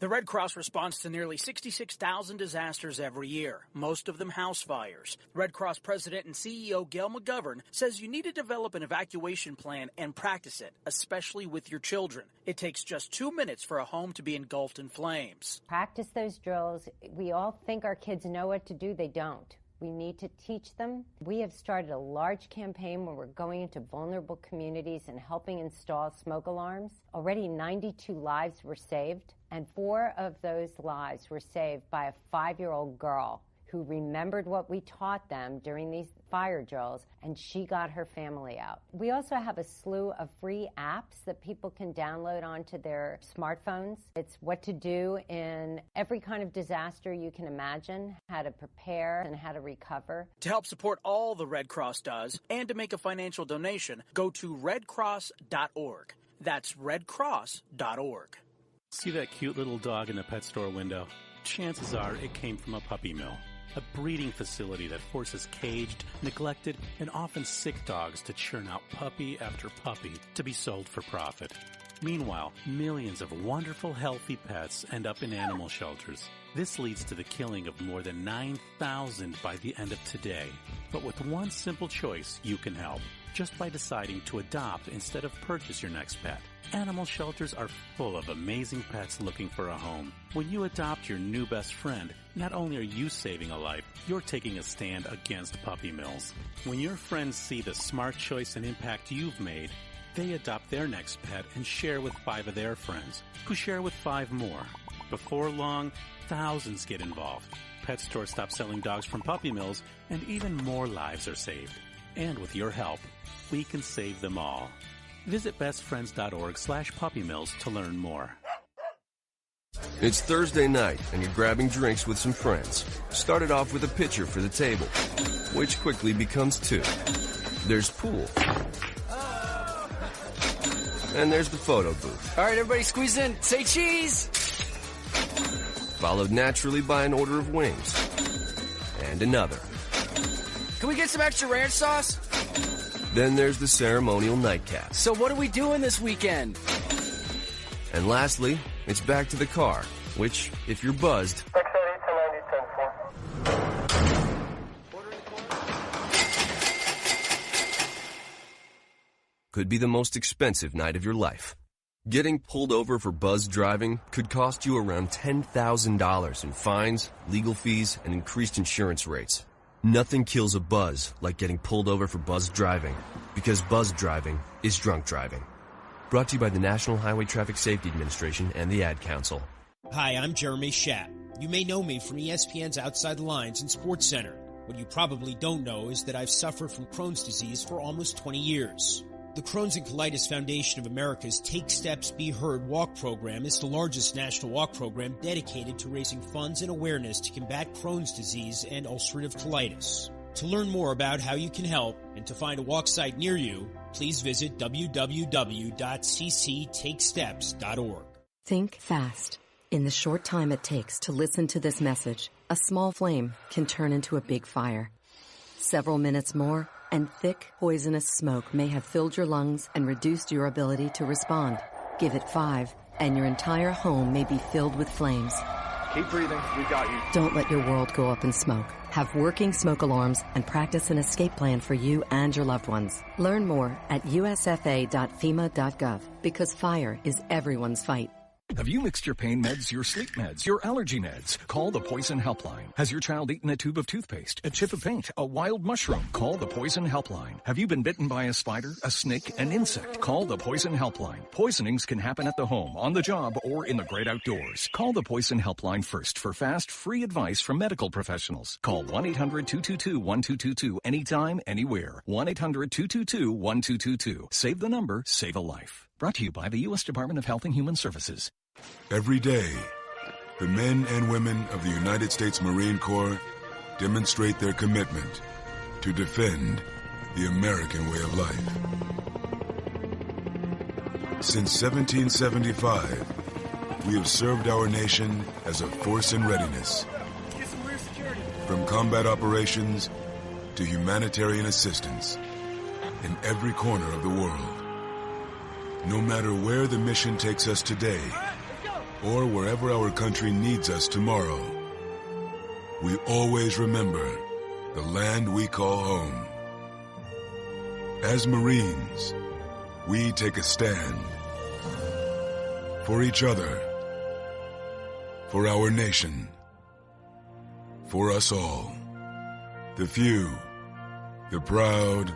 The Red Cross responds to nearly 66,000 disasters every year, most of them house fires. Red Cross President and CEO Gail McGovern says you need to develop an evacuation plan and practice it, especially with your children. It takes just 2 minutes for a home to be engulfed in flames. Practice those drills. We all think our kids know what to do. They don't. We need to teach them. We have started a large campaign where we're going into vulnerable communities and helping install smoke alarms. Already 92 lives were saved, and 4 of those lives were saved by a 5-year-old girl who remembered what we taught them during these fire drills, and she got her family out. We also have a slew of free apps that people can download onto their smartphones. It's what to do in every kind of disaster you can imagine, how to prepare and how to recover. To help support all the Red Cross does and to make a financial donation, go to redcross.org. That's redcross.org. See that cute little dog in the pet store window? Chances are it came from a puppy mill. A breeding facility that forces caged, neglected, and often sick dogs to churn out puppy after puppy to be sold for profit. Meanwhile, millions of wonderful, healthy pets end up in animal shelters. This leads to the killing of more than 9,000 by the end of today. But with one simple choice, you can help. Just by deciding to adopt instead of purchase your next pet. Animal shelters are full of amazing pets looking for a home. When you adopt your new best friend, not only are you saving a life, you're taking a stand against puppy mills. When your friends see the smart choice and impact you've made, they adopt their next pet and share with 5 of their friends, who share with 5 more. Before long, thousands get involved. Pet stores stop selling dogs from puppy mills, and even more lives are saved. And with your help, we can save them all. Visit bestfriends.org/puppymills to learn more. It's Thursday night, and you're grabbing drinks with some friends. Started off with a pitcher for the table, which quickly becomes 2. There's pool. And there's the photo booth. All right, everybody squeeze in. Say cheese! Followed naturally by an order of wings. And another. Can we get some extra ranch sauce? Then there's the ceremonial nightcap. So what are we doing this weekend? And lastly, it's back to the car, which, if you're buzzed, could be the most expensive night of your life. Getting pulled over for buzzed driving could cost you around $10,000 in fines, legal fees, and increased insurance rates. Nothing kills a buzz like getting pulled over for buzzed driving, because buzzed driving is drunk driving. Brought to you by the National Highway Traffic Safety Administration and the Ad Council. Hi, I'm Jeremy Schaap. You may know me from ESPN's Outside the Lines and Sports Center. What you probably don't know is that I've suffered from Crohn's disease for almost 20 years. The Crohn's and Colitis Foundation of America's Take Steps, Be Heard walk program is the largest national walk program dedicated to raising funds and awareness to combat Crohn's disease and ulcerative colitis. To learn more about how you can help and to find a walk site near you, please visit www.cctakesteps.org. Think fast. In the short time it takes to listen to this message, a small flame can turn into a big fire. Several minutes more, and thick, poisonous smoke may have filled your lungs and reduced your ability to respond. Give it 5, and your entire home may be filled with flames. Keep breathing. We got you. Don't let your world go up in smoke. Have working smoke alarms and practice an escape plan for you and your loved ones. Learn more at usfa.fema.gov, because fire is everyone's fight. Have you mixed your pain meds, your sleep meds, your allergy meds? Call the Poison Helpline. Has your child eaten a tube of toothpaste, a chip of paint, a wild mushroom? Call the Poison Helpline. Have you been bitten by a spider, a snake, an insect? Call the Poison Helpline. Poisonings can happen at the home, on the job, or in the great outdoors. Call the Poison Helpline first for fast, free advice from medical professionals. Call 1-800-222-1222 anytime, anywhere. 1-800-222-1222. Save the number, save a life. Brought to you by the U.S. Department of Health and Human Services. Every day, the men and women of the United States Marine Corps demonstrate their commitment to defend the American way of life. Since 1775, we have served our nation as a force in readiness. From combat operations to humanitarian assistance in every corner of the world. No matter where the mission takes us today, or wherever our country needs us tomorrow, we always remember the land we call home. As Marines, we take a stand for each other, for our nation, for us all, the few, the proud,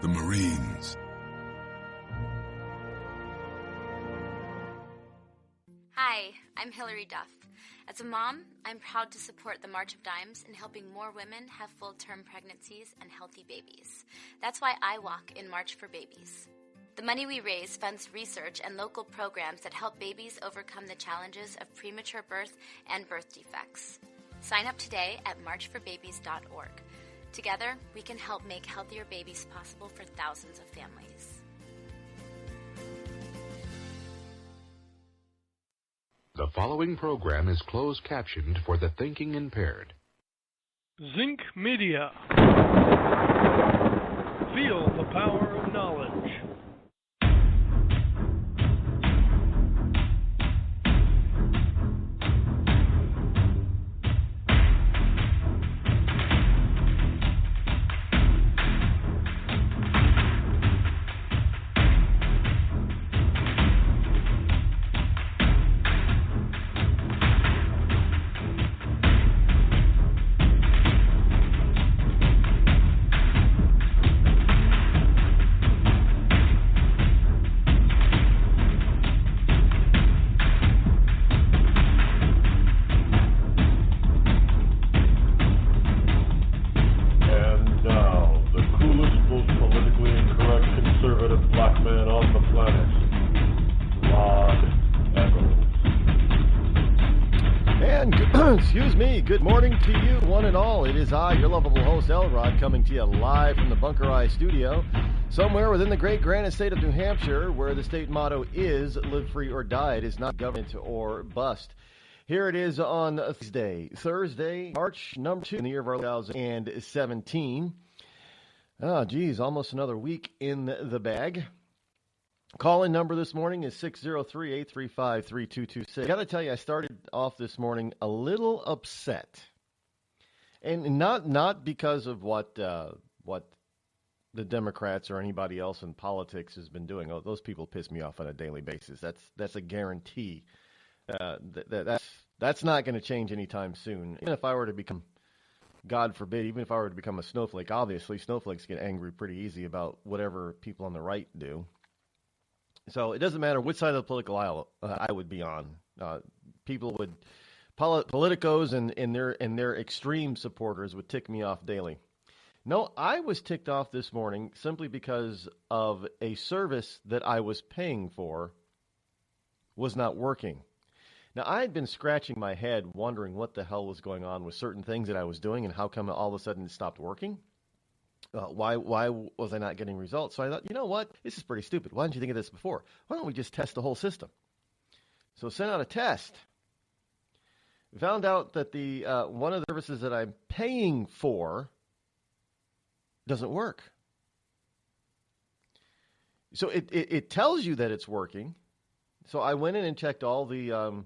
the Marines. Hi, I'm Hillary Duff. As a mom, I'm proud to support the March of Dimes in helping more women have full-term pregnancies and healthy babies. That's why I walk in March for Babies. The money we raise funds research and local programs that help babies overcome the challenges of premature birth and birth defects. Sign up today at marchforbabies.org. Together, we can help make healthier babies possible for thousands of families. The following program is closed captioned for the thinking impaired. Zinc Media. Feel the power of knowledge. Excuse me, good morning to you, one and all. It is I, your lovable host, Rod, coming to you live from the Bunker Eye studio, somewhere within the great granite state of New Hampshire, where the state motto is live free or die. It is not government or bust. Here it is on Thursday, March number 2 in the year of our 2017. Oh, geez, almost another week in the bag. Call-in number this morning is 603-835-3226. I got to tell you, I started off this morning a little upset, and not because of what the Democrats or anybody else in politics has been doing. Oh, those people piss me off on a daily basis. That's a guarantee. That's not going to change anytime soon. Even if I were to become, God forbid, even if I were to become a snowflake, obviously snowflakes get angry pretty easy about whatever people on the right do. So it doesn't matter which side of the political aisle I would be on. People would, politicos and their extreme supporters would tick me off daily. No, I was ticked off this morning simply because of a service that I was paying for was not working. Now, I had been scratching my head wondering what the hell was going on with certain things that I was doing and how come all of a sudden it stopped working. Why was I not getting results? So I thought, you know what? This is pretty stupid. Why didn't you think of this before? Why don't we just test the whole system? So sent out a test. Found out that the one of the services that I'm paying for doesn't work. So it tells you that it's working. So I went in and checked all the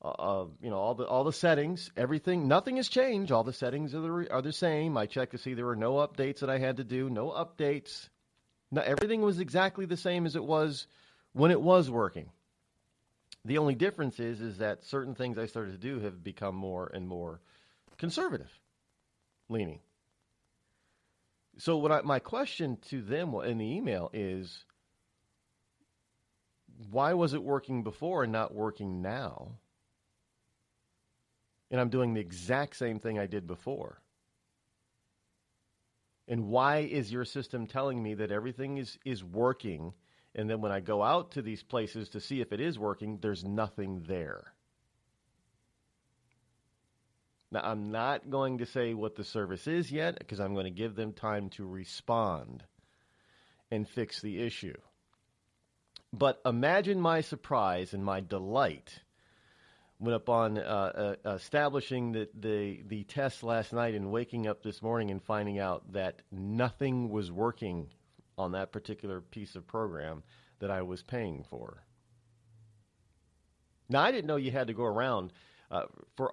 all the settings, everything. Nothing has changed. All the settings are the same. I checked to see there were no updates that I had to do. No updates. No, everything was exactly the same as it was when it was working. The only difference is that certain things I started to do have become more and more conservative leaning. So my question to them in the email is, why was it working before and not working now? And I'm doing the exact same thing I did before. And why is your system telling me that everything is working, and then when I go out to these places to see if it is working, there's nothing there? Now, I'm not going to say what the service is yet, because I'm going to give them time to respond and fix the issue. But imagine my surprise and my delight when upon establishing the test last night and waking up this morning and finding out that nothing was working on that particular piece of program that I was paying for. Now, I didn't know you had to go around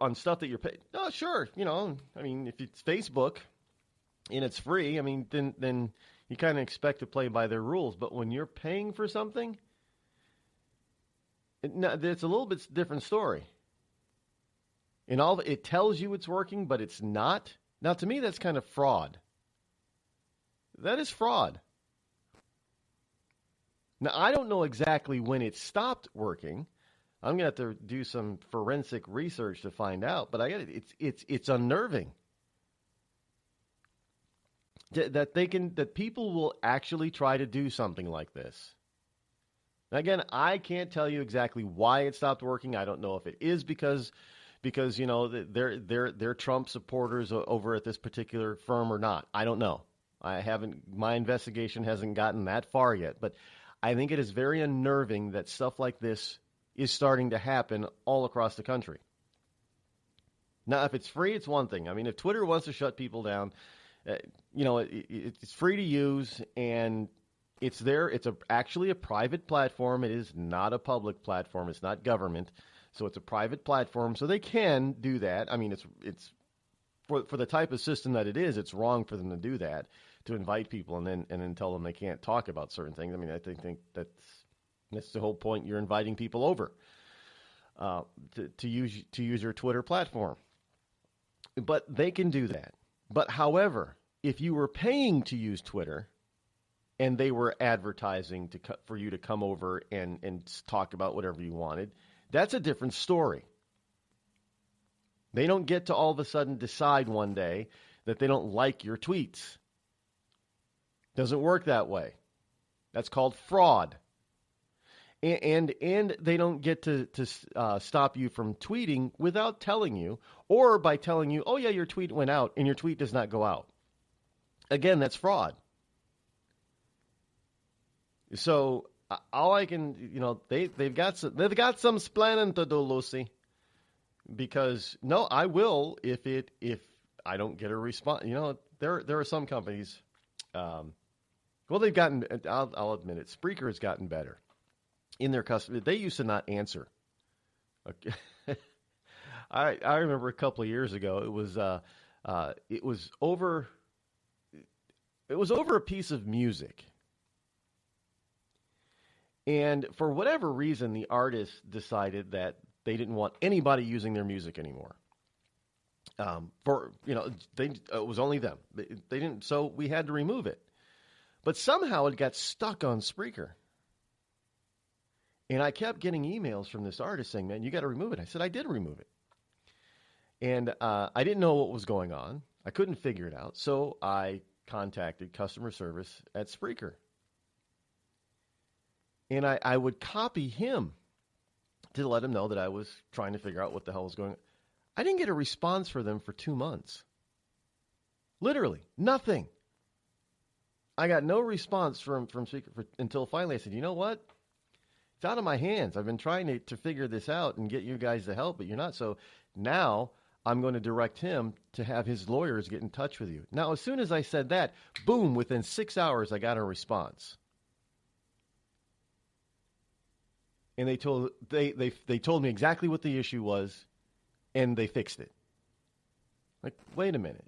on stuff that you're paying. No, sure. I mean, if it's Facebook and it's free, I mean, then you kind of expect to play by their rules. But when you're paying for something, it's a little bit different story. It tells you it's working, but it's not. Now, to me, that's kind of fraud. That is fraud. Now, I don't know exactly when it stopped working. I'm going to have to do some forensic research to find out, but I get it. It's unnerving that people will actually try to do something like this. Now, again, I can't tell you exactly why it stopped working. I don't know if it is because they're Trump supporters over at this particular firm or not. I don't know. My investigation hasn't gotten that far yet, but I think it is very unnerving that stuff like this is starting to happen all across the country. Now, if it's free, it's one thing. I mean, if Twitter wants to shut people down, it's free to use, and it's there. It's actually a private platform. It is not a public platform. It's not government, so it's a private platform. So they can do that. I mean, it's for the type of system that it is. It's wrong for them to do that, to invite people and then tell them they can't talk about certain things. I mean, I think that's the whole point. You're inviting people over to use your Twitter platform. But they can do that. But however, if you were paying to use Twitter and they were advertising for you to come over and talk about whatever you wanted, that's a different story. They don't get to all of a sudden decide one day that they don't like your tweets. Doesn't work that way. That's called fraud. And they don't get to stop you from tweeting without telling you, or by telling you, oh yeah, your tweet went out, and your tweet does not go out. Again, that's fraud. So all I can, they've got some splaining to do, Lucy. Because no, I will if I don't get a response. There are some companies. They've gotten. I'll admit it. Spreaker has gotten better in their customer. They used to not answer. Okay. I remember a couple of years ago. It was over a piece of music. And for whatever reason, the artist decided that they didn't want anybody using their music anymore. It was only them. They didn't, so we had to remove it. But somehow it got stuck on Spreaker. And I kept getting emails from this artist saying, man, you got to remove it. I said, I did remove it. And I didn't know what was going on. I couldn't figure it out. So I contacted customer service at Spreaker. And I would copy him to let him know that I was trying to figure out what the hell was going on. I didn't get a response for them for 2 months. Literally, nothing. I got no response from Spreaker until finally I said, you know what? It's out of my hands. I've been trying to figure this out and get you guys to help, but you're not. So now I'm going to direct him to have his lawyers get in touch with you. Now, as soon as I said that, boom, within 6 hours, I got a response. And they told me exactly what the issue was, and they fixed it. Like, wait a minute.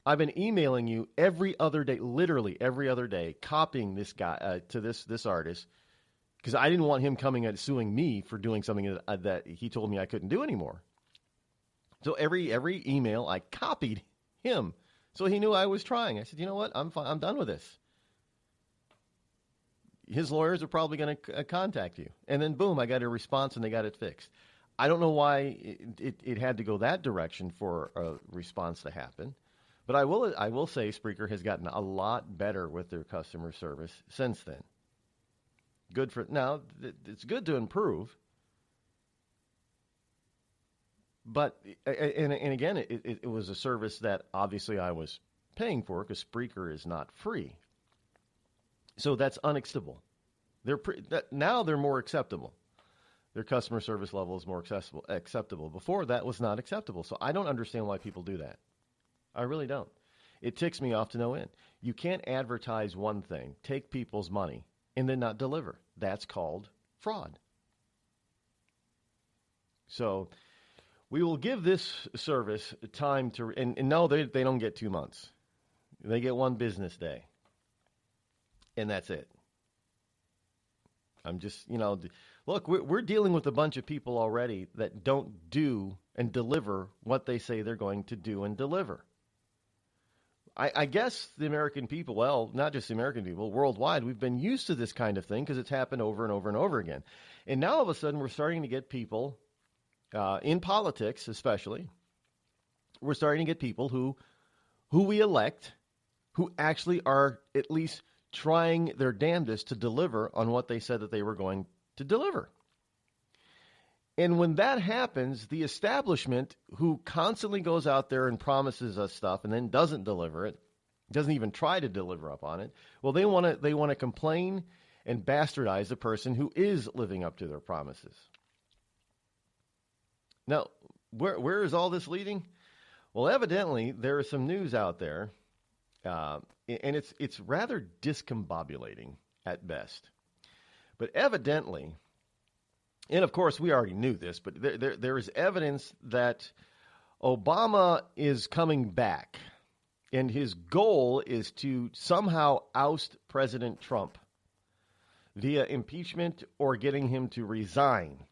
I've been emailing you every other day, literally every other day, copying this guy to this artist, because I didn't want him coming and suing me for doing something that he told me I couldn't do anymore. So every email, I copied him, so he knew I was trying. I said, you know what? I'm fine. I'm done with this. His lawyers are probably going to contact you. And then, boom, I got a response and they got it fixed. I don't know why it had to go that direction for a response to happen. But I will say Spreaker has gotten a lot better with their customer service since then. Now, it's good to improve. But, and again, it was a service that obviously I was paying for because Spreaker is not free. So that's unacceptable. Now they're more acceptable. Their customer service level is more acceptable. Before, that was not acceptable. So I don't understand why people do that. I really don't. It ticks me off to no end. You can't advertise one thing, take people's money, and then not deliver. That's called fraud. So we will give this service time to, and no, they don't get 2 months. They get 1 business day. And that's it. I'm just, look, we're dealing with a bunch of people already that don't do and deliver what they say they're going to do and deliver. I guess the American people, well, not just the American people, worldwide, we've been used to this kind of thing because it's happened over and over and over again. And now all of a sudden we're starting to get people, in politics especially, we're starting to get people who we elect, who actually are at least trying their damnedest to deliver on what they said that they were going to deliver. And when that happens, the establishment, who constantly goes out there and promises us stuff and then doesn't deliver it, doesn't even try to deliver up on it, well, they want to complain and bastardize the person who is living up to their promises. Now, where is all this leading? Well, evidently, there is some news out there, and it's rather discombobulating at best. But evidently, and of course we already knew this, but there is evidence that Obama is coming back, and his goal is to somehow oust President Trump via impeachment or getting him to resign.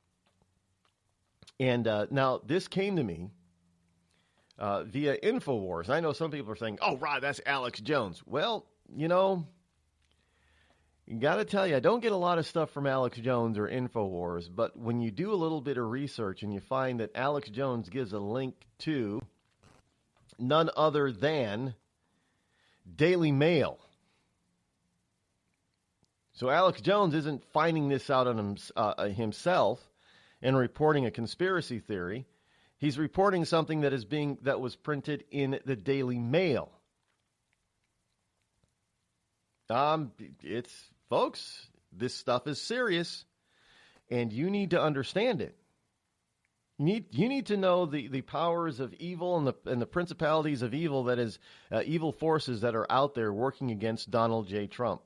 And now this came to me via InfoWars. I know some people are saying, oh, Rod, that's Alex Jones. Well, got to tell you, I don't get a lot of stuff from Alex Jones or InfoWars, but when you do a little bit of research and you find that Alex Jones gives a link to none other than Daily Mail. So Alex Jones isn't finding this out on himself and reporting a conspiracy theory. He's reporting something that was printed in the Daily Mail. Folks, this stuff is serious, and you need to understand it. You need to know the powers of evil and the principalities of evil, that is, evil forces that are out there working against Donald J. Trump.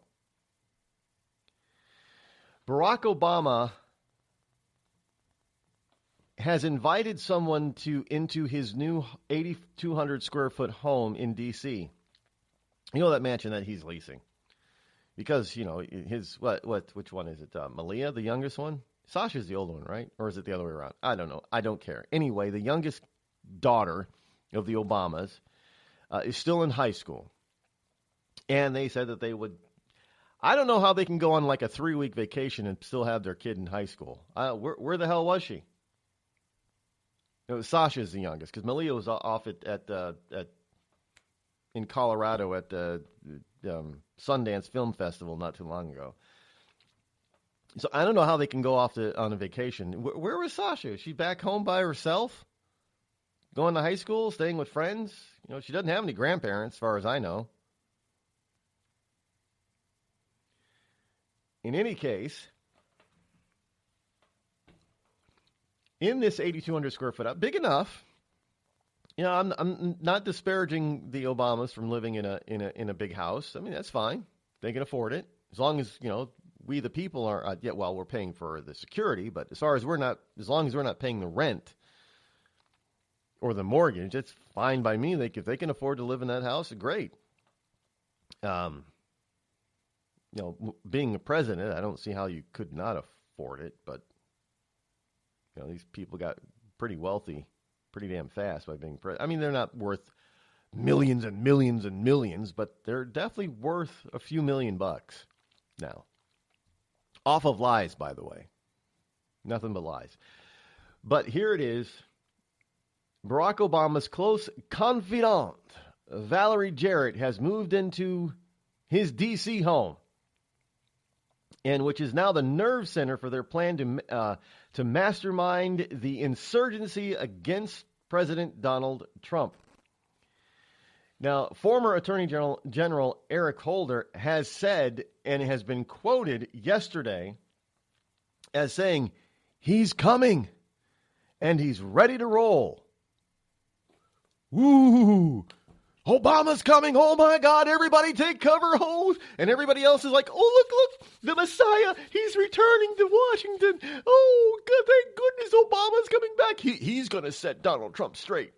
Barack Obama has invited someone into his new 8,200 square foot home in D.C. That mansion that he's leasing. Because, which one is it? Malia, the youngest one? Sasha's the older one, right? Or is it the other way around? I don't know. I don't care. Anyway, the youngest daughter of the Obamas is still in high school. And they said that they would, I don't know how they can go on like a 3-week vacation and still have their kid in high school. Where the hell was she? Sasha's the youngest, because Malia was off in Colorado at the Sundance Film Festival not too long ago. So I don't know how they can go off on a vacation. Where was Sasha? Is she back home by herself? Going to high school? Staying with friends? She doesn't have any grandparents, as far as I know. In any case, in this 8,200 square foot, big enough. I'm not disparaging the Obamas from living in a big house. I mean, that's fine. They can afford it, as long as we the people are. We're paying for the security, but as long as we're not paying the rent or the mortgage, it's fine by me. If they can afford to live in that house, great. Being a president, I don't see how you could not afford it, but these people got pretty wealthy pretty damn fast by being president. I mean, they're not worth millions and millions and millions, but they're definitely worth a few $1 million now. Off of lies, by the way. Nothing but lies. But here it is. Barack Obama's close confidant, Valerie Jarrett, has moved into his D.C. home, and which is now the nerve center for their plan to mastermind the insurgency against President Donald Trump. Now, former Attorney General Eric Holder has said and has been quoted yesterday as saying, he's coming and he's ready to roll. Woo! Obama's coming. Oh, my God. Everybody take cover. Oh, and everybody else is like, oh, look, the Messiah. He's returning to Washington. Oh, good. Thank goodness Obama's coming back. He's going to set Donald Trump straight.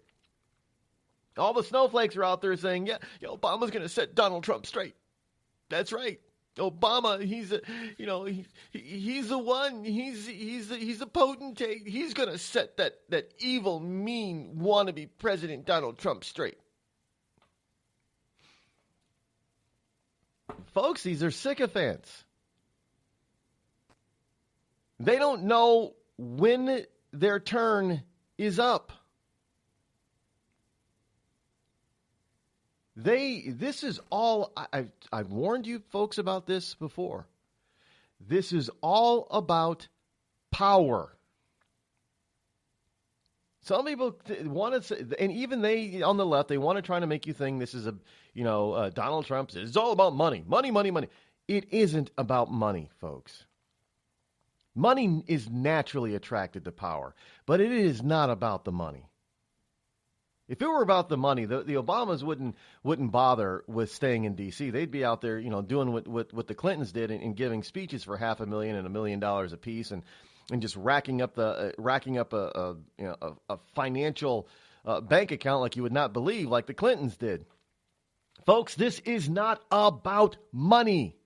All the snowflakes are out there saying, yeah, Obama's going to set Donald Trump straight. That's right. Obama, he's the one. He's a potentate. He's going to set that evil, mean, wannabe President Donald Trump straight. Folks, these are sycophants. They don't know when their turn is up. This is all, I've warned you folks about this before. This is all about power. Some people want to say, and even they on the left, they want to try to make you think this is Donald Trump. It's all about money. Money, money, money. It isn't about money, folks. Money is naturally attracted to power, but it is not about the money. If it were about the money, the Obamas wouldn't bother with staying in D.C. They'd be out there, doing what the Clintons did and giving speeches for $500,000 and $1 million apiece, and just racking up a financial bank account like you would not believe, like the Clintons did. Folks, this is not about money.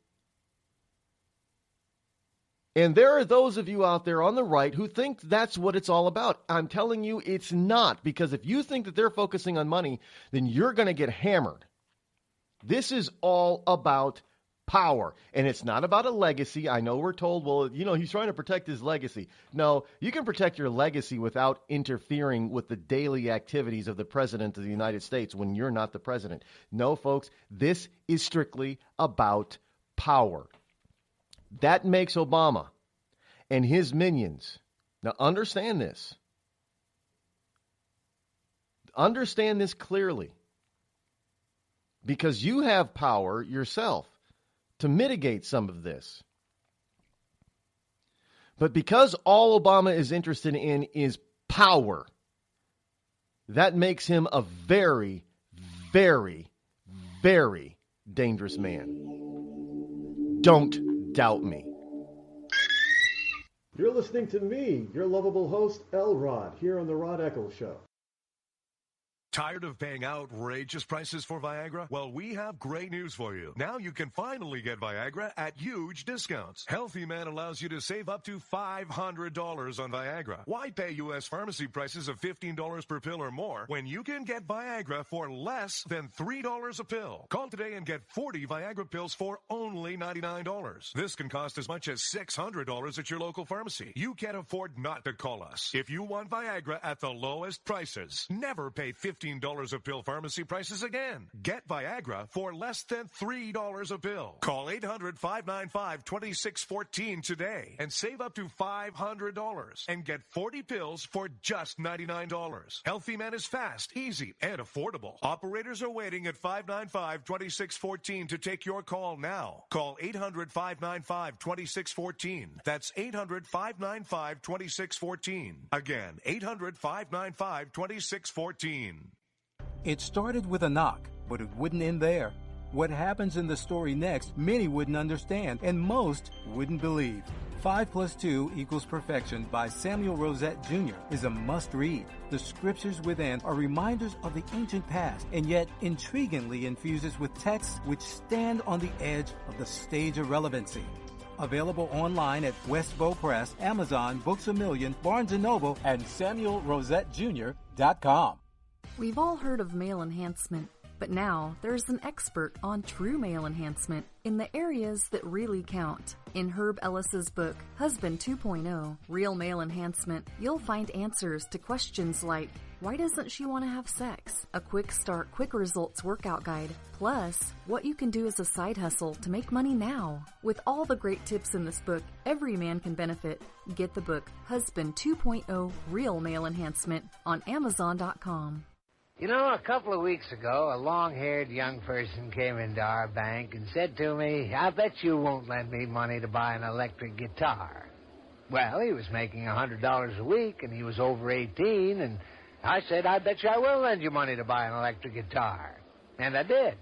And there are those of you out there on the right who think that's what it's all about. I'm telling you it's not, because if you think that they're focusing on money, then you're going to get hammered. This is all about power, and it's not about a legacy. I know we're told, well, he's trying to protect his legacy. No, you can protect your legacy without interfering with the daily activities of the president of the United States when you're not the president. No, folks, this is strictly about power. That makes Obama and his minions. Now, understand this. Understand this clearly. Because you have power yourself to mitigate some of this. But because all Obama is interested in is power, that makes him a very, very, very dangerous man. Don't doubt me. You're listening to me, your lovable host, L. Rod, here on the Rod Eccles Show. Tired of paying outrageous prices for Viagra? Well, we have great news for you. Now you can finally get Viagra at huge discounts. Healthy Man allows you to save up to $500 on Viagra. Why pay U.S. pharmacy prices of $15 per pill or more when you can get Viagra for less than $3 a pill? Call today and get 40 Viagra pills for only $99. This can cost as much as $600 at your local pharmacy. You can't afford not to call us. If you want Viagra at the lowest prices, never pay $15 a pill pharmacy prices again. Get Viagra for less than $3 a pill. Call 800-595-2614 today and save up to $500 and get 40 pills for just $99. Healthy Man is fast, easy, and affordable. Operators are waiting at 595-2614 to take your call now. Call 800-595-2614. That's 800-595-2614. Again, 800-595-2614. It started with a knock, but it wouldn't end there. What happens in the story next, many wouldn't understand, and most wouldn't believe. 5 + 2 = Perfection by Samuel Rosette Jr. is a must-read. The scriptures within are reminders of the ancient past, and yet intriguingly infuses with texts which stand on the edge of the stage of relevancy. Available online at Westbow Press, Amazon, Books A Million, Barnes & Noble, and SamuelRosetteJr.com. We've all heard of male enhancement, but now there's an expert on true male enhancement in the areas that really count. In Herb Ellis's book, Husband 2.0, Real Male Enhancement, you'll find answers to questions like, why doesn't she want to have sex? A quick start, quick results workout guide. Plus, what you can do as a side hustle to make money now. With all the great tips in this book, every man can benefit. Get the book, Husband 2.0, Real Male Enhancement, on Amazon.com. You know, a couple of weeks ago, a long-haired young person came into our bank and said to me, I bet you won't lend me money to buy an electric guitar. Well, he was making $100 a week, and he was over 18, and I said, I bet you I will lend you money to buy an electric guitar. And I did.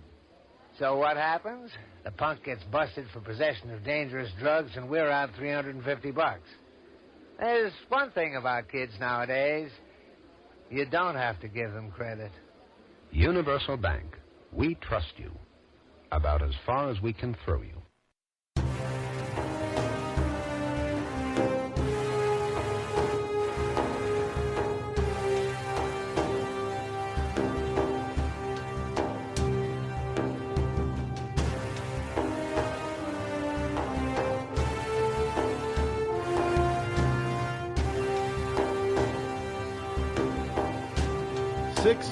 So what happens? The punk gets busted for possession of dangerous drugs, and we're out $350. There's one thing about kids nowadays. You don't have to give them credit. Universal Bank. We trust you. About as far as we can throw you.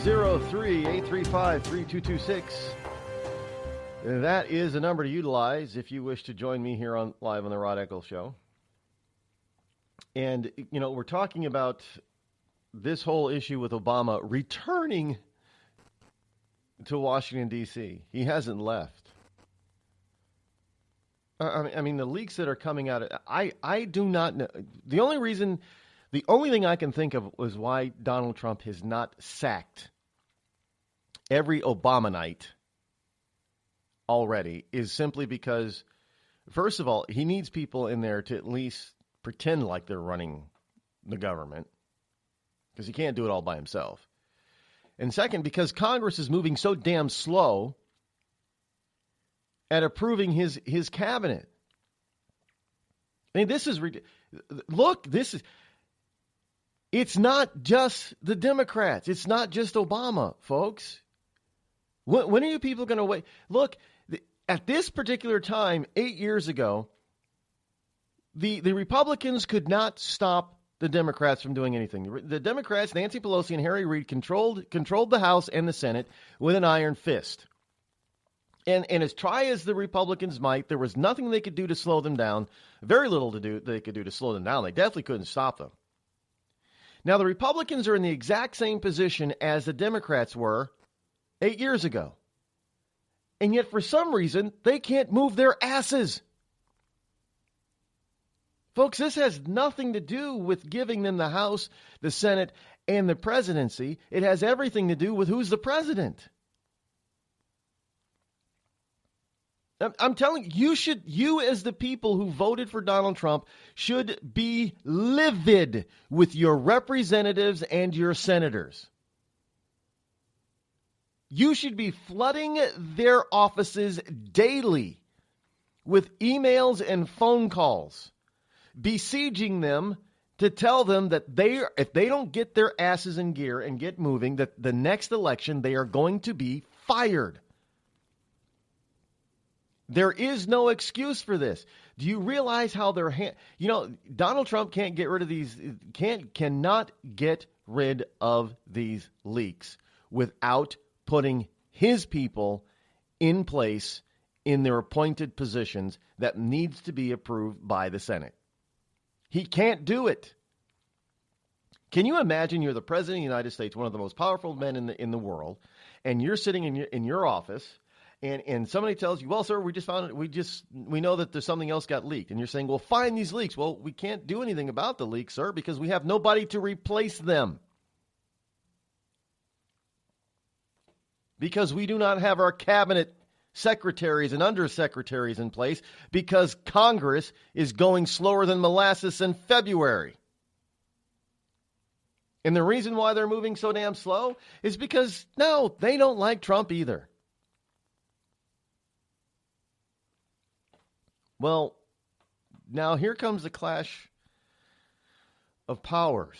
603-835-3226. That is a number to utilize if you wish to join me here live on the Rod Eccles Show. And, we're talking about this whole issue with Obama returning to Washington, D.C. He hasn't left. I mean, the leaks that are coming out, I do not know. The only thing I can think of was why Donald Trump has not sacked every Obamanite already is simply because, first of all, he needs people in there to at least pretend like they're running the government because he can't do it all by himself. And second, because Congress is moving so damn slow at approving his cabinet. I mean, this is it's not just the Democrats. It's not just Obama, folks. When are you people going to wait? Look, at this particular time, 8 years ago, the Republicans could not stop the Democrats from doing anything. The Democrats, Nancy Pelosi and Harry Reid, controlled the House and the Senate with an iron fist. And as try as the Republicans might, there was nothing they could do to slow them down. Very little they could do to slow them down. They definitely couldn't stop them. Now, the Republicans are in the exact same position as the Democrats were 8 years ago. And yet, for some reason, they can't move their asses. Folks, this has nothing to do with giving them the House, the Senate, and the presidency. It has everything to do with who's the president. I'm telling you, you as the people who voted for Donald Trump should be livid with your representatives and your senators. You should be flooding their offices daily with emails and phone calls, besieging them to tell them that if they don't get their asses in gear and get moving, that the next election they are going to be fired. There is no excuse for this. Do you realize how Donald Trump can't get rid of these, cannot get rid of these leaks without putting his people in place in their appointed positions that needs to be approved by the Senate. He can't do it. Can you imagine you're the president of the United States, one of the most powerful men in the world, and you're sitting in your office, and somebody tells you, well, sir, we just found it. We know that there's something else got leaked. And you're saying, well, find these leaks. Well, we can't do anything about the leaks, sir, because we have nobody to replace them. Because we do not have our cabinet secretaries and undersecretaries in place because Congress is going slower than molasses in February. And the reason why they're moving so damn slow is because, no, they don't like Trump either. Well, now here comes the clash of powers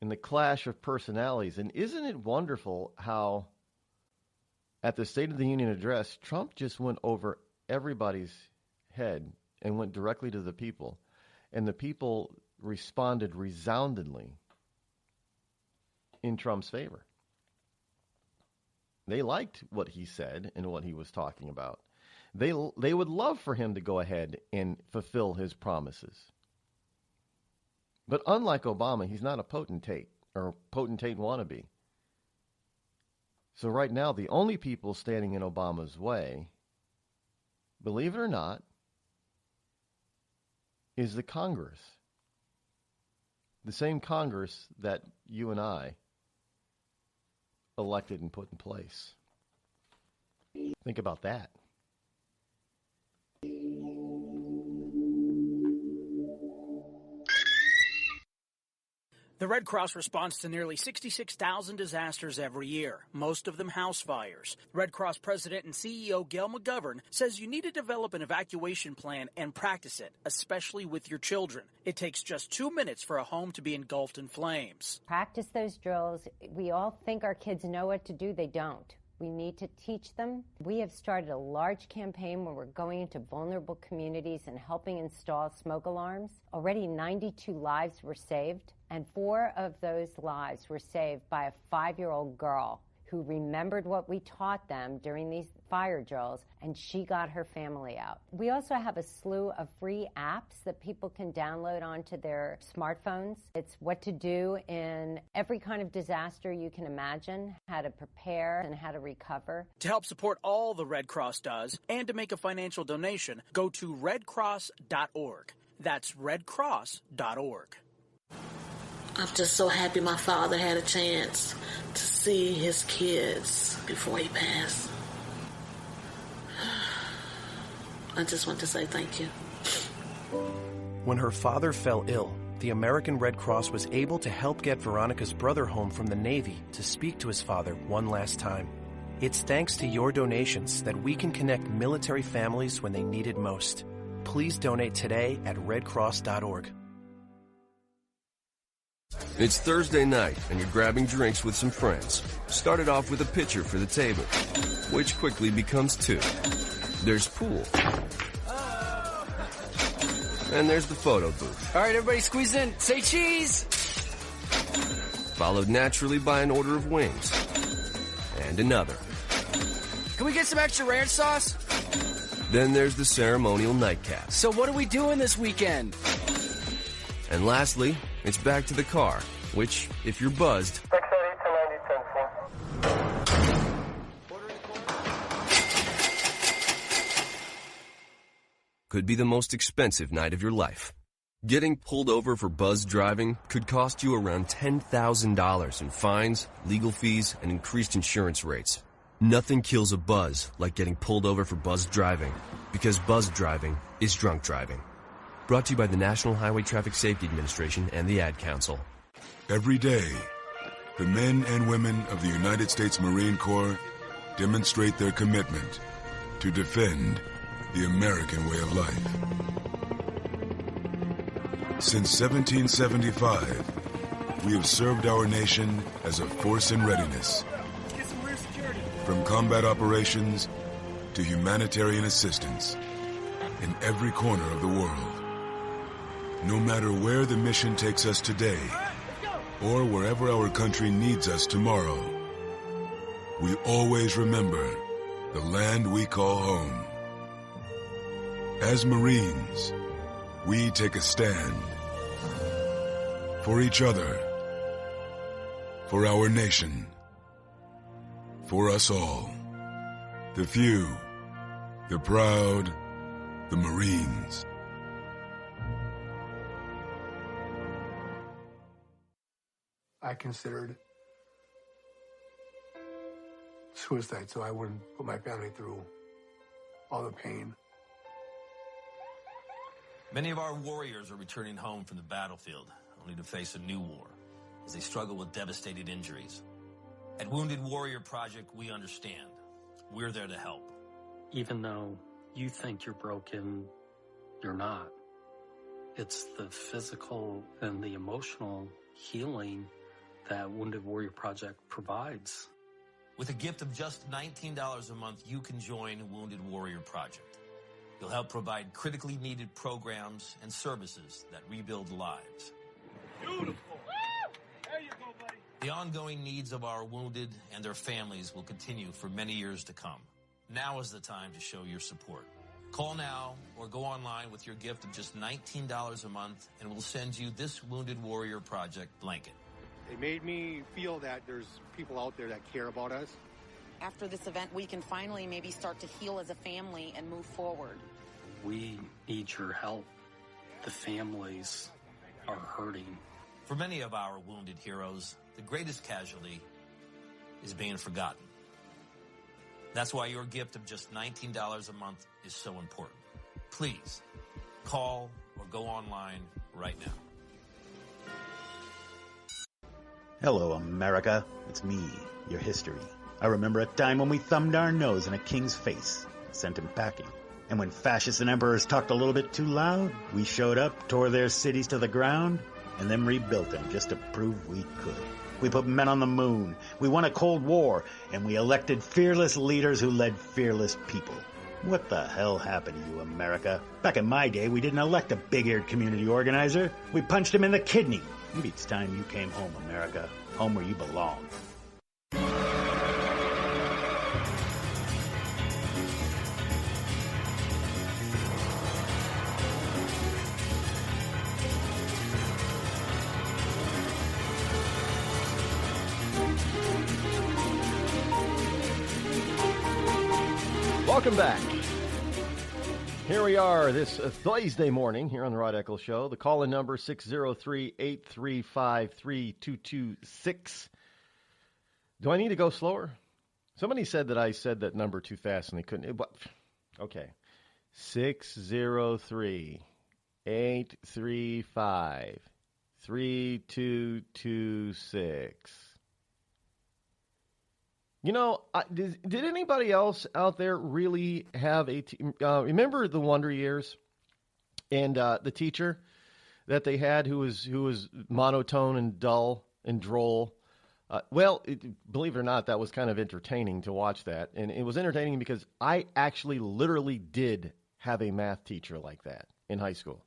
and the clash of personalities. And isn't it wonderful how at the State of the Union address, Trump just went over everybody's head and went directly to the people. And the people responded resoundingly in Trump's favor. They liked what he said and what he was talking about. They would love for him to go ahead and fulfill his promises. But unlike Obama, he's not a potentate or a potentate wannabe. So right now, the only people standing in Obama's way, believe it or not, is the Congress. The same Congress that you and I elected and put in place. Think about that. The Red Cross responds to nearly 66,000 disasters every year, most of them house fires. Red Cross President and CEO Gail McGovern says you need to develop an evacuation plan and practice it, especially with your children. It takes just 2 minutes for a home to be engulfed in flames. Practice those drills. We all think our kids know what to do. They don't. We need to teach them. We have started a large campaign where we're going into vulnerable communities and helping install smoke alarms. Already 92 lives were saved, and 4 of those lives were saved by a 5-year-old girl who remembered what we taught them during these fire drills, and she got her family out. We also have a slew of free apps that people can download onto their smartphones. It's what to do in every kind of disaster you can imagine, how to prepare and how to recover. To help support all the Red Cross does and to make a financial donation, go to redcross.org. That's redcross.org. I'm just so happy my father had a chance to see his kids before he passed. I just want to say thank you. When her father fell ill, the American Red Cross was able to help get Veronica's brother home from the Navy to speak to his father one last time. It's thanks to your donations that we can connect military families when they need it most. Please donate today at redcross.org. It's Thursday night, and you're grabbing drinks with some friends. Started off with a pitcher for the table, which quickly becomes 2. There's pool. And there's the photo booth. All right, everybody squeeze in. Say cheese! Followed naturally by an order of wings. And another. Can we get some extra ranch sauce? Then there's the ceremonial nightcap. So what are we doing this weekend? And lastly, it's back to the car, which, if you're buzzed, could be the most expensive night of your life. Getting pulled over for buzzed driving could cost you around $10,000 in fines, legal fees, and increased insurance rates. Nothing kills a buzz like getting pulled over for buzzed driving, because buzzed driving is drunk driving. Brought to you by the National Highway Traffic Safety Administration and the Ad Council. Every day, the men and women of the United States Marine Corps demonstrate their commitment to defend the American way of life. Since 1775, we have served our nation as a force in readiness. From combat operations to humanitarian assistance in every corner of the world. No matter where the mission takes us today, or wherever our country needs us tomorrow, we always remember the land we call home. As Marines, we take a stand for each other, for our nation, for us all. The few, the proud, the Marines. I considered suicide so I wouldn't put my family through all the pain. Many of our warriors are returning home from the battlefield, only to face a new war as they struggle with devastating injuries. At Wounded Warrior Project, we understand. We're there to help. Even though you think you're broken, you're not. It's the physical and the emotional healing that Wounded Warrior Project provides. With a gift of just $19 a month, you can join Wounded Warrior Project. You'll help provide critically needed programs and services that rebuild lives. Beautiful. There you go, buddy. The ongoing needs of our wounded and their families will continue for many years to come. Now is the time to show your support. Call now or go online with your gift of just $19 a month, and we'll send you this Wounded Warrior Project blanket. It made me feel that there's people out there that care about us. After this event, we can finally maybe start to heal as a family and move forward. We need your help. The families are hurting. For many of our wounded heroes, the greatest casualty is being forgotten. That's why your gift of just $19 a month is so important. Please, call or go online right now. Hello, America. It's me, your history. I remember a time when we thumbed our nose in a king's face, sent him packing. And when fascists and emperors talked a little bit too loud, we showed up, tore their cities to the ground, and then rebuilt them just to prove we could. We put men on the moon, we won a Cold War, and we elected fearless leaders who led fearless people. What the hell happened to you, America? Back in my day, we didn't elect a big-eared community organizer. We punched him in the kidney. Maybe it's time you came home, America. Home where you belong. Welcome back. Here we are this Thursday morning here on the Rod Eccles Show. The call-in number 603-835-3226. Do I need to go slower? Somebody said that I said that number too fast and they couldn't. Okay. 603-835-3226. You know, did anybody else out there really have remember the Wonder Years and the teacher that they had who was monotone and dull and droll? Believe it or not, that was kind of entertaining to watch that. And it was entertaining because I actually literally did have a math teacher like that in high school.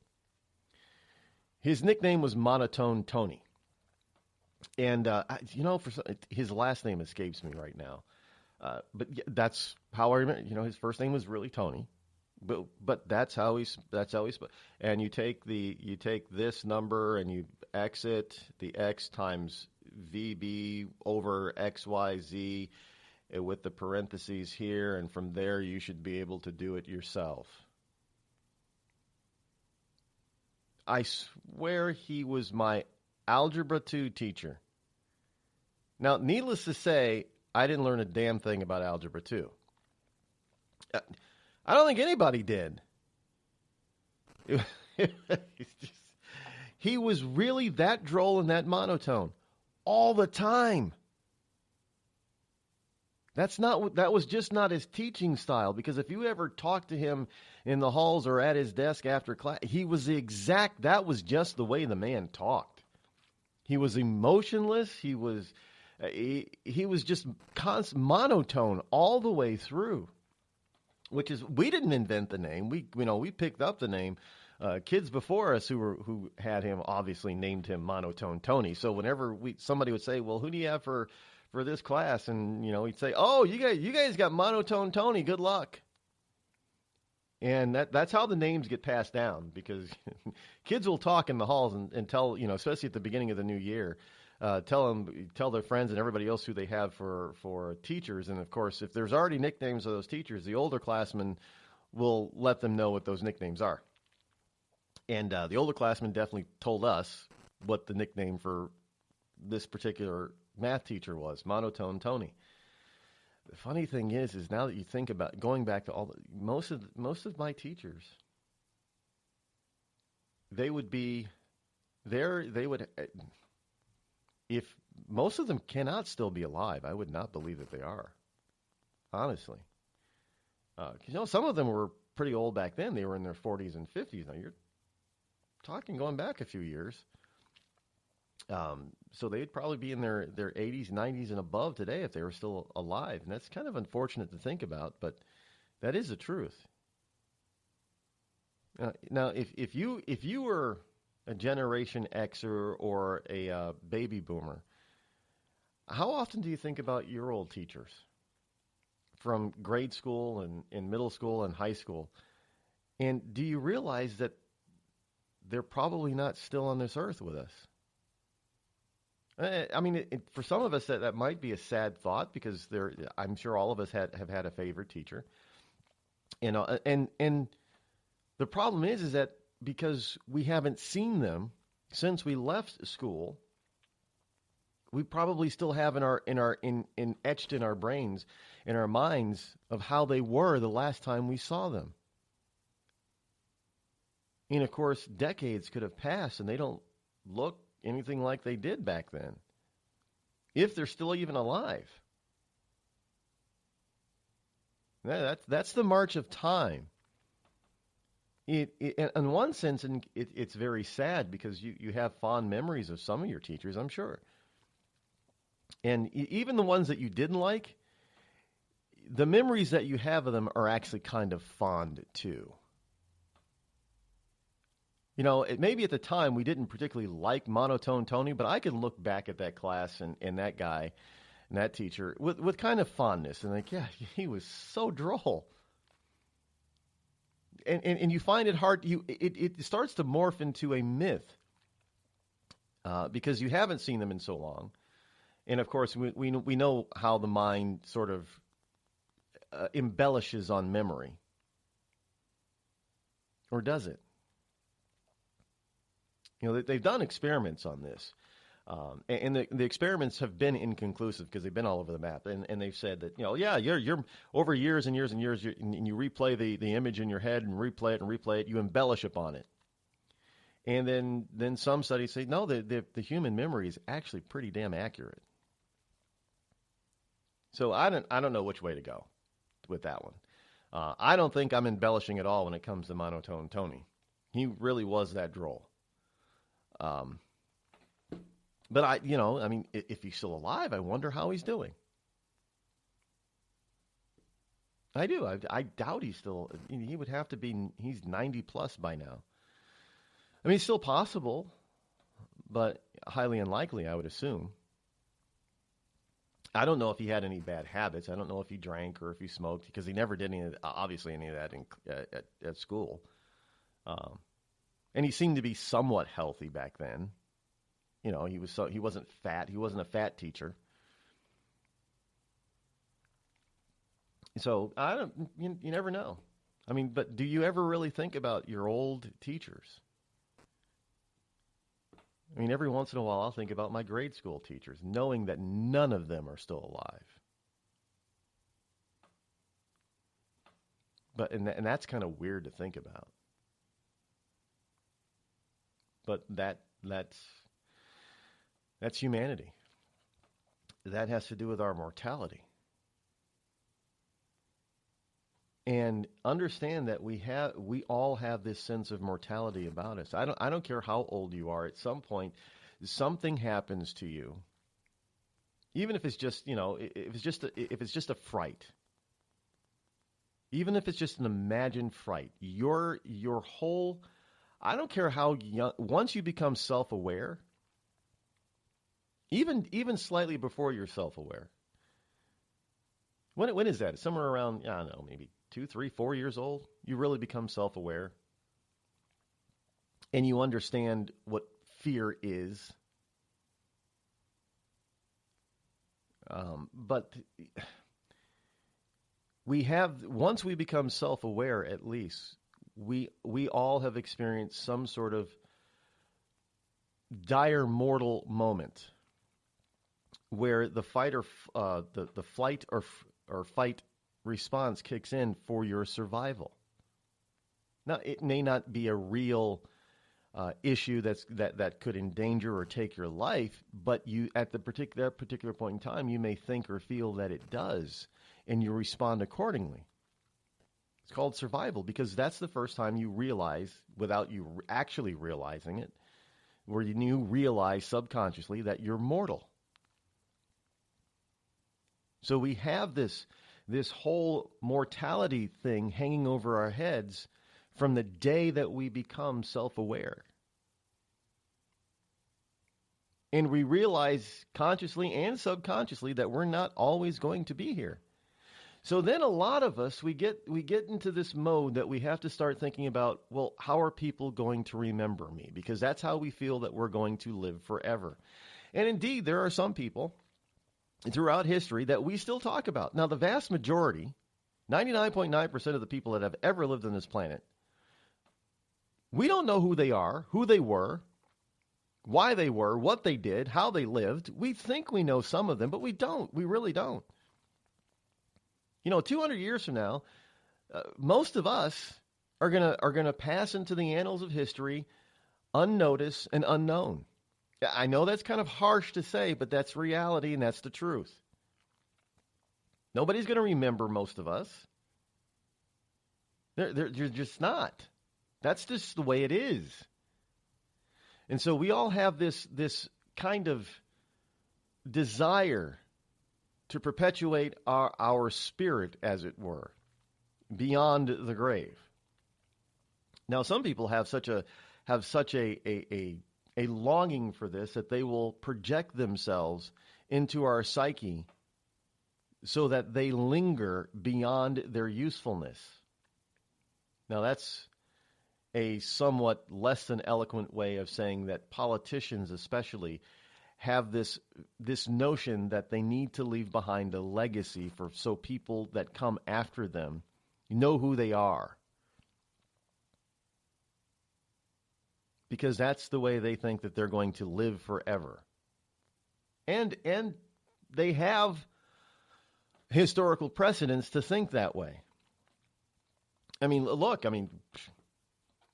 His nickname was Monotone Tony. And, his last name escapes me right now. But that's how I remember. His first name was really Tony. But that's how he and you take this number and you exit the X times VB over XYZ with the parentheses here. And from there, you should be able to do it yourself. I swear he was my Algebra 2 teacher. Now, needless to say, I didn't learn a damn thing about Algebra 2. I don't think anybody did. He was really that droll and that monotone all the time. That was just not his teaching style, because if you ever talked to him in the halls or at his desk after class, that was just the way the man talked. He was emotionless. He was just constant monotone all the way through, which is, we didn't invent the name. We picked up the name. Kids before us who had him obviously named him Monotone Tony. So whenever somebody would say, well, who do you have for this class? And, he'd say, oh, you guys got Monotone Tony. Good luck. And that's how the names get passed down, because kids will talk in the halls and tell, especially at the beginning of the new year, tell their friends and everybody else who they have for teachers. And, of course, if there's already nicknames of those teachers, the older classmen will let them know what those nicknames are. And the older classmen definitely told us what the nickname for this particular math teacher was, Monotone Tony. The funny thing is now that you think about going back to most of my teachers, they would be there. They would, if most of them cannot still be alive, I would not believe that they are, honestly. Because some of them were pretty old back then. They were in their 40s and 50s. Now you're talking going back a few years. So they'd probably be in their 80s, 90s, and above today if they were still alive. And that's kind of unfortunate to think about, but that is the truth. Now, if you were a Generation Xer or a baby boomer, how often do you think about your old teachers from grade school and middle school and high school? And do you realize that they're probably not still on this earth with us? I mean, for some of us, that might be a sad thought, because I'm sure all of us have had a favorite teacher. And the problem is that because we haven't seen them since we left school, we probably still have etched in our brains, in our minds, of how they were the last time we saw them. And of course, decades could have passed and they don't look anything like they did back then. if they're still even alive. That's the march of time. In one sense, it's very sad because you have fond memories of some of your teachers, I'm sure. And even the ones that you didn't like, the memories that you have of them are actually kind of fond too. You know, maybe at the time we didn't particularly like Monotone Tony, but I can look back at that class and that guy and that teacher with kind of fondness and like, yeah, he was so droll. And you find it hard. It starts to morph into a myth because you haven't seen them in so long, and of course we know how the mind sort of embellishes on memory, or does it? You know, they've done experiments on this, and the experiments have been inconclusive because they've been all over the map. And they've said that, you know, yeah, you're over years and years and years, and you replay the image in your head and replay it, you embellish upon it. And then some studies say, no, the human memory is actually pretty damn accurate. So I don't know which way to go with that one. I don't think I'm embellishing at all when it comes to Monotone Tony. He really was that droll. But if he's still alive, I wonder how he's doing. I do. I doubt he's still. He would have to be. He's 90 plus by now. I mean, it's still possible, but highly unlikely, I would assume. I don't know if he had any bad habits. I don't know if he drank or if he smoked because he never did any of that at school. And he seemed to be somewhat healthy back then. You know, he wasn't fat. He wasn't a fat teacher. So you never know. I mean, but do you ever really think about your old teachers? I mean, every once in a while I'll think about my grade school teachers, knowing that none of them are still alive. But and that's kind of weird to think about. But that's humanity. That has to do with our mortality. And understand that we all have this sense of mortality about us. I don't care how old you are. At some point, something happens to you. Even if it's just, if it's just a fright. Even if it's just an imagined fright, your whole, I don't care how young, once you become self-aware, even slightly before you're self-aware. When is that? Somewhere around, I don't know, maybe 2, 3, 4 years old, you really become self-aware. And you understand what fear is. But once we become self-aware, at least, we all have experienced some sort of dire mortal moment where the fight or the flight or fight response kicks in for your survival. Now, it may not be a real issue that could endanger or take your life, but you at that particular point in time, you may think or feel that it does, and you respond accordingly. It's called survival because that's the first time you realize, without you actually realizing it, where you realize subconsciously that you're mortal. So we have this whole mortality thing hanging over our heads from the day that we become self-aware. And we realize consciously and subconsciously that we're not always going to be here. So then a lot of us, we get into this mode that we have to start thinking about, well, how are people going to remember me? Because that's how we feel that we're going to live forever. And indeed, there are some people throughout history that we still talk about. Now, the vast majority, 99.9% of the people that have ever lived on this planet, we don't know who they are, who they were, why they were, what they did, how they lived. We think we know some of them, but we don't. We really don't. 200 years from now, most of us are gonna pass into the annals of history unnoticed and unknown. I know that's kind of harsh to say, but that's reality and that's the truth. Nobody's going to remember most of us. They're just not. That's just the way it is. And so we all have this kind of desire to perpetuate our spirit, as it were, beyond the grave. Now, some people have such a longing for this that they will project themselves into our psyche so that they linger beyond their usefulness. Now, that's a somewhat less than eloquent way of saying that politicians especially have this notion that they need to leave behind a legacy so people that come after them know who they are. Because that's the way they think that they're going to live forever. And they have historical precedents to think that way.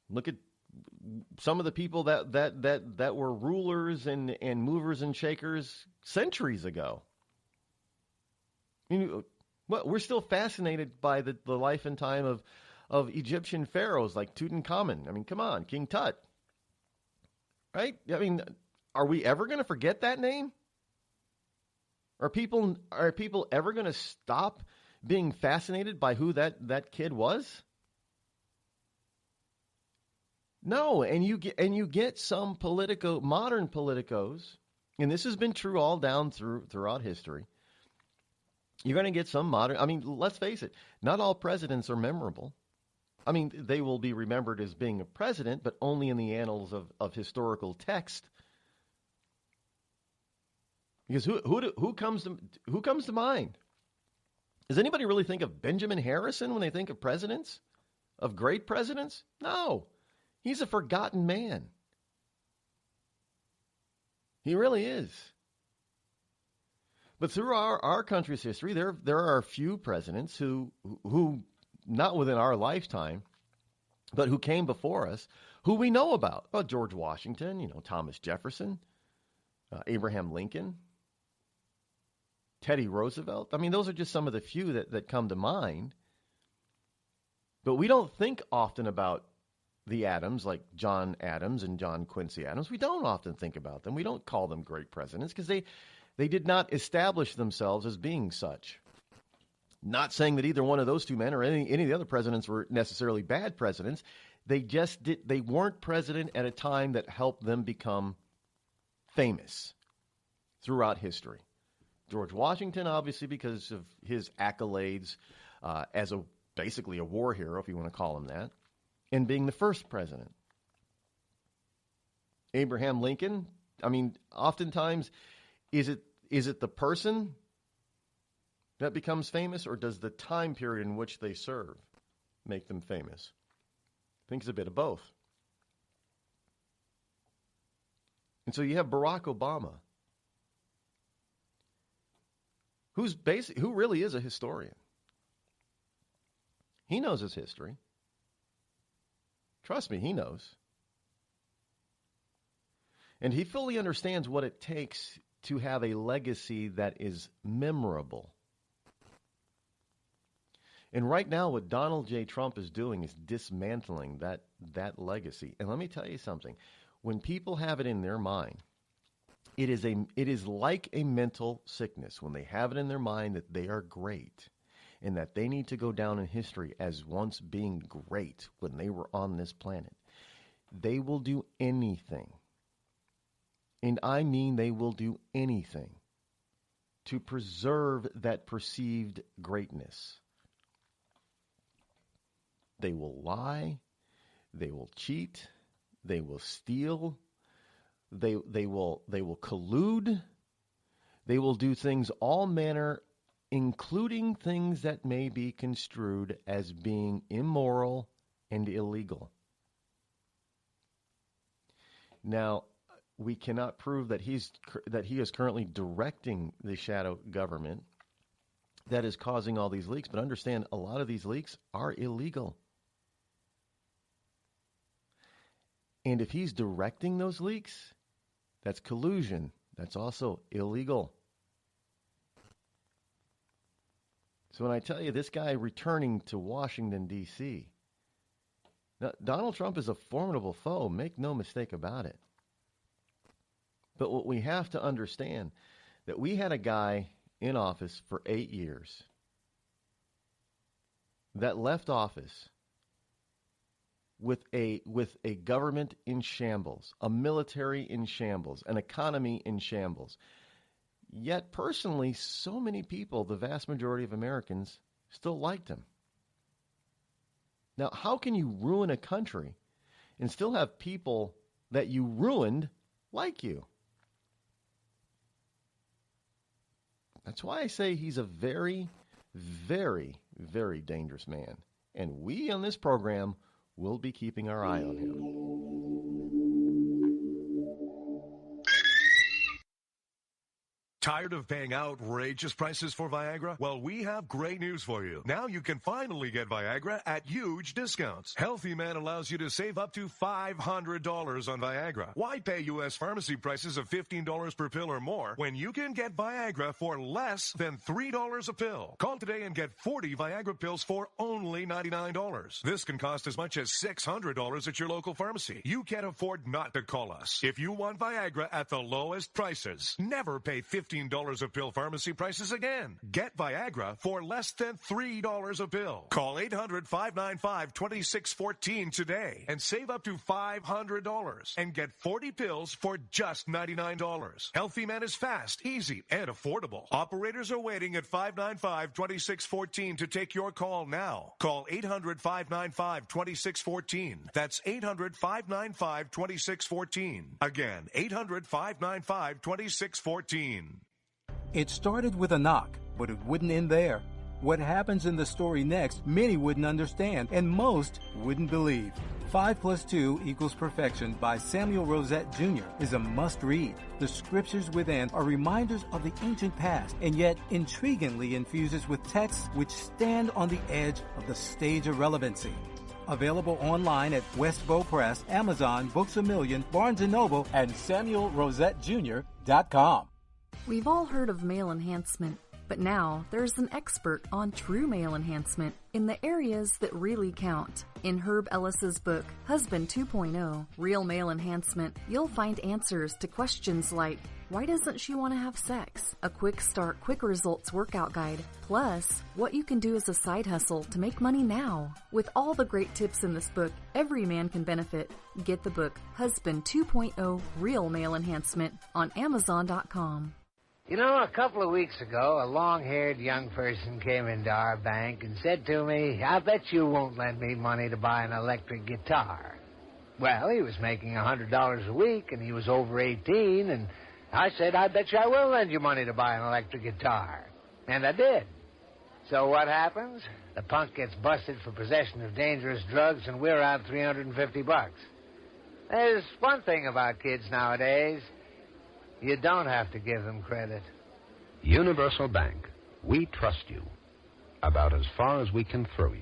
Look at some of the people that were rulers and movers and shakers centuries ago. We're still fascinated by the life and time of Egyptian pharaohs like Tutankhamun. Come on, King Tut. Right? Are we ever going to forget that name? Are people ever going to stop being fascinated by who that kid was? No, and you get some modern politicos, and this has been true all down throughout history. You're going to get some modern. Let's face it, not all presidents are memorable. They will be remembered as being a president, but only in the annals of historical text. Because who comes to mind? Does anybody really think of Benjamin Harrison when they think of presidents? Of great presidents? No. He's a forgotten man. He really is. But through our country's history, there are a few presidents who not within our lifetime, but who came before us, who we know about. George Washington, Thomas Jefferson, Abraham Lincoln, Teddy Roosevelt. Those are just some of the few that come to mind. But we don't think often about the Adams, like John Adams and John Quincy Adams. We don't often think about them. We don't call them great presidents because they did not establish themselves as being such. Not saying that either one of those two men or any of the other presidents were necessarily bad presidents. They weren't president at a time that helped them become famous throughout history. George Washington, obviously, because of his accolades as basically a war hero, if you want to call him that, and being the first president. Abraham Lincoln, oftentimes, is it the person that becomes famous, or does the time period in which they serve make them famous? I think it's a bit of both. And so you have Barack Obama, who really is a historian. He knows his history. Trust me, he knows. And he fully understands what it takes to have a legacy that is memorable. And right now, what Donald J. Trump is doing is dismantling that legacy. And let me tell you something. When people have it in their mind, it is like a mental sickness. When they have it in their mind that they are great and that they need to go down in history as once being great when they were on this planet, they will do anything. And I mean they will do anything to preserve that perceived greatness. They will lie, they will cheat, they will steal, they will collude, they will do things all manner, including things that may be construed as being immoral and illegal. Now, we cannot prove that he is currently directing the shadow government that is causing all these leaks, but understand a lot of these leaks are illegal. And if he's directing those leaks, That's collusion. That's also illegal. So when I tell you this guy returning to Washington, D.C., now, Donald Trump is a formidable foe. Make no mistake about it. But what we have to understand, that we had a guy in office for 8 years that left office with a government in shambles, a military in shambles, an economy in shambles. Yet personally, so many people, the vast majority of Americans, still liked him. Now, how can you ruin a country and still have people that you ruined like you? That's why I say he's a very, very, very dangerous man. And we on this program will be keeping our eye on him. Tired of paying outrageous prices for Viagra? Well, we have great news for you. Now you can finally get Viagra at huge discounts. Healthy Man allows you to save up to $500 on Viagra. Why pay U.S. pharmacy prices of $15 per pill or more when you can get Viagra for less than $3 a pill? Call today and get 40 Viagra pills for only $99. This can cost as much as $600 at your local pharmacy. You can't afford not to call us. If you want Viagra at the lowest prices, never pay $15 a pill pharmacy prices again. Get Viagra for less than $3 a pill. Call 800-595-2614 today and save up to $500 and get 40 pills for just $99. Healthy Man is fast, easy, and affordable. Operators are waiting at 595-2614 to take your call now. Call 800-595-2614. That's 800-595-2614. Again, 800-595-2614. It started with a knock, but it wouldn't end there. What happens in the story next, many wouldn't understand, and most wouldn't believe. 5 + 2 = Perfection by Samuel Rosette Jr. is a must-read. The scriptures within are reminders of the ancient past, and yet intriguingly infuses with texts which stand on the edge of the stage of relevancy. Available online at Westbow Press, Amazon, Books A Million, Barnes & Noble, and SamuelRosetteJr.com. We've all heard of male enhancement, but now there's an expert on true male enhancement in the areas that really count. In Herb Ellis's book, Husband 2.0, Real Male Enhancement, you'll find answers to questions like, why doesn't she want to have sex? A quick start, quick results workout guide. Plus, what you can do as a side hustle to make money now. With all the great tips in this book, every man can benefit. Get the book, Husband 2.0, Real Male Enhancement, on Amazon.com. You know, a couple of weeks ago, a long-haired young person came into our bank and said to me, I bet you won't lend me money to buy an electric guitar. Well, he was making $100 a week, and he was over 18, and I said, I bet you I will lend you money to buy an electric guitar. And I did. So what happens? The punk gets busted for possession of dangerous drugs, and we're out $350. There's one thing about kids nowadays. You don't have to give them credit. Universal Bank. We trust you. About as far as we can throw you.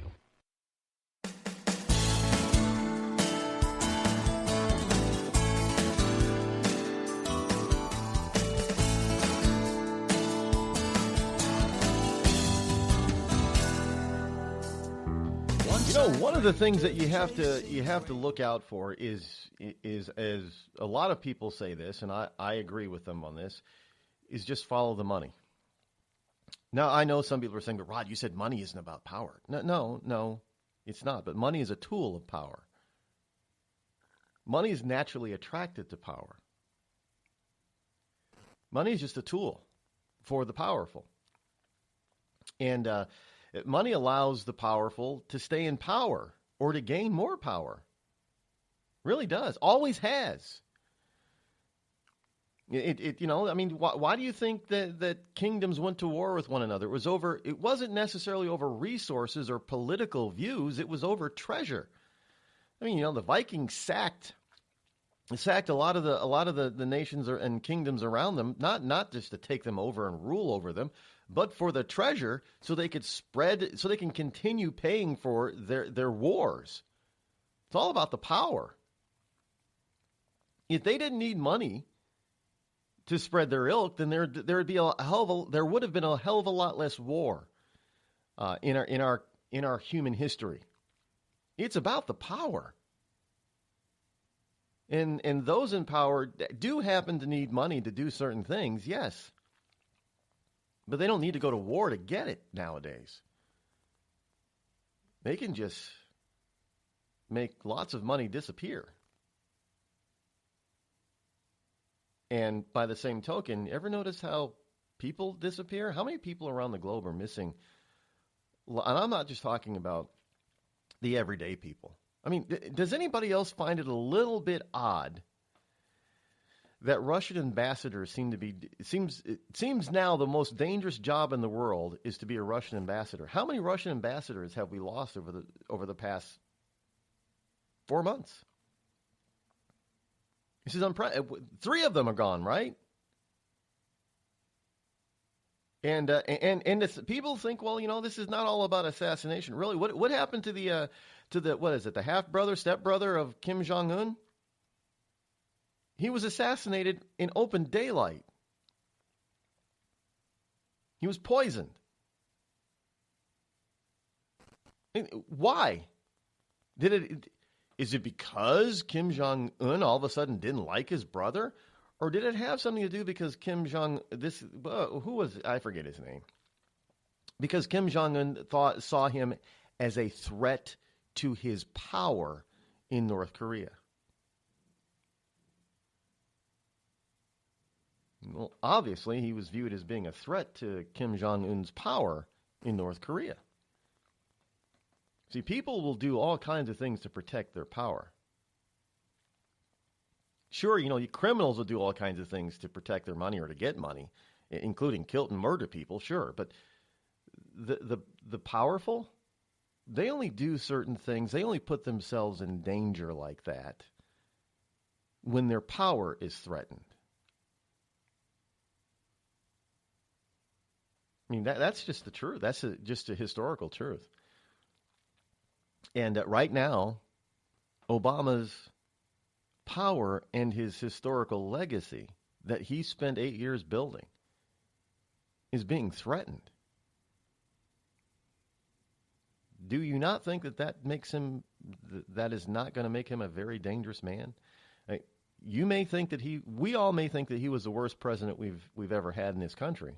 One of the things that you have to look out for is as a lot of people say this, and I agree with them on this, is just follow the money. Now, I know some people are saying, but Rod, you said money isn't about power. No, it's not. But money is a tool of power. Money is naturally attracted to power. Money is just a tool for the powerful. And money allows the powerful to stay in power or to gain more power. Really does. Always has. Why do you think that kingdoms went to war with one another? It wasn't necessarily over resources or political views. It was over treasure. The Vikings sacked a lot of the nations and kingdoms around them, not just to take them over and rule over them, but for the treasure, so they could spread, so they can continue paying for their wars. It's all about the power. If they didn't need money to spread their ilk, then there would have been a hell of a lot less war in our human history. It's about the power. And those in power do happen to need money to do certain things, yes. But they don't need to go to war to get it nowadays. They can just make lots of money disappear. And by the same token, ever notice how people disappear? How many people around the globe are missing? And I'm not just talking about the everyday people. I mean, does anybody else find it a little bit odd that Russian ambassadors seems now the most dangerous job in the world is to be a Russian ambassador? How many Russian ambassadors have we lost over the past 4 months? This is 3 of them are gone, right? And people think, well, this is not all about assassination. Really, what happened to the what is it, the half-brother, step-brother of Kim Jong-un? He was assassinated in open daylight. He was poisoned. Why? Is it because Kim Jong-un all of a sudden didn't like his brother? Or did it have something to do because Kim Jong, I forget his name. Because Kim Jong-un saw him as a threat to his power in North Korea. Well, obviously, he was viewed as being a threat to Kim Jong-un's power in North Korea. See, people will do all kinds of things to protect their power. Sure, criminals will do all kinds of things to protect their money or to get money, including kill and murder people, sure. But the powerful, they only do certain things. They only put themselves in danger like that when their power is threatened. I mean, that's just the truth. That's just a historical truth. And right now, Obama's power and his historical legacy that he spent 8 years building is being threatened. Do you not think that makes him, that is not going to make him a very dangerous man? You may think that we all may think that he was the worst president we've ever had in this country.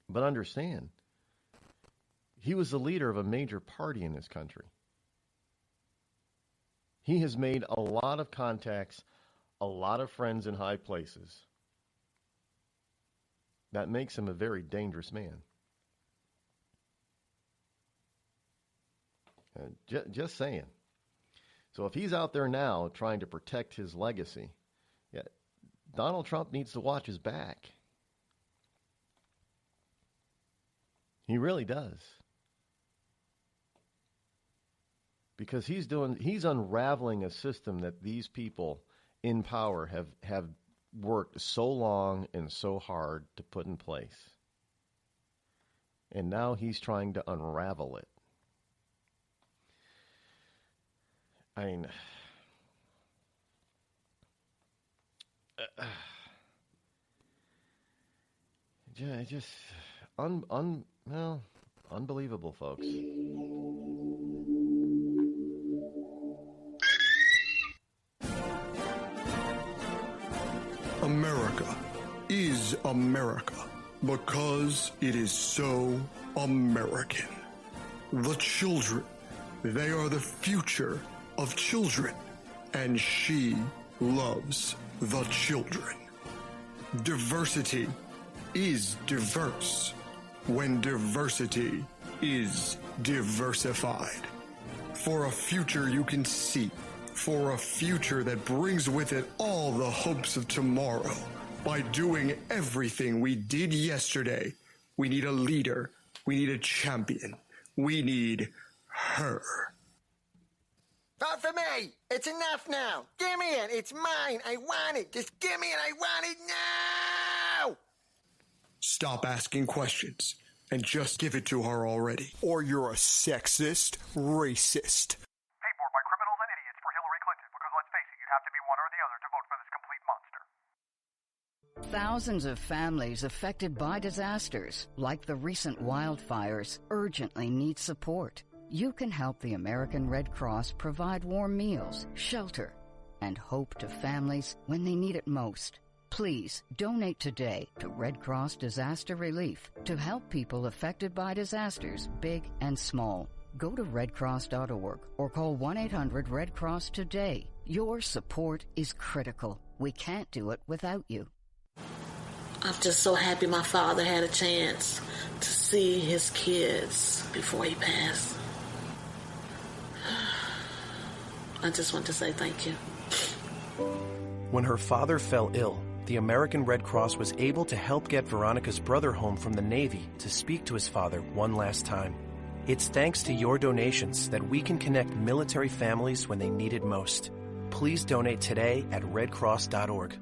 But understand, he was the leader of a major party in this country. He has made a lot of contacts, a lot of friends in high places. That makes him a very dangerous man. Just saying. So if he's out there now trying to protect his legacy, Donald Trump needs to watch his back. He really does. Because he's unraveling a system that these people in power have worked so long and so hard to put in place. And now he's trying to unravel it. I mean, just unbelievable, folks. America is America because it is so American. The children, they are the future of children, and she loves the children. Diversity is diverse when diversity is diversified. For a future you can see, for a future that brings with it all the hopes of tomorrow. By doing everything we did yesterday, we need a leader, we need a champion, we need her. Vote for me! It's enough now! Give me it! It's mine! I want it! Just give me it! I want it now! Stop asking questions and just give it to her already. Or you're a sexist, racist. Paid for by criminals and idiots for Hillary Clinton, because let's face it, you'd have to be one or the other to vote for this complete monster. Thousands of families affected by disasters, like the recent wildfires, urgently need support. You can help the American Red Cross provide warm meals, shelter, and hope to families when they need it most. Please donate today to Red Cross Disaster Relief to help people affected by disasters, big and small. Go to redcross.org or call 1-800-RED-CROSS today. Your support is critical. We can't do it without you. I'm just so happy my father had a chance to see his kids before he passed. I just want to say thank you. When her father fell ill, the American Red Cross was able to help get Veronica's brother home from the Navy to speak to his father one last time. It's thanks to your donations that we can connect military families when they need it most. Please donate today at redcross.org.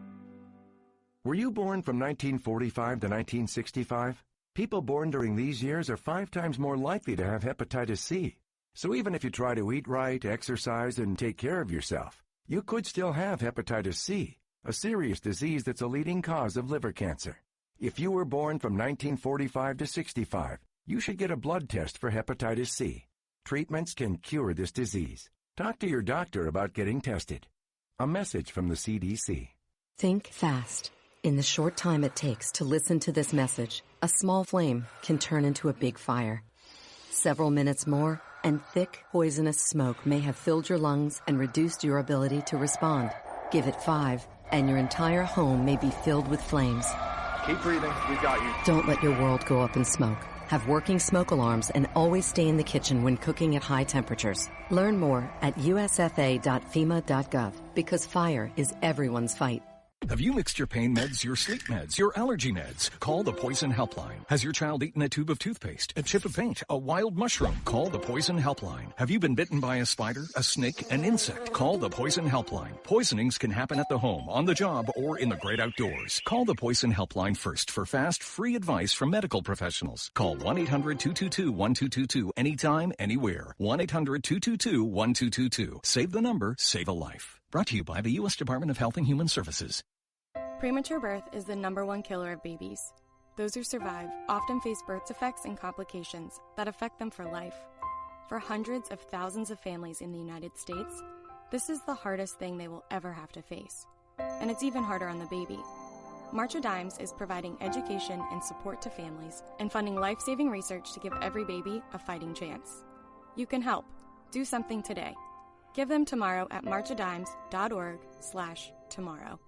Were you born from 1945 to 1965? People born during these years are 5 times more likely to have hepatitis C. So even if you try to eat right, exercise, and take care of yourself, you could still have hepatitis C, a serious disease that's a leading cause of liver cancer. If you were born from 1945 to 65, you should get a blood test for hepatitis C. Treatments can cure this disease. Talk to your doctor about getting tested. A message from the CDC. Think fast. In the short time it takes to listen to this message, a small flame can turn into a big fire. Several minutes more, and thick, poisonous smoke may have filled your lungs and reduced your ability to respond. Give it 5, and your entire home may be filled with flames. Keep breathing. We got you. Don't let your world go up in smoke. Have working smoke alarms and always stay in the kitchen when cooking at high temperatures. Learn more at usfa.fema.gov because fire is everyone's fight. Have you mixed your pain meds, your sleep meds, your allergy meds? Call the Poison Helpline. Has your child eaten a tube of toothpaste, a chip of paint, a wild mushroom? Call the Poison Helpline. Have you been bitten by a spider, a snake, an insect? Call the Poison Helpline. Poisonings can happen at the home, on the job, or in the great outdoors. Call the Poison Helpline first for fast, free advice from medical professionals. Call 1-800-222-1222 anytime, anywhere. 1-800-222-1222. Save the number, save a life. Brought to you by the U.S. Department of Health and Human Services. Premature birth is the #1 killer of babies. Those who survive often face birth defects and complications that affect them for life. For hundreds of thousands of families in the United States, this is the hardest thing they will ever have to face. And it's even harder on the baby. March of Dimes is providing education and support to families and funding life-saving research to give every baby a fighting chance. You can help. Do something today. Give them tomorrow at marchofdimes.org/tomorrow.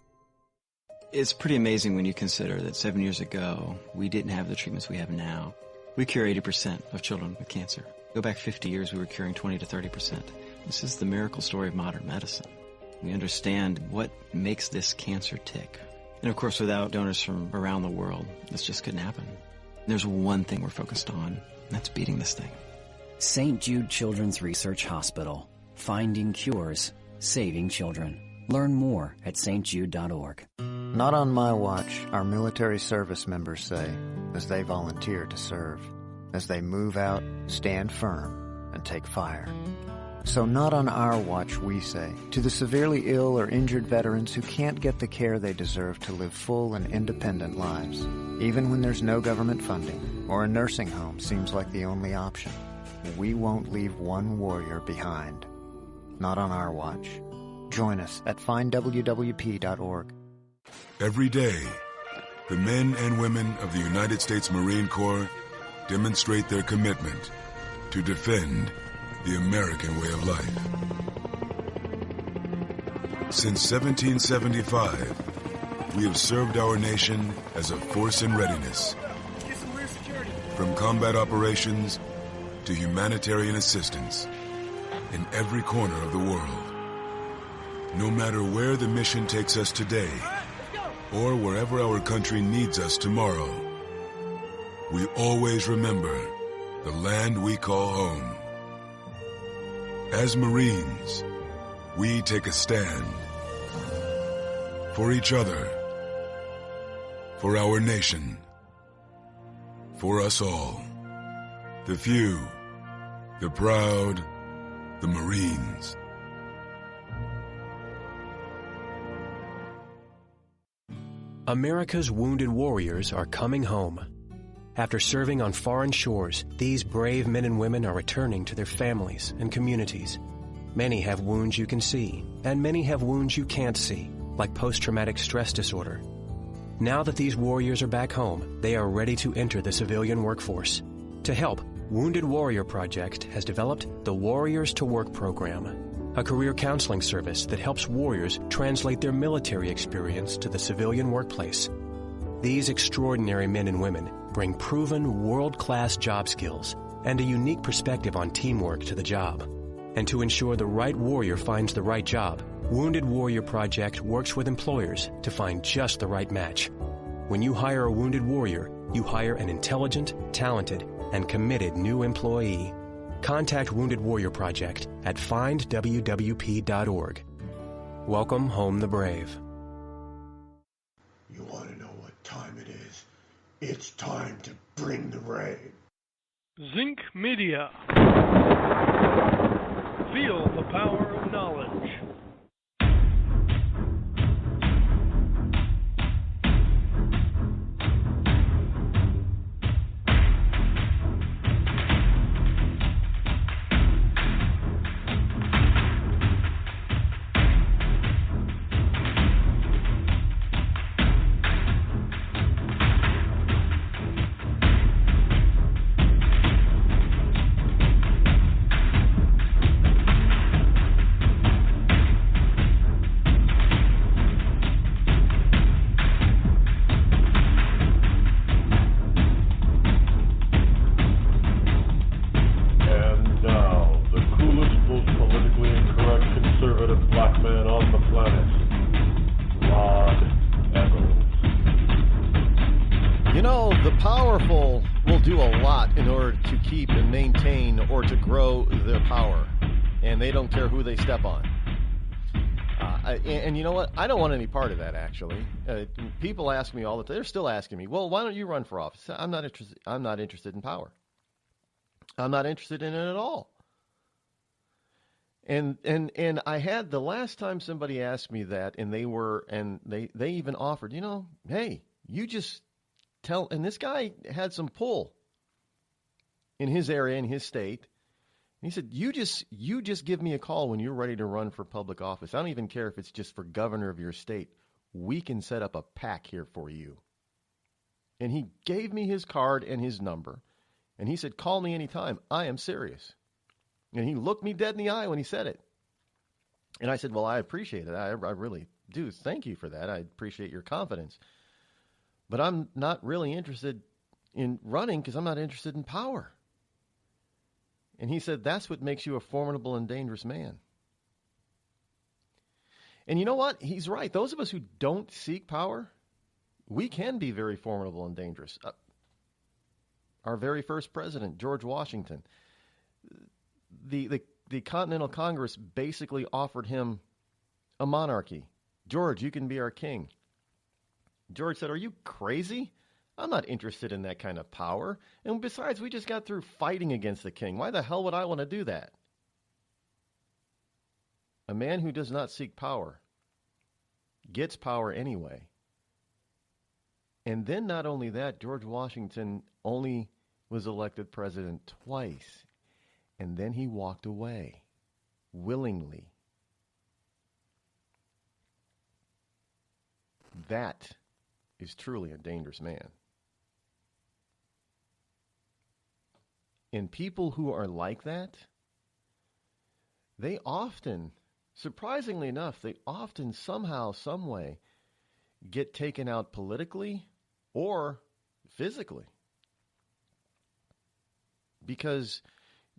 It's pretty amazing when you consider that 7 years ago, we didn't have the treatments we have now. We cure 80% of children with cancer. Go back 50 years, we were curing 20 to 30%. This is the miracle story of modern medicine. We understand what makes this cancer tick. And of course, without donors from around the world, this just couldn't happen. There's one thing we're focused on, and that's beating this thing. St. Jude Children's Research Hospital. Finding cures, saving children. Learn more at stjude.org. Not on my watch, our military service members say, as they volunteer to serve. As they move out, stand firm, and take fire. So not on our watch, we say, to the severely ill or injured veterans who can't get the care they deserve to live full and independent lives, even when there's no government funding or a nursing home seems like the only option. We won't leave one warrior behind. Not on our watch. Join us at findwwp.org. Every day, the men and women of the United States Marine Corps demonstrate their commitment to defend the American way of life. Since 1775, we have served our nation as a force in readiness. From combat operations to humanitarian assistance in every corner of the world. No matter where the mission takes us today, or wherever our country needs us tomorrow, we always remember the land we call home. As Marines, we take a stand for each other, for our nation, for us all. The few, the proud, the Marines. America's wounded warriors are coming home. After serving on foreign shores, these brave men and women are returning to their families and communities. Many have wounds you can see, and many have wounds you can't see, like post-traumatic stress disorder. Now that these warriors are back home, they are ready to enter the civilian workforce. To help, Wounded Warrior Project has developed the Warriors to Work program, a career counseling service that helps warriors translate their military experience to the civilian workplace. These extraordinary men and women bring proven world-class job skills and a unique perspective on teamwork to the job. And to ensure the right warrior finds the right job, Wounded Warrior Project works with employers to find just the right match. When you hire a wounded warrior, you hire an intelligent, talented, and committed new employee. Contact Wounded Warrior Project at findwwp.org. Welcome home the brave. You want to know what time it is? It's time to bring the rain. Zinc Media. Feel the power of knowledge. And you know what? I don't want any part of that, actually. People ask me all the time. They're still asking me, well, why don't you run for office? I'm not interested. I'm not interested in power. I'm not interested in it at all. And I had the last time somebody asked me that, and they even offered, hey, you just tell. And this guy had some pull in his area, in his state. He said, you just give me a call when you're ready to run for public office. I don't even care if it's just for governor of your state. We can set up a PAC here for you. And he gave me his card and his number. And he said, call me anytime. I am serious. And he looked me dead in the eye when he said it. And I said, well, I appreciate it. I really do. Thank you for that. I appreciate your confidence. But I'm not really interested in running because I'm not interested in power. And he said, that's what makes you a formidable and dangerous man. And you know what? He's right. Those of us who don't seek power, we can be very formidable and dangerous. Our very first president, George Washington, the Continental Congress basically offered him a monarchy. George, you can be our king. George said, are you crazy? I'm not interested in that kind of power. And besides, we just got through fighting against the king. Why the hell would I want to do that? A man who does not seek power gets power anyway. And then not only that, George Washington only was elected president twice. And then he walked away willingly. That is truly a dangerous man. And people who are like that, they often, surprisingly enough, they often somehow, some way, get taken out politically or physically. Because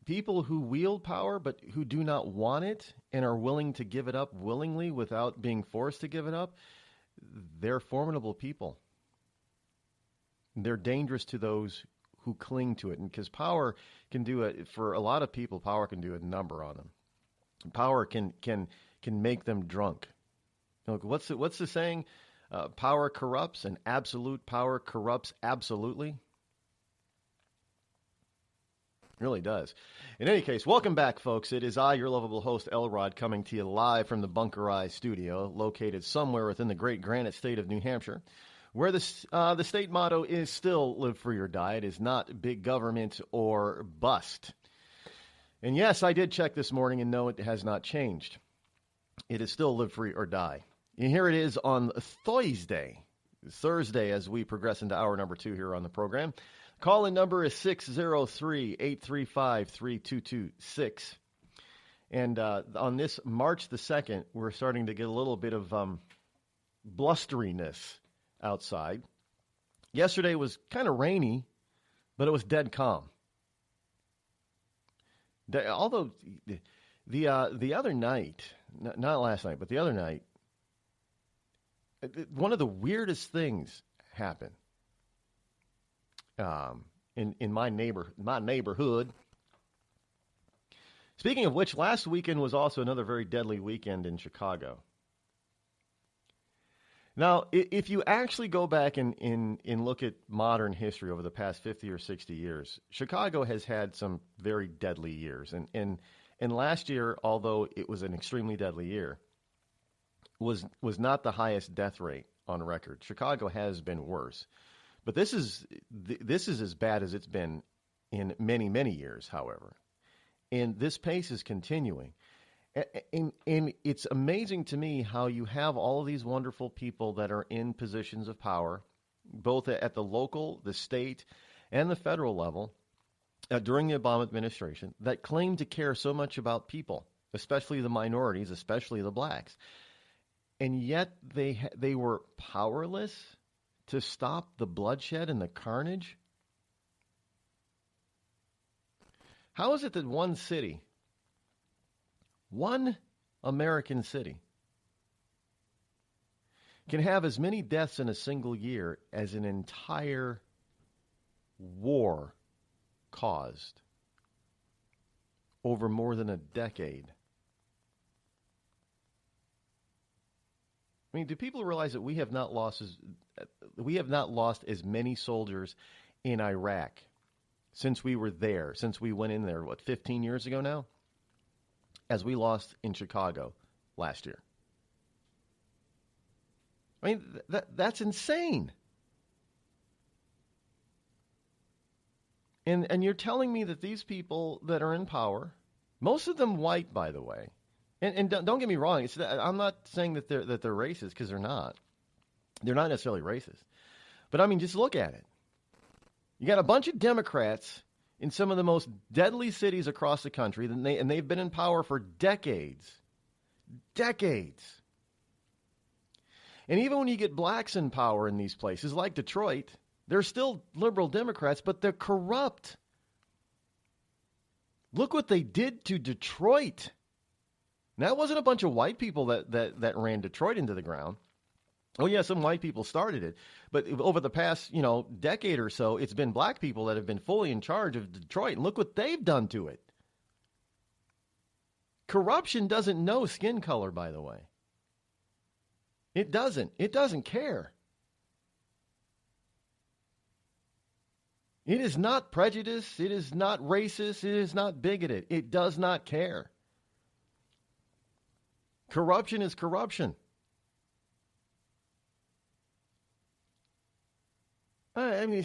people who wield power but who do not want it and are willing to give it up willingly without being forced to give it up, they're formidable people. They're dangerous to those who cling to it. And because power can do it, for a lot of people, power can do a number on them. Power can make them drunk. Look, what's the saying? Power corrupts, and absolute power corrupts absolutely. It really does. In any case, welcome back, folks. It is I, your lovable host, Rod, coming to you live from the Bunker Eye studio, located somewhere within the great granite state of New Hampshire, where the state motto is still live free or die. It is not big government or bust. And yes, I did check this morning and no, it has not changed. It is still live free or die. And here it is on Thursday as we progress into hour number 2 here on the program. Call-in number is 603-835-3226. And on this March the 2nd, we're starting to get a little bit of blusteriness outside. Yesterday was kind of rainy, but it was dead calm. Although the other night, not last night, but the other night, one of the weirdest things happened in my neighborhood. Speaking of which, last weekend was also another very deadly weekend in Chicago. Now, if you actually go back and look at modern history over the past 50 or 60 years, Chicago has had some very deadly years. And last year, although it was an extremely deadly year, was not the highest death rate on record. Chicago has been worse. But this is as bad as it's been in many, many years, however. And this pace is continuing. And it's amazing to me how you have all of these wonderful people that are in positions of power, both at the local, the state, and the federal level during the Obama administration that claim to care so much about people, especially the minorities, especially the blacks. And yet they were powerless to stop the bloodshed and the carnage. How is it that one city, one American city, can have as many deaths in a single year as an entire war caused over more than a decade? I mean, do people realize that we have not lost as many soldiers in Iraq since we were there, since we went in there, 15 years ago now, as we lost in Chicago last year? I mean, that's insane. And you're telling me that these people that are in power, most of them white, by the way, and don't get me wrong, I'm not saying that they're racist, because they're not. They're not necessarily racist. But I mean, just look at it. You got a bunch of Democrats in some of the most deadly cities across the country, and they've been in power for decades. Decades. And even when you get blacks in power in these places, like Detroit, they're still liberal Democrats, but they're corrupt. Look what they did to Detroit. Now, it wasn't a bunch of white people that ran Detroit into the ground. Oh, yeah, some white people started it. But over the past, decade or so, it's been black people that have been fully in charge of Detroit. And look what they've done to it. Corruption doesn't know skin color, by the way. It doesn't. It doesn't care. It is not prejudiced. It is not racist. It is not bigoted. It does not care. Corruption is corruption. I mean,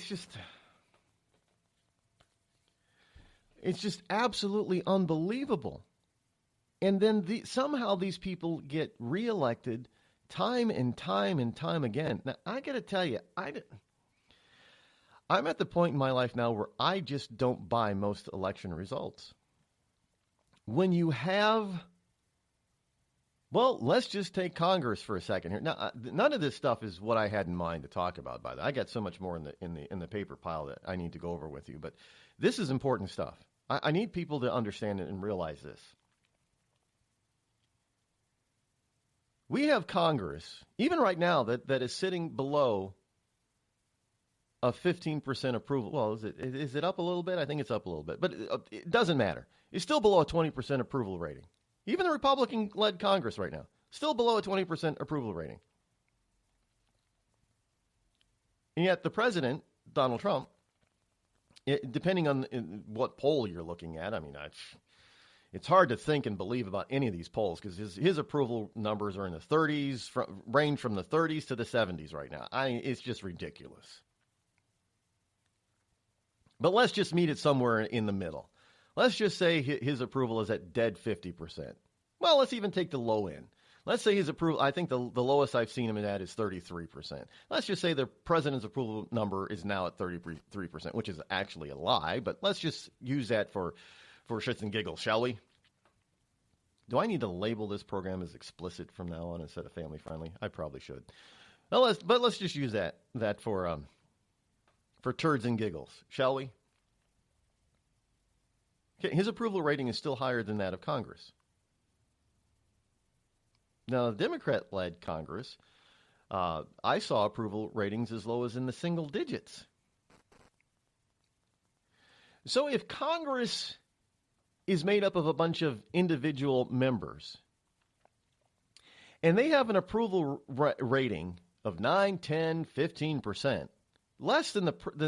it's just absolutely unbelievable. And then somehow these people get reelected time and time and time again. Now, I got to tell you, I'm at the point in my life now where I just don't buy most election results. When you have, well, let's just take Congress for a second here. Now, none of this stuff is what I had in mind to talk about. By the way, I got so much more in the paper pile that I need to go over with you. But this is important stuff. I need people to understand it and realize this. We have Congress, even right now, that is sitting below a 15% approval. Well, is it up a little bit? I think it's up a little bit, but it doesn't matter. It's still below a 20% approval rating. Even the Republican-led Congress right now, still below a 20% approval rating. And yet the president, Donald Trump, depending on what poll you're looking at, I mean, It's hard to think and believe about any of these polls because his approval numbers are in the 30s, range from the 30s to the 70s right now. It's just ridiculous. But let's just meet it somewhere in the middle. Let's just say his approval is at dead 50%. Well, let's even take the low end. Let's say his approval, I think the lowest I've seen him at is 33%. Let's just say the president's approval number is now at 33%, which is actually a lie, but let's just use that for shits and giggles, shall we? Do I need to label this program as explicit from now on instead of family friendly? I probably should. Well, let's just use that for turds and giggles, shall we? Okay, his approval rating is still higher than that of Congress. Now, the Democrat-led Congress, I saw approval ratings as low as in the single digits. So if Congress is made up of a bunch of individual members, and they have an approval rating of 9, 10, 15%, less than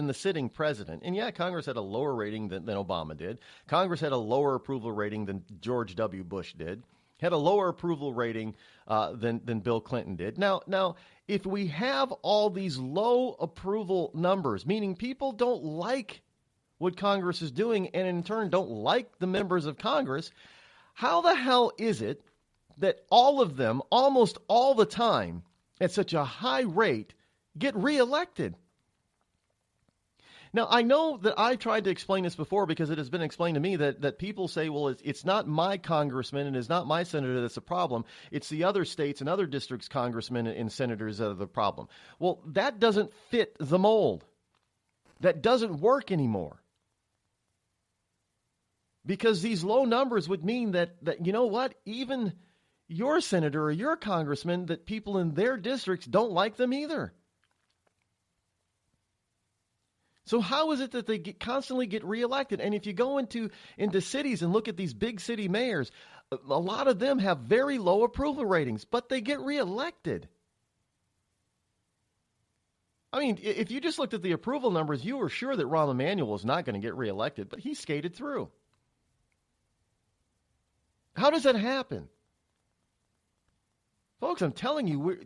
the sitting president, and yeah, Congress had a lower rating than Obama did. Congress had a lower approval rating than George W. Bush did. Had a lower approval rating than Bill Clinton did. Now, if we have all these low approval numbers, meaning people don't like what Congress is doing and in turn don't like the members of Congress, how the hell is it that all of them, almost all the time, at such a high rate, get reelected? Now, I know that I tried to explain this before because it has been explained to me that people say, well, it's not my congressman and it's not my senator that's the problem. It's the other states and other districts' congressmen and senators that are the problem. Well, that doesn't fit the mold. That doesn't work anymore. Because these low numbers would mean that you know what, even your senator or your congressman, that people in their districts don't like them either. So how is it that they constantly get reelected? And if you go into cities and look at these big city mayors, a lot of them have very low approval ratings, but they get reelected. I mean, if you just looked at the approval numbers, you were sure that Rahm Emanuel was not going to get reelected, but he skated through. How does that happen? Folks, I'm telling you,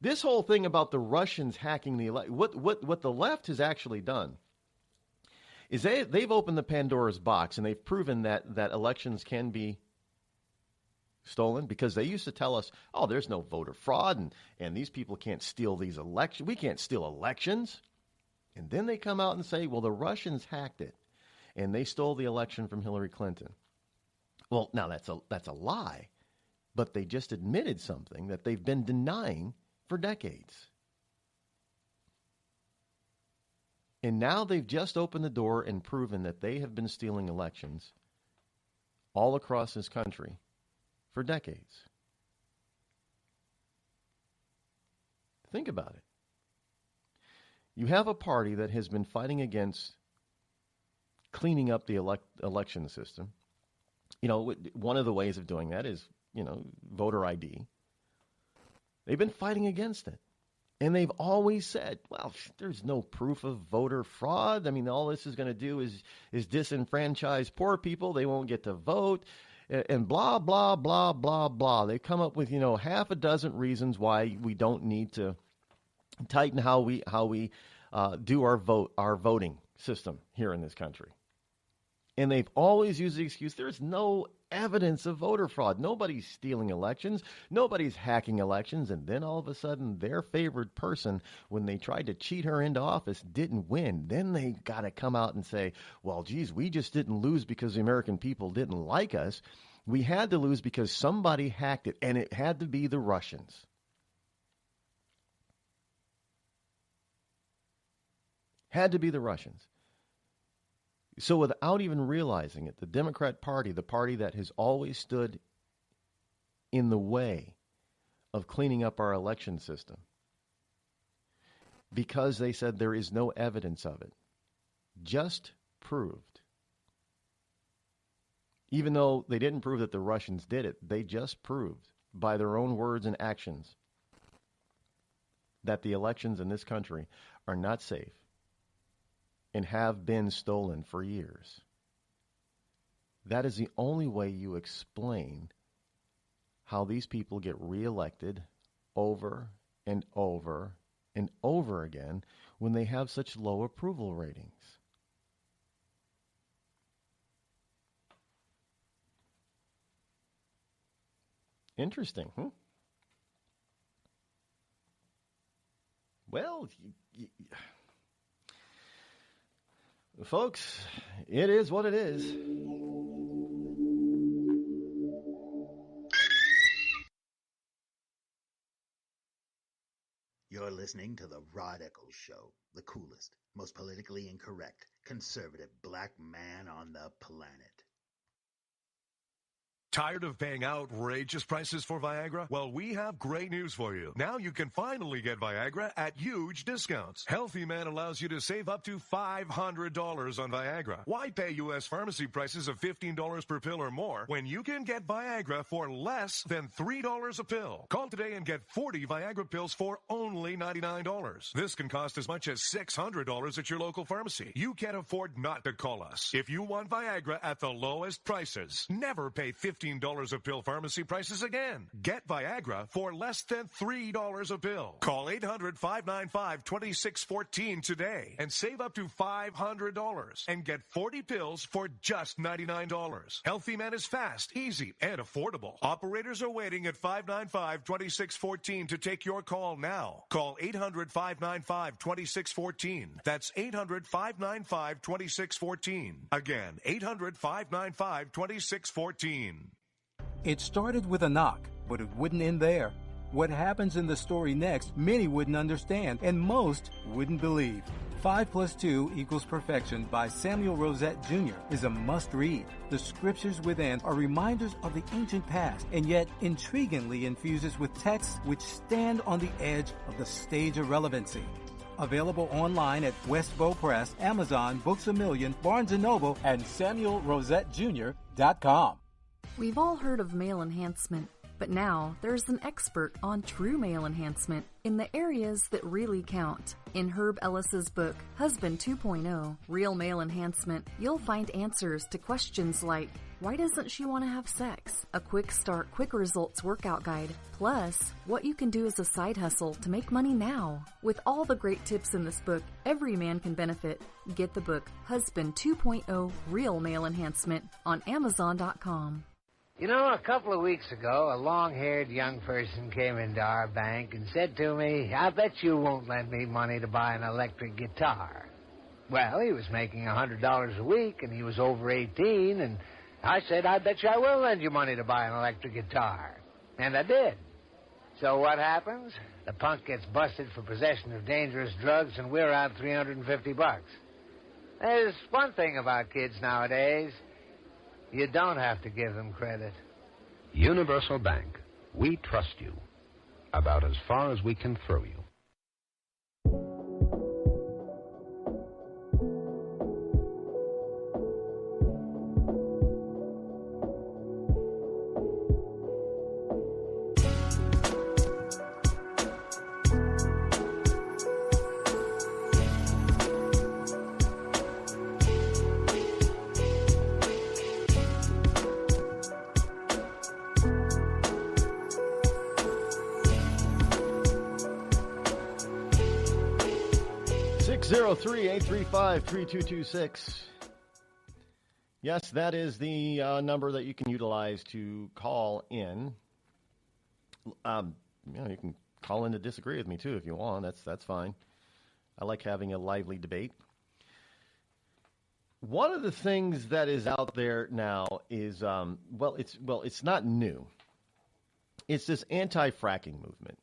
this whole thing about the Russians hacking the election, what the left has actually done is they've opened the Pandora's box and they've proven that elections can be stolen, because they used to tell us, oh, there's no voter fraud and these people can't steal these elections. We can't steal elections. And then they come out and say, well, the Russians hacked it and they stole the election from Hillary Clinton. Well, now that's a lie, but they just admitted something that they've been denying for decades. And now they've just opened the door and proven that they have been stealing elections all across this country for decades. Think about it. You have a party that has been fighting against cleaning up the election system. You know, one of the ways of doing that is, voter ID. They've been fighting against it. And they've always said, well, there's no proof of voter fraud. I mean, all this is going to do is disenfranchise poor people. They won't get to vote and blah, blah, blah, blah, blah. They come up with, half a dozen reasons why we don't need to tighten how we do our voting system here in this country. And they've always used the excuse, there's no evidence of voter fraud. Nobody's stealing elections. Nobody's hacking elections. And then all of a sudden, their favored person, when they tried to cheat her into office, didn't win. Then they got to come out and say, well, geez, we just didn't lose because the American people didn't like us. We had to lose because somebody hacked it, and it had to be the Russians. Had to be the Russians. So without even realizing it, the Democrat Party, the party that has always stood in the way of cleaning up our election system, because they said there is no evidence of it, just proved, even though they didn't prove that the Russians did it, they just proved by their own words and actions that the elections in this country are not safe. And have been stolen for years. That is the only way you explain how these people get reelected over and over and over again when they have such low approval ratings. Interesting, huh? Well, folks, it is what it is. You're listening to the Rod Eccles Show, the coolest, most politically incorrect, conservative black man on the planet. Tired of paying outrageous prices for Viagra? Well, we have great news for you. Now you can finally get Viagra at huge discounts. Healthy Man allows you to save up to $500 on Viagra. Why pay U.S. pharmacy prices of $15 per pill or more when you can get Viagra for less than $3 a pill? Call today and get 40 Viagra pills for only $99. This can cost as much as $600 at your local pharmacy. You can't afford not to call us. If you want Viagra at the lowest prices, never pay $15 a pill pharmacy prices again. Get Viagra for less than $3 a pill. Call 800-595-2614 today and save up to $500 and get 40 pills for just $99. Healthy Man is fast, easy, and affordable. Operators are waiting at 595-2614 to take your call now. Call 800-595-2614. That's 800-595-2614. Again, 800-595-2614. It started with a knock, but it wouldn't end there. What happens in the story next, many wouldn't understand, and most wouldn't believe. 5 + 2 = Perfection by Samuel Rosette Jr. is a must-read. The scriptures within are reminders of the ancient past, and yet intriguingly infuses with texts which stand on the edge of the stage of relevancy. Available online at Westbow Press, Amazon, Books A Million, Barnes & Noble, and SamuelRosetteJr.com. We've all heard of male enhancement, but now there's an expert on true male enhancement in the areas that really count. In Herb Ellis's book, Husband 2.0, Real Male Enhancement, you'll find answers to questions like, why doesn't she want to have sex? A quick start, quick results workout guide. Plus, what you can do as a side hustle to make money now. With all the great tips in this book, every man can benefit. Get the book, Husband 2.0, Real Male Enhancement, on Amazon.com. You know, a couple of weeks ago, a long-haired young person came into our bank and said to me, I bet you won't lend me money to buy an electric guitar. Well, he was making $100 a week, and he was over 18, and I said, I bet you I will lend you money to buy an electric guitar. And I did. So what happens? The punk gets busted for possession of dangerous drugs, and we're out $350. There's one thing about kids nowadays. You don't have to give them credit. Universal Bank. We trust you. About as far as we can throw you. Three 835-3226. Yes, that is the number that you can utilize to call in. You can call in to disagree with me too if you want. That's fine. I like having a lively debate. One of the things that is out there now is it's not new. It's this anti-fracking movement.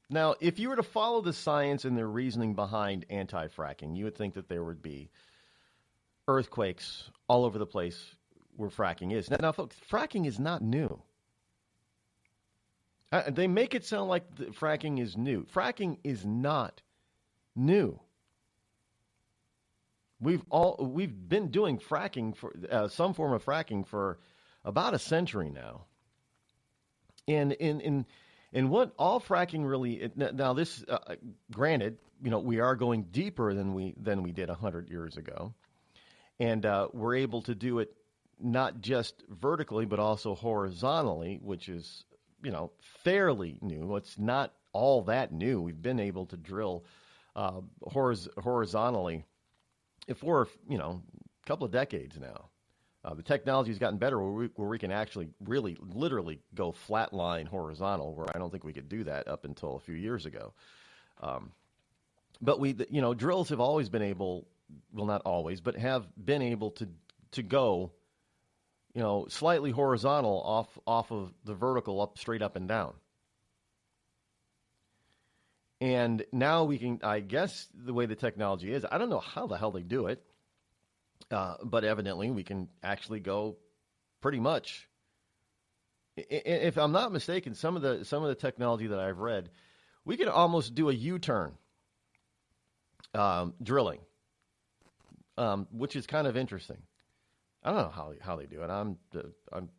Now, if you were to follow the science and the reasoning behind anti-fracking, you would think that there would be earthquakes all over the place where fracking is. Now folks, fracking is not new. They make it sound like fracking is new. Fracking is not new. We've been doing fracking for some form of fracking for about a century now. And what all fracking really now this granted, we are going deeper than we did 100 years ago, and we're able to do it not just vertically, but also horizontally, which is, fairly new. It's not all that new. We've been able to drill horizontally for, a couple of decades now. The technology has gotten better where we can actually really literally go flat line horizontal, where I don't think we could do that up until a few years ago. But drills have always been able, well, not always, but have been able to go, slightly horizontal off of the vertical straight up and down. And now we can, I guess the way the technology is, I don't know how the hell they do it, but evidently we can actually go pretty much. If I'm not mistaken, some of the technology that I've read, we could almost do a U-turn drilling, which is kind of interesting. I don't know how they do it. I'm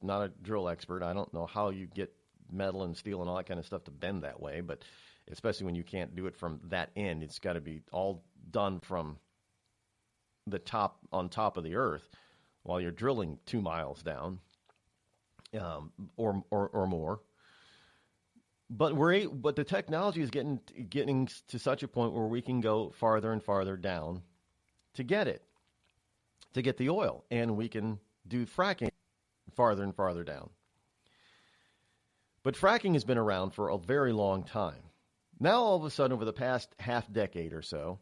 not a drill expert. I don't know how you get metal and steel and all that kind of stuff to bend that way, but especially when you can't do it from that end, it's got to be all done from the top, on top of the earth, while you're drilling 2 miles down, or more. But but the technology is getting to such a point where we can go farther and farther down to get the oil, and we can do fracking farther and farther down. But fracking has been around for a very long time. Now, all of a sudden, over the past half decade or so,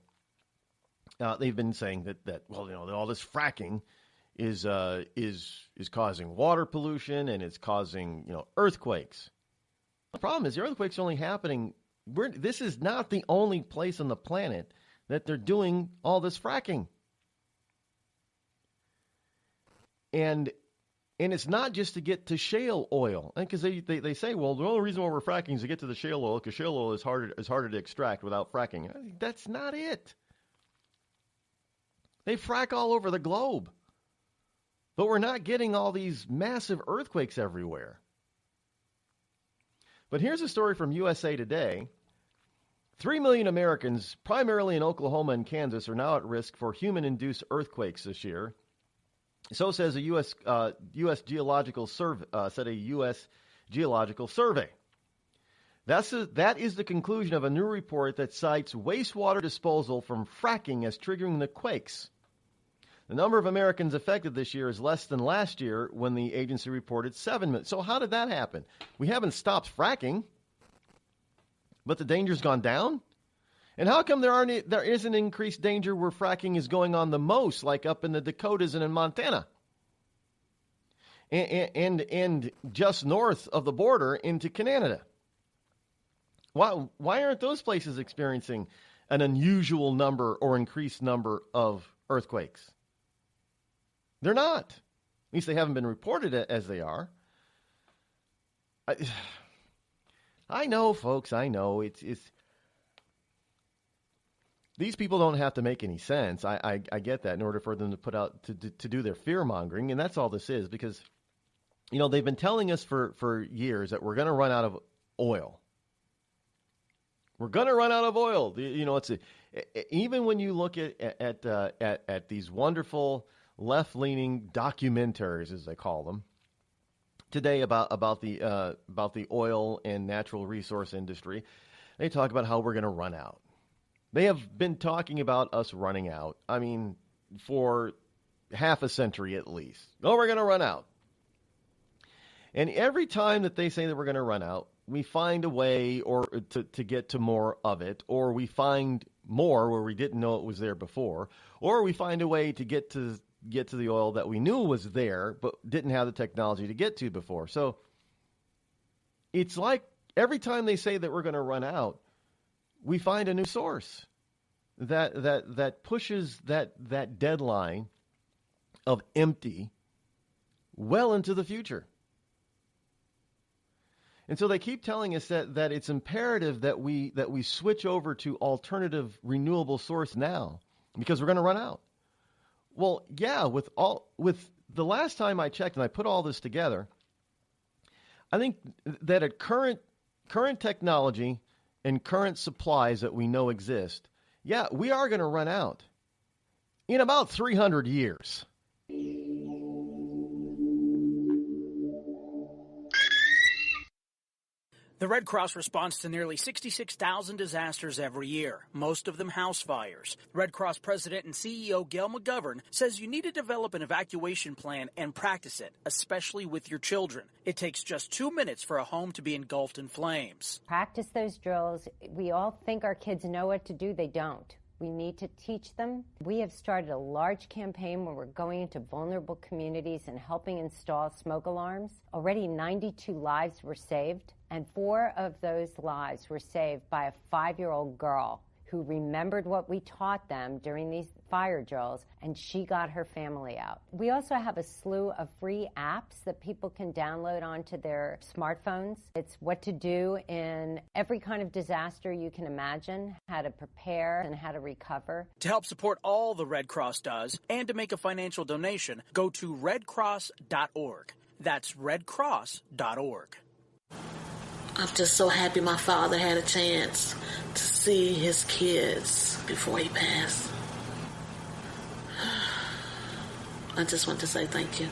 they've been saying that all this fracking is causing water pollution, and it's causing earthquakes. The problem is the earthquakes are only happening. This is not the only place on the planet that they're doing all this fracking. And it's not just to get to shale oil, because they say, well, the only reason why we're fracking is to get to the shale oil, because shale oil is harder to extract without fracking. That's not it. They frack all over the globe, but we're not getting all these massive earthquakes everywhere. But here's a story from USA Today. 3 million Americans, primarily in Oklahoma and Kansas, are now at risk for human-induced earthquakes this year. So says a U.S. Geological Survey. Said a U.S. Geological Survey. That is the conclusion of a new report that cites wastewater disposal from fracking as triggering the quakes. The number of Americans affected this year is less than last year, when the agency reported 7 million. So how did that happen? We haven't stopped fracking, but the danger's gone down? And how come there isn't increased danger where fracking is going on the most, like up in the Dakotas and in Montana? And just north of the border into Canada? Why aren't those places experiencing an unusual number or increased number of earthquakes? They're not. At least they haven't been reported as they are. I know, folks, I know. It's these people don't have to make any sense. I get that in order for them to put out to do their fear mongering, and that's all this is, because they've been telling us for years that we're going to run out of oil. We're going to run out of oil. It's even when you look at these wonderful left-leaning documentaries, as they call them, today about the oil and natural resource industry, they talk about how we're going to run out. They have been talking about us running out, for half a century at least. Oh, we're going to run out. And every time that they say that we're going to run out, we find a way to get to more of it, or we find more where we didn't know it was there before, or we find a way to get to the oil that we knew was there but didn't have the technology to get to before. So it's like every time they say that we're going to run out, we find a new source that pushes that deadline of empty well into the future. And so they keep telling us that it's imperative that we switch over to alternative renewable source now, because we're going to run out. Well, yeah, with the last time I checked and I put all this together, I think that at current technology and current supplies that we know exist, yeah, we are going to run out in about 300 years. The Red Cross responds to nearly 66,000 disasters every year, most of them house fires. Red Cross President and CEO Gail McGovern says you need to develop an evacuation plan and practice it, especially with your children. It takes just 2 minutes for a home to be engulfed in flames. Practice those drills. We all think our kids know what to do. They don't. We need to teach them. We have started a large campaign where we're going into vulnerable communities and helping install smoke alarms. Already 92 lives were saved, and 4 of those lives were saved by a 5-year-old girl who remembered what we taught them during these fire drills, and she got her family out. We also have a slew of free apps that people can download onto their smartphones. It's what to do in every kind of disaster you can imagine, how to prepare and how to recover. To help support all the Red Cross does and to make a financial donation, go to redcross.org. That's redcross.org. I'm just so happy my father had a chance to see his kids before he passed. I just want to say thank you.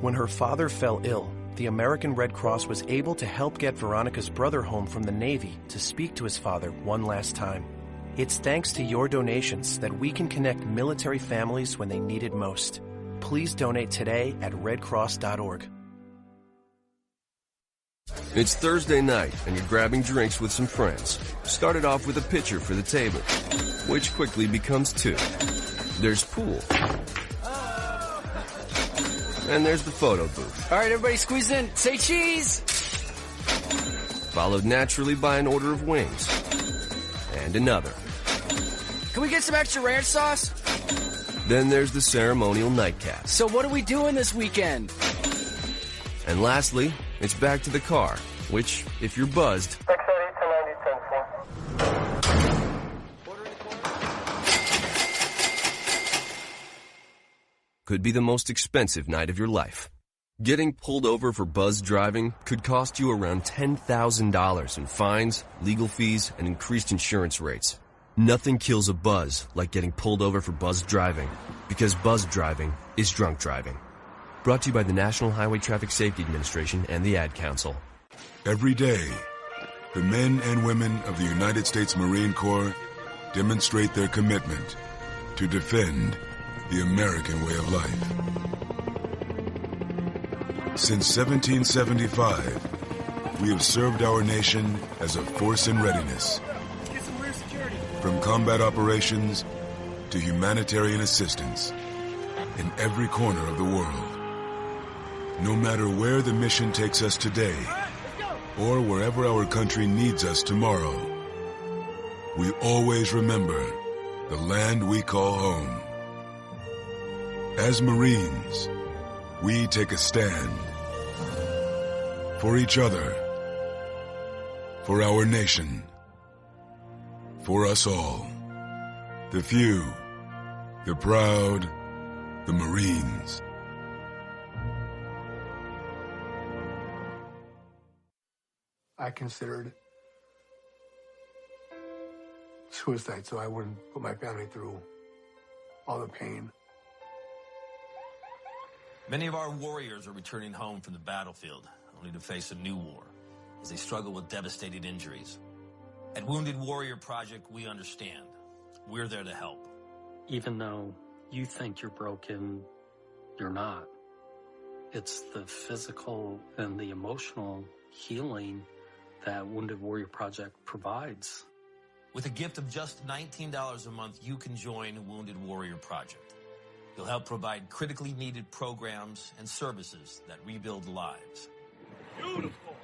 When her father fell ill, the American Red Cross was able to help get Veronica's brother home from the Navy to speak to his father one last time. It's thanks to your donations that we can connect military families when they need it most. Please donate today at redcross.org. It's Thursday night, and you're grabbing drinks with some friends. Started off with a pitcher for the table, which quickly becomes 2. There's pool. And there's the photo booth. All right, everybody squeeze in. Say cheese! Followed naturally by an order of wings. And another. Can we get some extra ranch sauce? Then there's the ceremonial nightcap. So what are we doing this weekend? And lastly, it's back to the car, which, if you're buzzed, could be the most expensive night of your life. Getting pulled over for buzzed driving could cost you around $10,000 in fines, legal fees, and increased insurance rates. Nothing kills a buzz like getting pulled over for buzzed driving, because buzzed driving is drunk driving. Brought to you by the National Highway Traffic Safety Administration and the Ad Council. Every day, the men and women of the United States Marine Corps demonstrate their commitment to defend the American way of life. Since 1775, we have served our nation as a force in readiness. From combat operations to humanitarian assistance in every corner of the world. No matter where the mission takes us today, or wherever our country needs us tomorrow, we always remember the land we call home. As Marines, we take a stand for each other, for our nation, for us all. The few, the proud, the Marines. I considered suicide so I wouldn't put my family through all the pain. Many of our warriors are returning home from the battlefield, only to face a new war as they struggle with devastating injuries. At Wounded Warrior Project, we understand. We're there to help. Even though you think you're broken, you're not. It's the physical and the emotional healing that Wounded Warrior Project provides. With a gift of just $19 a month, you can join Wounded Warrior Project. You'll help provide critically needed programs and services that rebuild lives. Beautiful.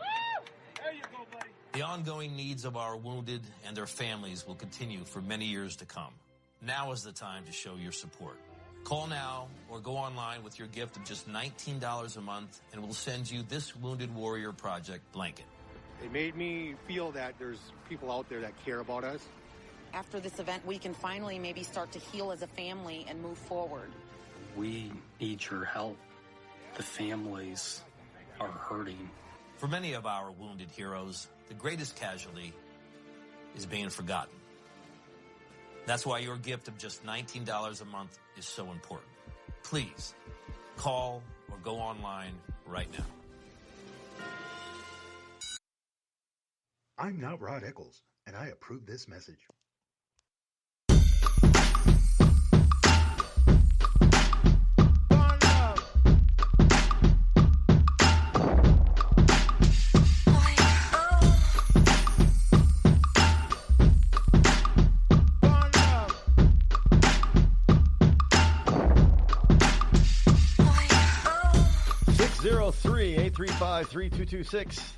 There you go, buddy. The ongoing needs of our wounded and their families will continue for many years to come. Now is the time to show your support. Call now or go online with your gift of just $19 a month, and we'll send you this Wounded Warrior Project blanket. It made me feel that there's people out there that care about us. After this event, we can finally maybe start to heal as a family and move forward. We need your help. The families are hurting. For many of our wounded heroes, the greatest casualty is being forgotten. That's why your gift of just $19 a month is so important. Please, call or go online right now. I'm not Rod Eccles, and I approve this message.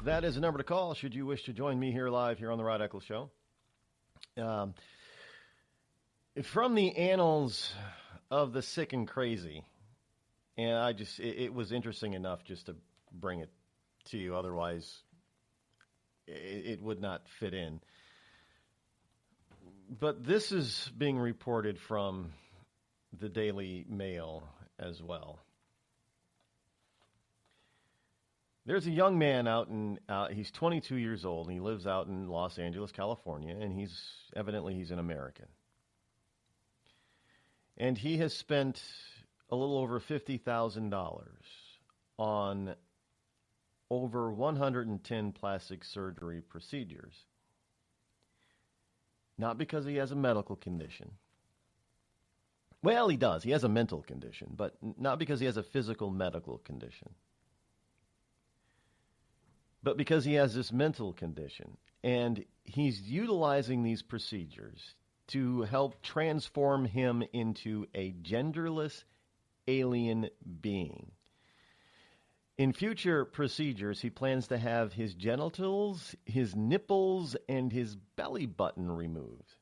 That is a number to call should you wish to join me here live here on the Rod Eccles Show. From the annals of the sick and crazy, and it was interesting enough just to bring it to you. Otherwise, it would not fit in. But this is being reported from the Daily Mail as well. There's a young man he's 22 years old, and he lives out in Los Angeles, California, and he's an American. And he has spent a little over $50,000 on over 110 plastic surgery procedures. Not because he has a medical condition. Well, he does. He has a mental condition, but not because he has a physical medical condition. But because he has this mental condition, and he's utilizing these procedures to help transform him into a genderless alien being. In future procedures, he plans to have his genitals, his nipples, and his belly button removed.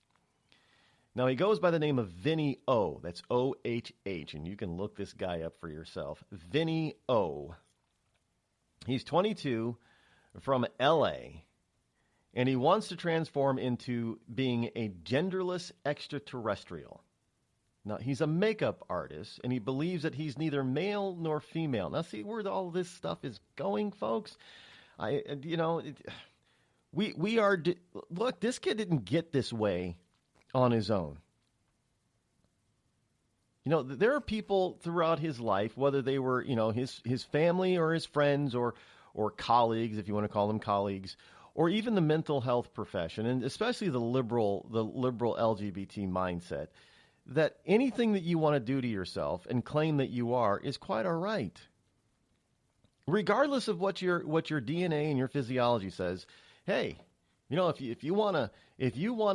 Now, he goes by the name of Vinny O. That's O-H-H, and you can look this guy up for yourself. Vinny O. He's 22, from L.A., and he wants to transform into being a genderless extraterrestrial. Now, he's a makeup artist, and he believes that he's neither male nor female. Now, see where all this stuff is going, folks? Look, this kid didn't get this way on his own. You know, there are people throughout his life, whether they were, his family or his friends or colleagues, if you want to call them colleagues, or even the mental health profession, and especially the liberal LGBT mindset, that anything that you want to do to yourself and claim that you are is quite all right. Regardless of what your DNA and your physiology says, hey, if you want to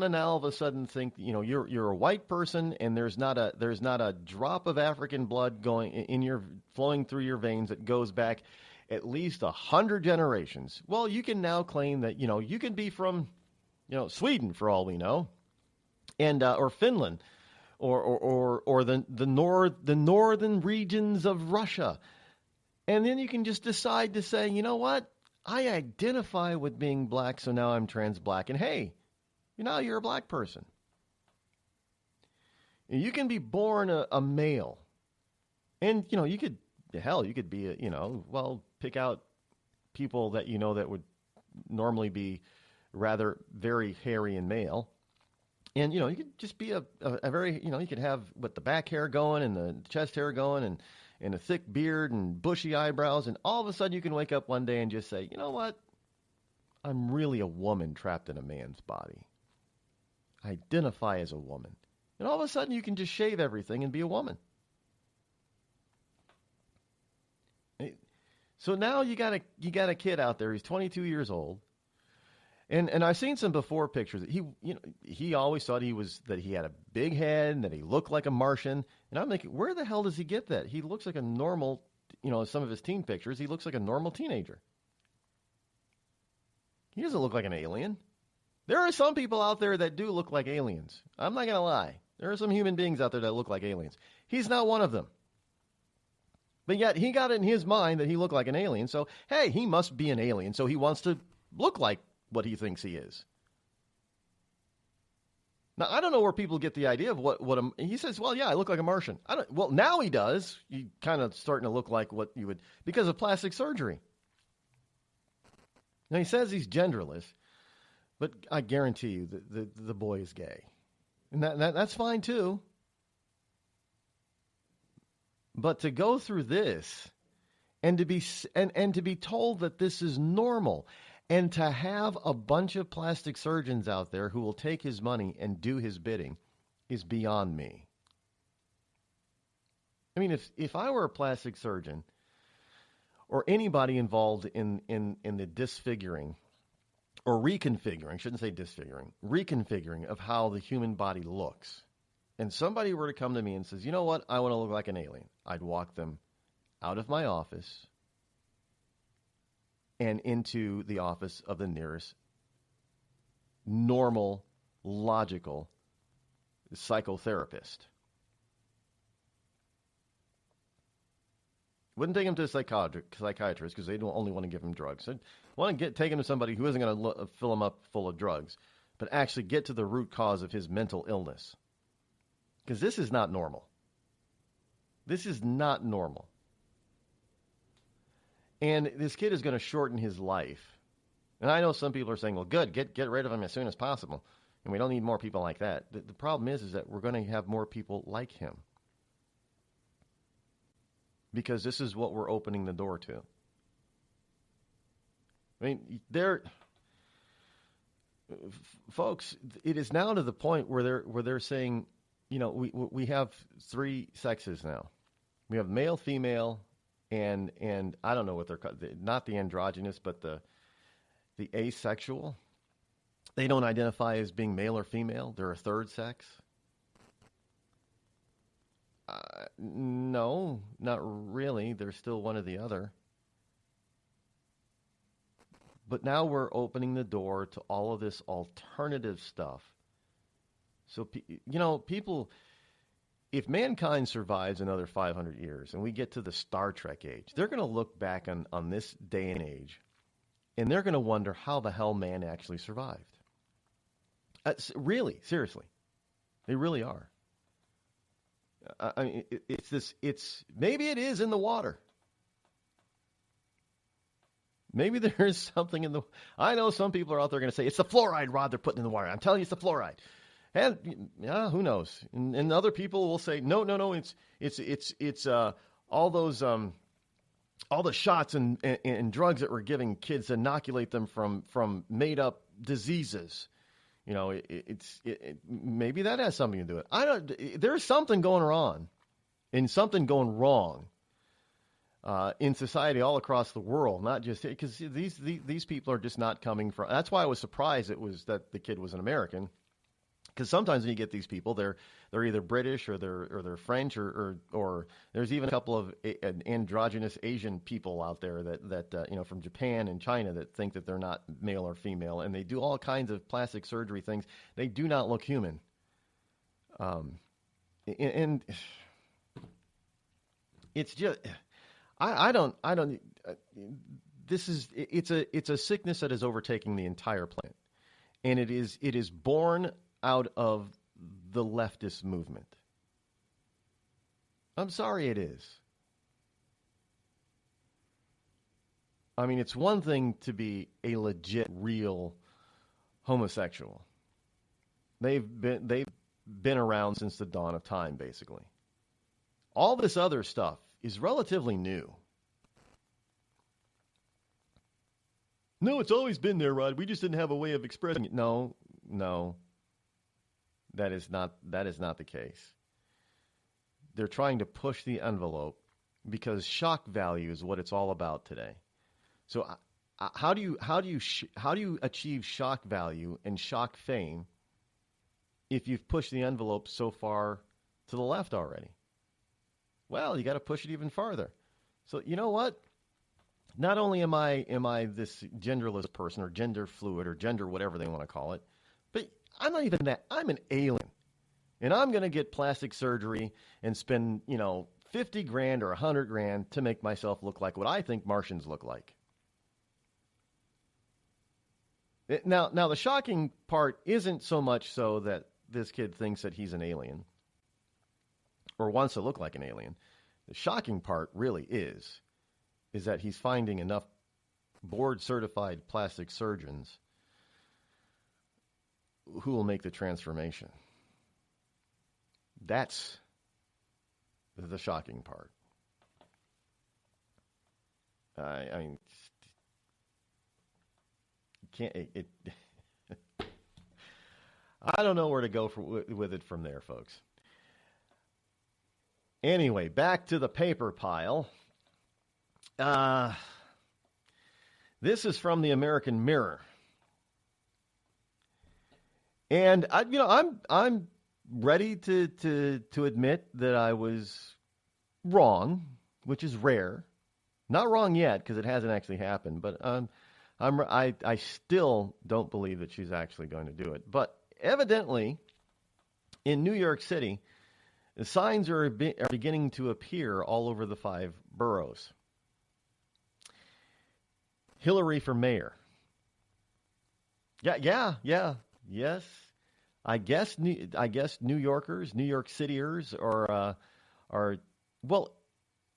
now all of a sudden think, you're a white person and there's not a drop of African blood flowing through your veins that goes back at least 100 generations. Well, you can now claim that, you can be from, Sweden for all we know, and or Finland, or the northern regions of Russia. And then you can just decide to say, you know what? I identify with being black, so now I'm trans black. And hey, you're a black person. You can be born a male. And, you could be, pick out people that that would normally be rather very hairy and male. And, you could just be a very, you could have the back hair going and the chest hair going and a thick beard and bushy eyebrows. And all of a sudden you can wake up one day and just say, you know what? I'm really a woman trapped in a man's body. I identify as a woman. And all of a sudden you can just shave everything and be a woman. So now you got a kid out there. He's 22 years old, and I've seen some before pictures. He always thought that he had a big head and that he looked like a Martian. And I'm thinking, where the hell does he get that? He looks like a normal, some of his teen pictures. He looks like a normal teenager. He doesn't look like an alien. There are some people out there that do look like aliens. I'm not gonna lie. There are some human beings out there that look like aliens. He's not one of them. But yet he got it in his mind that he looked like an alien. So, hey, he must be an alien. So he wants to look like what he thinks he is. Now, I don't know where people get the idea of he says, well, yeah, I look like a Martian. Well, now he does. He kind of starting to look like what you would, because of plastic surgery. Now, he says he's genderless, but I guarantee you that the boy is gay. And that's fine, too. But to go through this and to be told that this is normal, And to have a bunch of plastic surgeons out there who will take his money and do his bidding is beyond me. I mean, if I were a plastic surgeon or anybody involved in the disfiguring or reconfiguring, shouldn't say disfiguring, reconfiguring of how the human body looks, and somebody were to come to me and says, you know what, I want to look like an alien, I'd walk them out of my office and into the office of the nearest normal, logical psychotherapist. Wouldn't take him to a psychiatrist because they don't only want to give him drugs. I'd want to take him to somebody who isn't going to fill him up full of drugs, but actually get to the root cause of his mental illness. Because this is not normal. This is not normal. And this kid is going to shorten his life. And I know some people are saying, well, good, get rid of him as soon as possible. And we don't need more people like that. The problem is that we're going to have more people like him. Because this is what we're opening the door to. I mean, folks, it is now to the point where they're saying, you know, we have three sexes now. We have male, female, and I don't know what they're called. Not the androgynous, but the asexual. They don't identify as being male or female. They're a third sex. No, not really. They're still one or the other. But now we're opening the door to all of this alternative stuff. So, you know, people, if mankind survives another 500 years and we get to the Star Trek age, they're going to look back on this day and age, and they're going to wonder how the hell man actually survived. Really, seriously. They really are. I mean, it's maybe it is in the water. Maybe there is something in the. I know some people are out there going to say it's the fluoride, Rod, they're putting in the water. I'm telling you, it's the fluoride. And yeah, who knows? And other people will say no. It's all those all the shots and drugs that we're giving kids to inoculate them from made up diseases. You know, maybe that has something to do with it. There's something going on, and something going wrong in society all across the world. Not just because these people are just not coming from. That's why I was surprised that the kid was an American. Because sometimes when you get these people, they're either British or they're French or there's even a couple of androgynous Asian people out there that you know, from Japan and China that think that they're not male or female, and they do all kinds of plastic surgery things. They do not look human. And it's just I don't. It's a sickness that is overtaking the entire planet, and it is born out of the leftist movement. I'm sorry, it is. I mean, it's one thing to be a legit, real homosexual. They've been around since the dawn of time, basically. All this other stuff is relatively new. No, it's always been there, Rod. We just didn't have a way of expressing it. No. That is not the case. They're trying to push the envelope because shock value is what it's all about today. So how do you achieve shock value and shock fame if you've pushed the envelope so far to the left already? Well, you got to push it even farther. So you know what? Not only am I this genderless person or gender fluid or gender whatever they want to call it, but I'm not even that. I'm an alien. And I'm going to get plastic surgery and spend, you know, $50,000 or $100,000 to make myself look like what I think Martians look like. Now the shocking part isn't so much so that this kid thinks that he's an alien or wants to look like an alien. The shocking part really is that he's finding enough board-certified plastic surgeons who will make the transformation. That's the shocking part. I mean, can't. I don't know where to go with it from there, folks. Anyway, back to the paper pile. This is from the American Mirror, and I'm ready to admit that I was wrong, which is rare. Not wrong yet because it hasn't actually happened, but I still don't believe that she's actually going to do it. But evidently, in New York City, the signs are beginning to appear all over the 5 boroughs. Hillary for mayor. Yes. I guess New Yorkers, New York Cityers are well.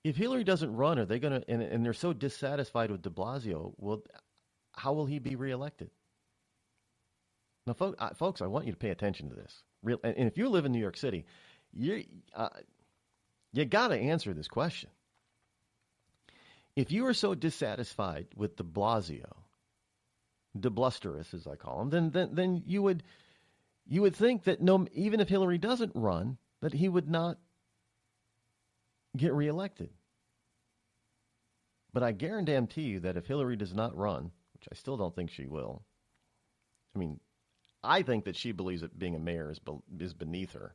If Hillary doesn't run, are they going to? And they're so dissatisfied with De Blasio. Well, how will he be reelected? Now, folks, I want you to pay attention to this. And if you live in New York City, you got to answer this question. If you are so dissatisfied with De Blasio, De Blusterous as I call him, then you would think that even if Hillary doesn't run, that he would not get reelected. But I guarantee you that if Hillary does not run, which I still don't think she will, I mean, I think that she believes that being a mayor is beneath her.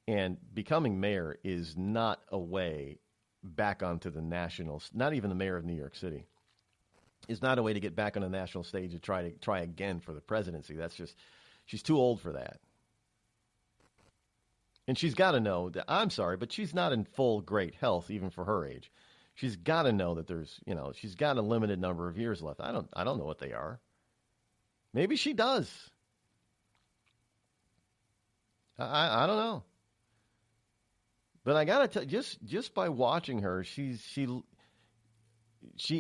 And becoming mayor is not a way back onto the national, not even the mayor of New York City, is not a way to get back on the national stage to try again for the presidency. That's just, she's too old for that. And she's got to know that, I'm sorry, but she's not in full great health even for her age. She's got to know that there's, she's got a limited number of years left. I don't know what they are. Maybe she does. I don't know. But I got to tell you, just by watching her, she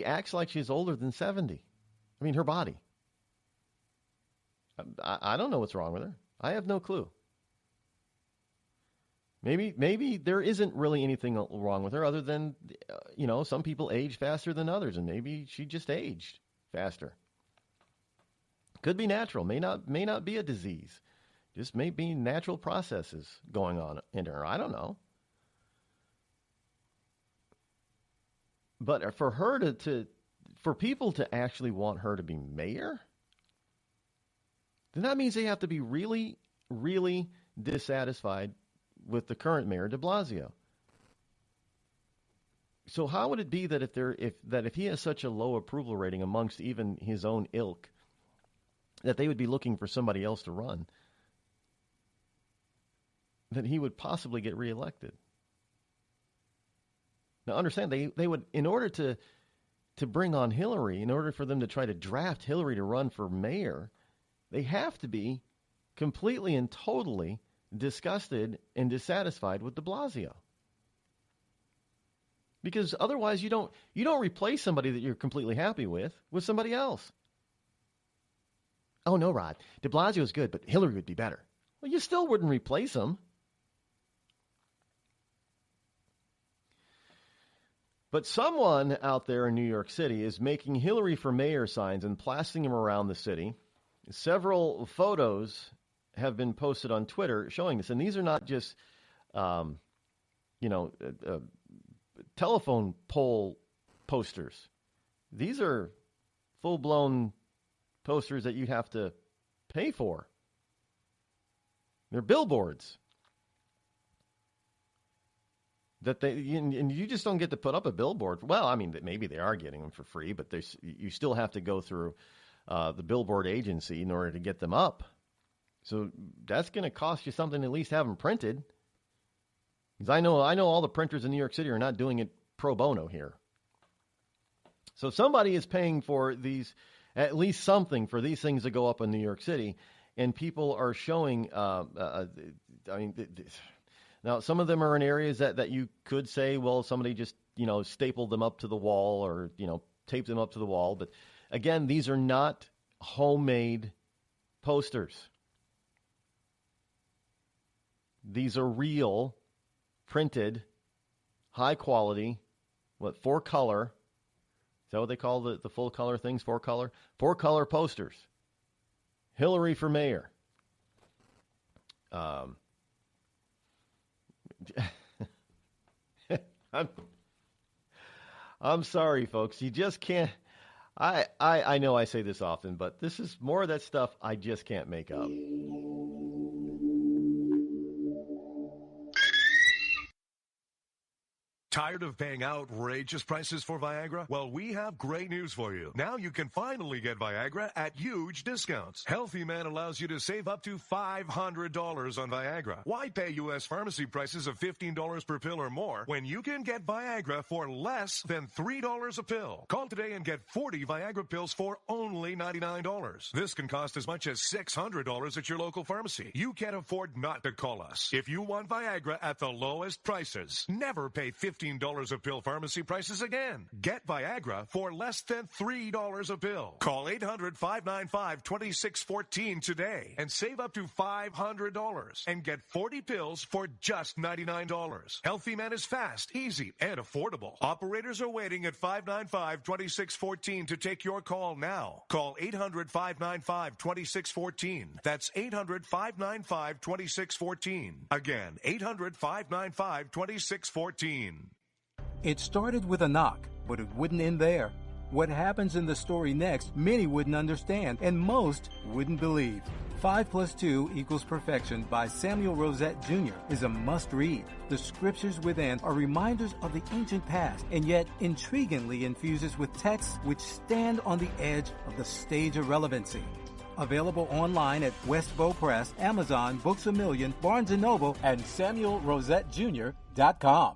acts like she's older than 70. I mean, her body. I don't know what's wrong with her. I have no clue. Maybe there isn't really anything wrong with her other than, some people age faster than others, and maybe she just aged faster. Could be natural, may not be a disease. Just may be natural processes going on in her. I don't know. But for her for people to actually want her to be mayor, then that means they have to be really, really dissatisfied with the current mayor, De Blasio. So how would it be that if he has such a low approval rating amongst even his own ilk, that they would be looking for somebody else to run, that he would possibly get reelected? Now, understand, they would, in order to bring on Hillary, in order for them to try to draft Hillary to run for mayor, they have to be completely and totally disgusted and dissatisfied with De Blasio. Because otherwise you don't replace somebody that you're completely happy with somebody else. Oh, no, Rod, De Blasio is good, but Hillary would be better. Well, you still wouldn't replace him. But someone out there in New York City is making Hillary for mayor signs and plastering them around the city. Several photos have been posted on Twitter showing this. And these are not just, telephone pole posters. These are full-blown posters that you'd have to pay for. They're billboards. And you just don't get to put up a billboard. Well, I mean, maybe they are getting them for free, but you still have to go through the billboard agency in order to get them up. So that's going to cost you something to at least have them printed. Because I know all the printers in New York City are not doing it pro bono here. So somebody is paying for these, at least something for these things to go up in New York City, and people are showing. Now, some of them are in areas that you could say, well, somebody just, stapled them up to the wall or, taped them up to the wall. But again, these are not homemade posters. These are real, printed, high quality, 4-color that what they call the full color things? 4-color? 4-color posters. Hillary for mayor. I'm sorry, folks. You just can't. I know I say this often, but this is more of that stuff I just can't make up. Tired of paying outrageous prices for Viagra? Well, we have great news for you. Now you can finally get Viagra at huge discounts. Healthy Man allows you to save up to $500 on Viagra. Why pay U.S. pharmacy prices of $15 per pill or more when you can get Viagra for less than $3 a pill? Call today and get 40 Viagra pills for only $99. This can cost as much as $600 at your local pharmacy. You can't afford not to call us. If you want Viagra at the lowest prices, never pay $15 a pill pharmacy prices again. Get Viagra for less than $3 a pill. Call 800-595-2614 today and save up to $500 and get 40 pills for just $99. Healthy Man is fast, easy, and affordable. Operators are waiting at 595-2614 to take your call now. Call 800-595-2614. That's 800-595-2614. Again, 800-595-2614. It started with a knock, but it wouldn't end there. What happens in the story next, many wouldn't understand, and most wouldn't believe. 5 + 2 = Perfection by Samuel Rosette Jr. is a must-read. The scriptures within are reminders of the ancient past, and yet intriguingly infuses with texts which stand on the edge of the stage of relevancy. Available online at Westbow Press, Amazon, Books A Million, Barnes & Noble, and SamuelRosetteJr.com.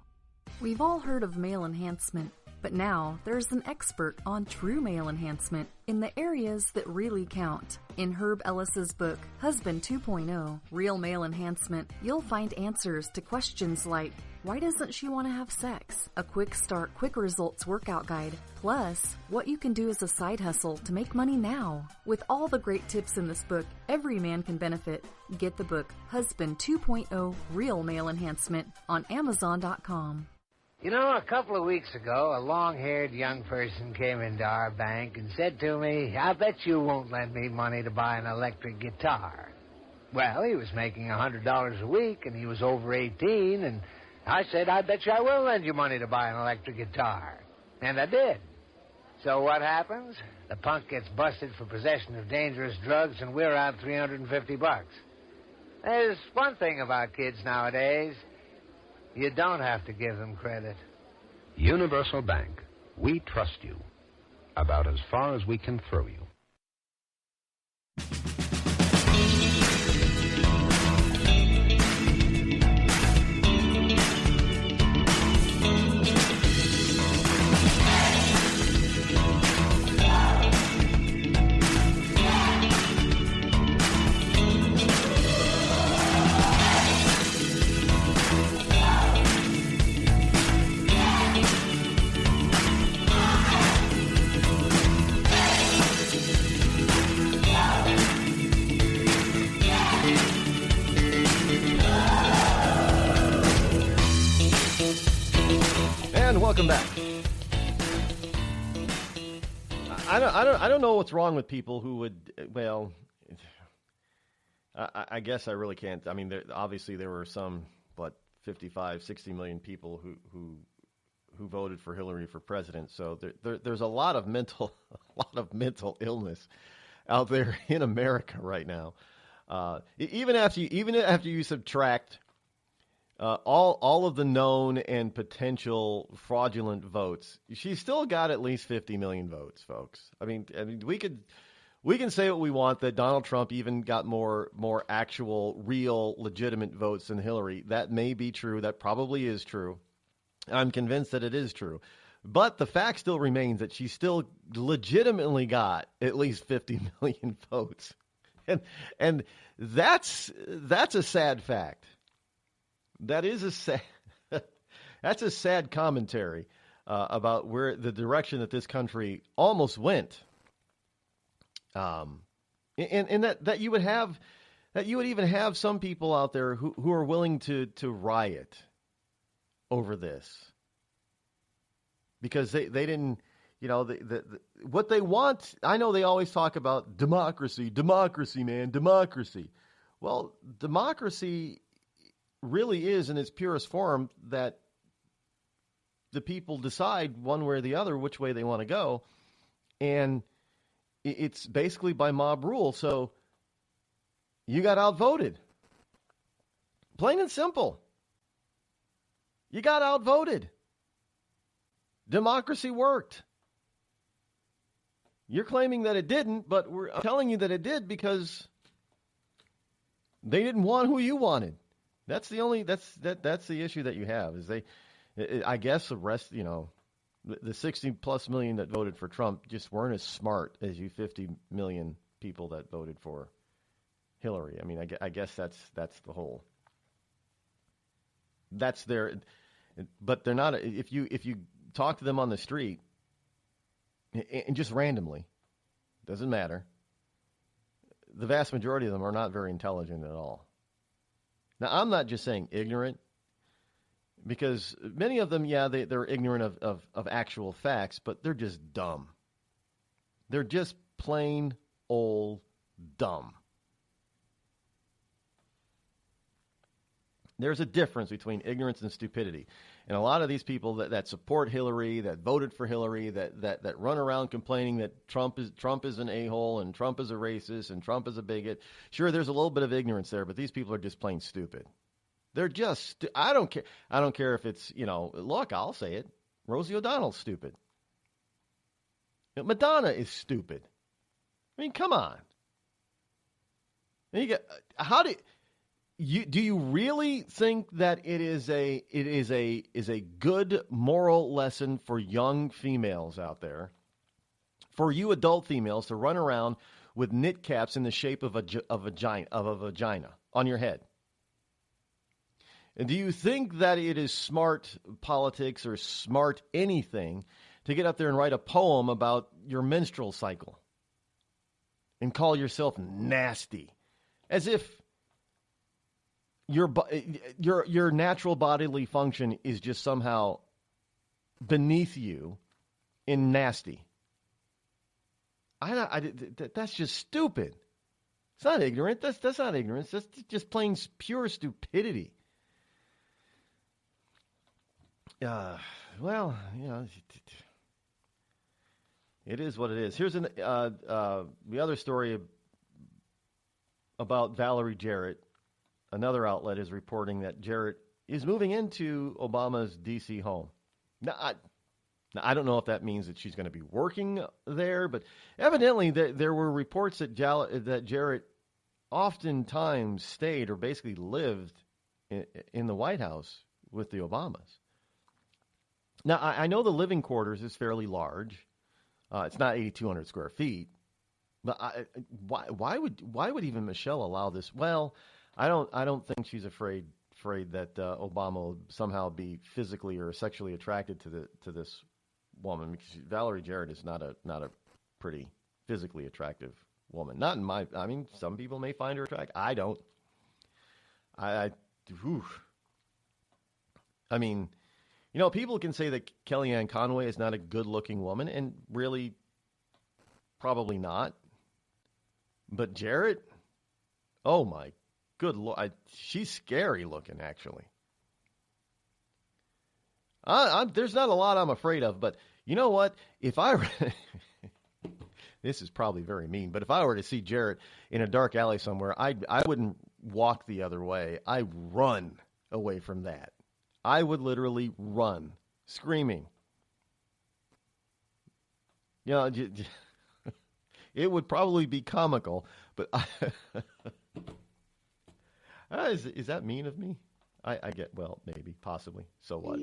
We've all heard of male enhancement, but now there's an expert on true male enhancement in the areas that really count. In Herb Ellis's book, Husband 2.0, Real Male Enhancement, you'll find answers to questions like, why doesn't she want to have sex? A quick start, quick results workout guide. Plus, what you can do as a side hustle to make money now. With all the great tips in this book, every man can benefit. Get the book, Husband 2.0, Real Male Enhancement, on Amazon.com. You know, a couple of weeks ago, a long-haired young person came into our bank and said to me, I bet you won't lend me money to buy an electric guitar. Well, he was making $100 a week, and he was over 18, and I said, I bet you I will lend you money to buy an electric guitar. And I did. So what happens? The punk gets busted for possession of dangerous drugs, and we're out $350. There's one thing about kids nowadays. You don't have to give them credit. Universal Bank. We trust you. About as far as we can throw you. Welcome back. I don't know what's wrong with people who would, well, I guess I really can't. I mean, obviously there were some, 55, 60 million people who voted for Hillary for president. So there's a lot of mental illness out there in America right now. Even after you subtract all of the known and potential fraudulent votes, she's still got at least 50 million votes, folks. I mean, we can say what we want, that Donald Trump even got more actual, real, legitimate votes than Hillary. That may be true. That probably is true. I'm convinced that it is true. But the fact still remains that she still legitimately got at least 50 million votes. And that's a sad fact. That is that's a sad commentary about where the direction that this country almost went. And that you would even have some people out there who are willing to riot over this because they didn't, what they want. I know they always talk about democracy, man, democracy. Well, democracy really is in its purest form that the people decide one way or the other which way they want to go. And it's basically by mob rule. So you got outvoted. Plain and simple. You got outvoted. Democracy worked. You're claiming that it didn't, but we're telling you that it did because they didn't want who you wanted. That's the issue that you have. I guess the rest, the 60+ million that voted for Trump just weren't as smart as you 50 million people that voted for Hillary. I mean, I guess that's the whole. That's their, but they're not. If you talk to them on the street, and just randomly, doesn't matter. The vast majority of them are not very intelligent at all. Now, I'm not just saying ignorant, because many of them, they're ignorant of actual facts, but they're just dumb. They're just plain old dumb. There's a difference between ignorance and stupidity. And a lot of these people that support Hillary, that voted for Hillary, that run around complaining that Trump is an a-hole and Trump is a racist and Trump is a bigot. Sure, there's a little bit of ignorance there, but these people are just plain stupid. They're just I don't care. I don't care if it's, look, I'll say it. Rosie O'Donnell's stupid. Madonna is stupid. I mean, come on. Do you really think that it is a good moral lesson for young females out there, for you adult females to run around with knit caps in the shape of a vagina on your head? And do you think that it is smart politics or smart anything to get up there and write a poem about your menstrual cycle and call yourself nasty, as if your natural bodily function is just somehow beneath you in nasty? That's just stupid. It's not ignorant. That's not ignorance. That's just plain pure stupidity. Well, it is what it is. Here's the other story about Valerie Jarrett. Another outlet is reporting that Jarrett is moving into Obama's D.C. home. Now, I don't know if that means that she's going to be working there, but evidently there were reports that Jarrett oftentimes stayed or basically lived in the White House with the Obamas. Now, I know the living quarters is fairly large. It's not 8,200 square feet. But why would even Michelle allow this? Well, I don't think she's afraid that Obama will somehow be physically or sexually attracted to this woman, because Valerie Jarrett is not a pretty physically attractive woman. Not in my. I mean, some people may find her attractive. I don't. I mean, people can say that Kellyanne Conway is not a good-looking woman, and really, probably not. But Jarrett, oh my good Lord, she's scary looking, actually. There's not a lot I'm afraid of, but you know what? If I this is probably very mean, but if I were to see Jarrett in a dark alley somewhere, I wouldn't walk the other way. I'd run away from that. I would literally run, screaming. It would probably be comical, but is that mean of me? I get, well, maybe, possibly. So what?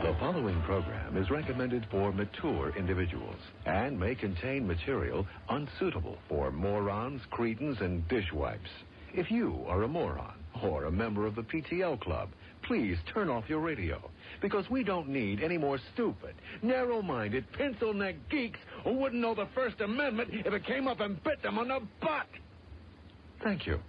The following program is recommended for mature individuals and may contain material unsuitable for morons, cretins, and dishwipes. If you are a moron or a member of the PTL Club, please turn off your radio, because we don't need any more stupid, narrow-minded, pencil-neck geeks who wouldn't know the First Amendment if it came up and bit them on the butt. Thank you.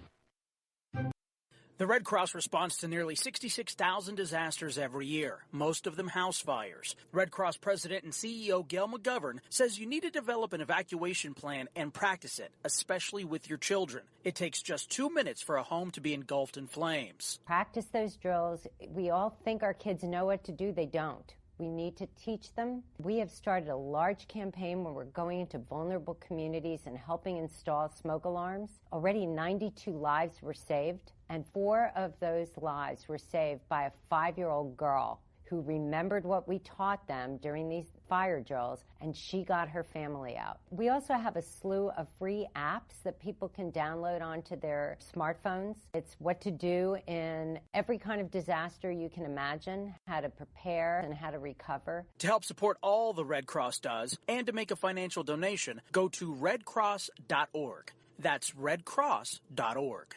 The Red Cross responds to nearly 66,000 disasters every year, most of them house fires. Red Cross President and CEO Gail McGovern says you need to develop an evacuation plan and practice it, especially with your children. It takes just 2 minutes for a home to be engulfed in flames. Practice those drills. We all think our kids know what to do. They don't. We need to teach them. We have started a large campaign where we're going into vulnerable communities and helping install smoke alarms. Already 92 lives were saved, and 4 of those lives were saved by a 5-year-old girl who remembered what we taught them during these fire drills, and she got her family out. We also have a slew of free apps that people can download onto their smartphones. It's what to do in every kind of disaster you can imagine, how to prepare and how to recover. To help support all the Red Cross does and to make a financial donation, go to redcross.org. That's redcross.org.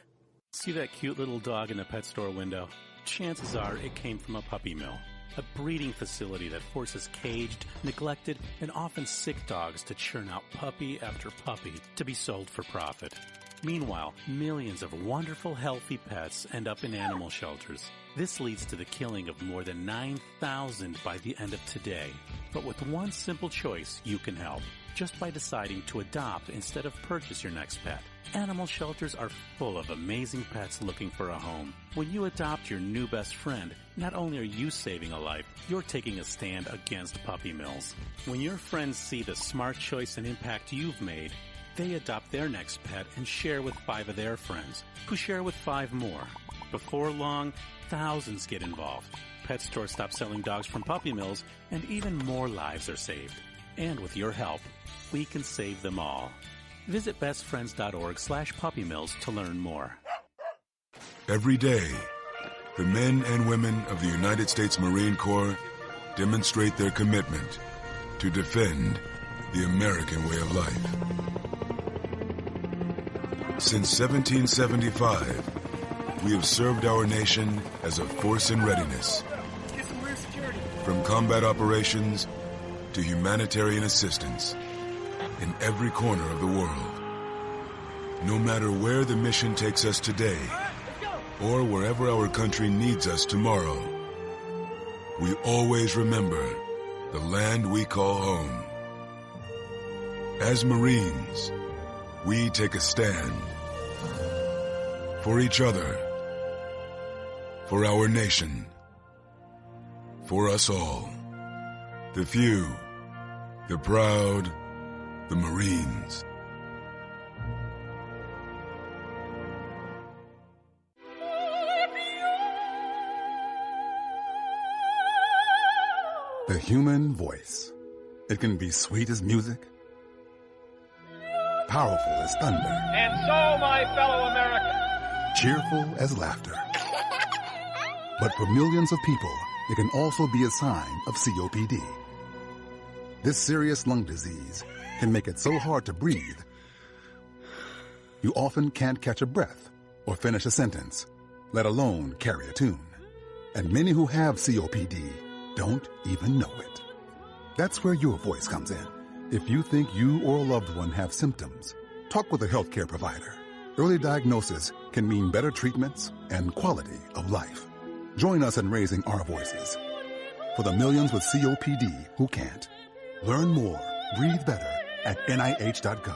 See that cute little dog in the pet store window? Chances are it came from a puppy mill. A breeding facility that forces caged, neglected, and often sick dogs to churn out puppy after puppy to be sold for profit. Meanwhile, millions of wonderful, healthy pets end up in animal shelters. This leads to the killing of more than 9,000 by the end of today. But with one simple choice, you can help. Just by deciding to adopt instead of purchase your next pet. Animal shelters are full of amazing pets looking for a home. When you adopt your new best friend, not only are you saving a life, you're taking a stand against puppy mills. When your friends see the smart choice and impact you've made, they adopt their next pet and share with 5 of their friends, who share with 5 more. Before long, thousands get involved. Pet stores stop selling dogs from puppy mills, and even more lives are saved. And with your help, we can save them all. Visit bestfriends.org/puppymills to learn more. Every day, the men and women of the United States Marine Corps demonstrate their commitment to defend the American way of life. Since 1775, we have served our nation as a force in readiness. From combat operations to humanitarian assistance in every corner of the world. No matter where the mission takes us today, or wherever our country needs us tomorrow, we always remember the land we call home. As Marines, we take a stand for each other, for our nation, for us all. The few, the proud, the Marines. The human voice. It can be sweet as music, powerful as thunder, And so, my fellow Americans, cheerful as laughter. But for millions of people, it can also be a sign of COPD. This serious lung disease can make it so hard to breathe, you often can't catch a breath or finish a sentence, let alone carry a tune. And many who have COPD don't even know it. That's where your voice comes in. If you think you or a loved one have symptoms, talk with a healthcare provider. Early diagnosis can mean better treatments and quality of life. Join us in raising our voices for the millions with COPD who can't. Learn more, breathe better at NIH.gov.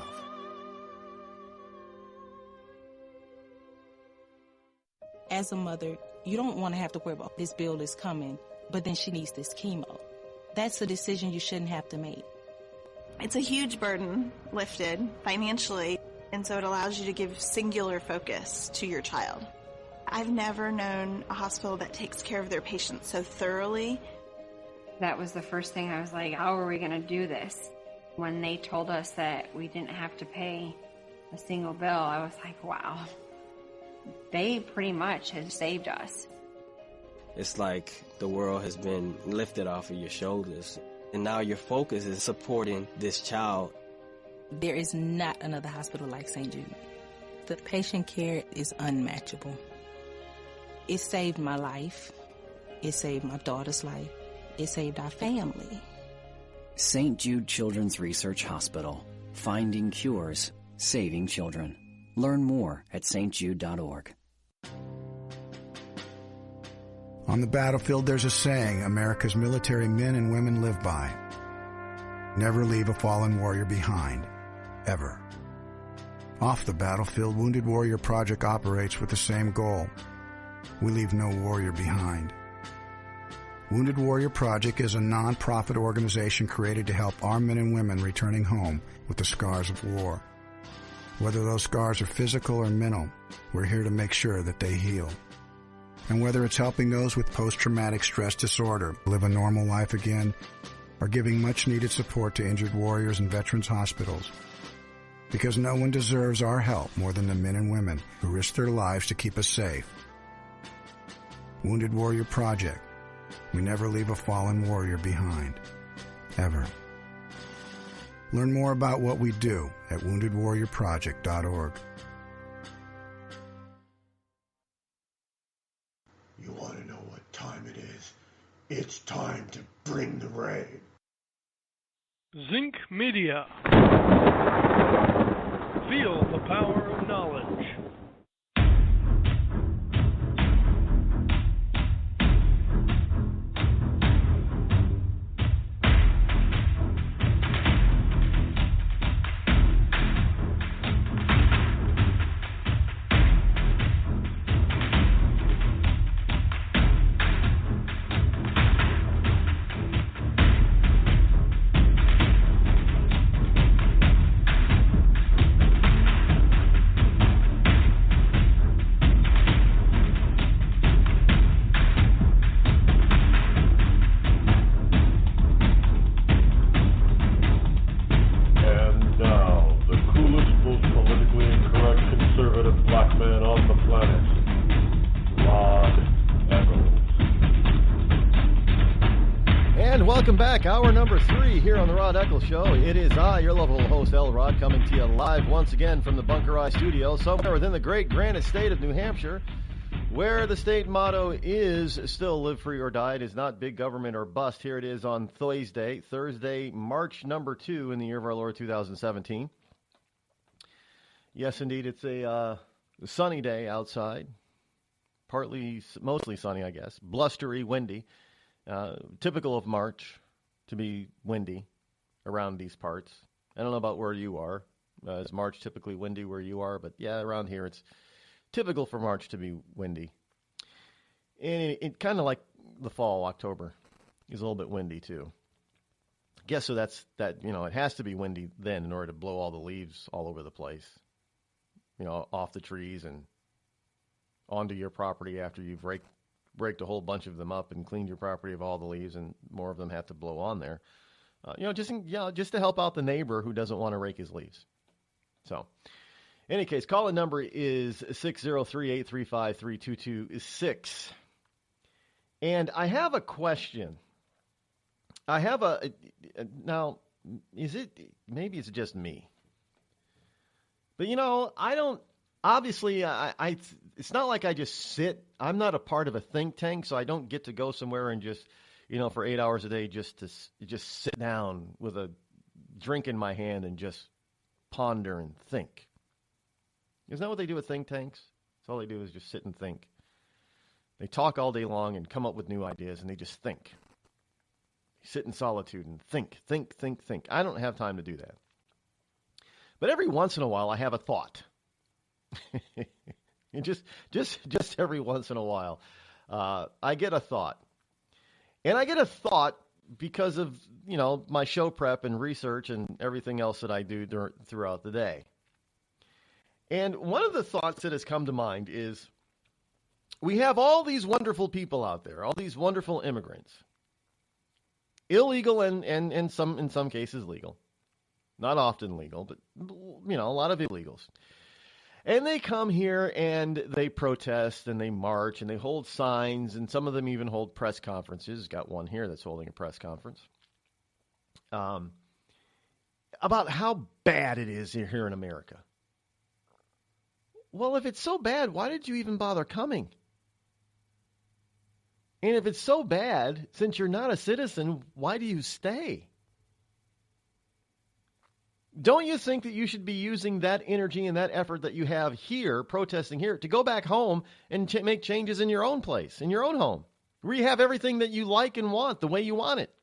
As a mother, you don't want to have to worry about this bill is coming, but then she needs this chemo. That's a decision you shouldn't have to make. It's a huge burden lifted financially, and so it allows you to give singular focus to your child. I've never known a hospital that takes care of their patients so thoroughly. That was the first thing I was like, how are we going to do this? When they told us that we didn't have to pay a single bill, I was like, wow. They pretty much have saved us. It's like the world has been lifted off of your shoulders, and now your focus is supporting this child. There is not another hospital like St. Jude. The patient care is unmatchable. It saved my life. It saved my daughter's life. It saved our family. St. Jude Children's Research Hospital. Finding cures, saving children. Learn more at stjude.org. On the battlefield, there's a saying America's military men and women live by. Never leave a fallen warrior behind, ever. Off the battlefield, Wounded Warrior Project operates with the same goal. We leave no warrior behind. Wounded Warrior Project is a non-profit organization created to help our men and women returning home with the scars of war. Whether those scars are physical or mental, we're here to make sure that they heal. And whether it's helping those with post-traumatic stress disorder live a normal life again, or giving much-needed support to injured warriors in veterans' hospitals. Because no one deserves our help more than the men and women who risk their lives to keep us safe. Wounded Warrior Project. We never leave a fallen warrior behind. Ever. Learn more about what we do at woundedwarriorproject.org. You want to know what time it is? It's time to bring the rain. Zinc Media. Feel the power of knowledge. Welcome back. Hour number 3 here on the Rod Eccles Show. It is I, your lovable host, L. Rod, coming to you live once again from the Bunker I studio, somewhere within the great granite state of New Hampshire, where the state motto is still live free or die. It is not big government or bust. Here it is on Thursday, March number 2 in the year of our Lord 2017. Yes, indeed, it's a sunny day outside. Mostly sunny, I guess. Blustery, windy. Typical of March to be windy around these parts. I don't know about where you are. Is March typically windy where you are? But yeah, around here it's typical for March to be windy. And it kind of like the fall, October, is a little bit windy too. Guess so that, it has to be windy then in order to blow all the leaves all over the place. Off the trees and onto your property after you've raked a whole bunch of them up and cleaned your property of all the leaves, and more of them have to blow on there. Just to help out the neighbor who doesn't want to rake his leaves. So, in any case, call-in number is 603-835-3226. And I have a question. Now, maybe it's just me. But, I don't, obviously, it's not like I just sit. I'm not a part of a think tank, so I don't get to go somewhere and just, for 8 hours a day just sit down with a drink in my hand and just ponder and think. Isn't that what they do with think tanks? That's all they do is just sit and think. They talk all day long and come up with new ideas, and they just think. They sit in solitude and think. I don't have time to do that. But every once in a while, I have a thought. just every once in a while, I get a thought. And I get a thought because of, my show prep and research and everything else that I do throughout the day. And one of the thoughts that has come to mind is we have all these wonderful people out there, all these wonderful immigrants, illegal and in some cases legal, not often legal, but, a lot of illegals. And they come here and they protest and they march and they hold signs, and some of them even hold press conferences. Got one here that's holding a press conference about how bad it is here in America. Well, if it's so bad, why did you even bother coming? And if it's so bad, since you're not a citizen, why do you stay? Don't you think that you should be using that energy and that effort that you have here, protesting here, to go back home and make changes in your own place, in your own home? where you have everything that you like and want the way you want it.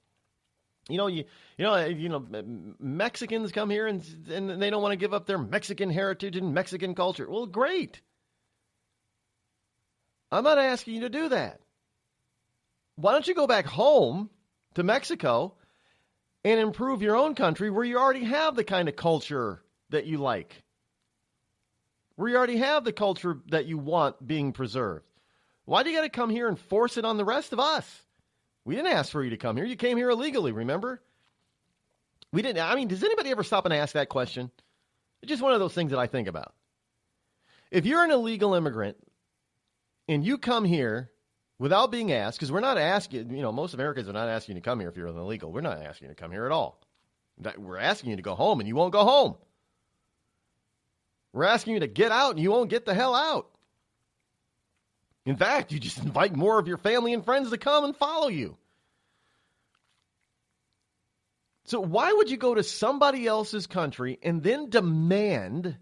Mexicans come here and they don't want to give up their Mexican heritage and Mexican culture. Well, great. I'm not asking you to do that. Why don't you go back home to Mexico and improve your own country where you already have the kind of culture that you like, where you already have the culture that you want being preserved? Why do you got to come here and force it on the rest of us? We didn't ask for you to come here. You came here illegally, remember? We didn't. I mean, does anybody ever stop and ask that question? It's just one of those things that I think about. If you're an illegal immigrant and you come here without being asked, because we're not asking, most Americans are not asking you to come here if you're an illegal. We're not asking you to come here at all. We're asking you to go home and you won't go home. We're asking you to get out and you won't get the hell out. In fact, you just invite more of your family and friends to come and follow you. So why would you go to somebody else's country and then demand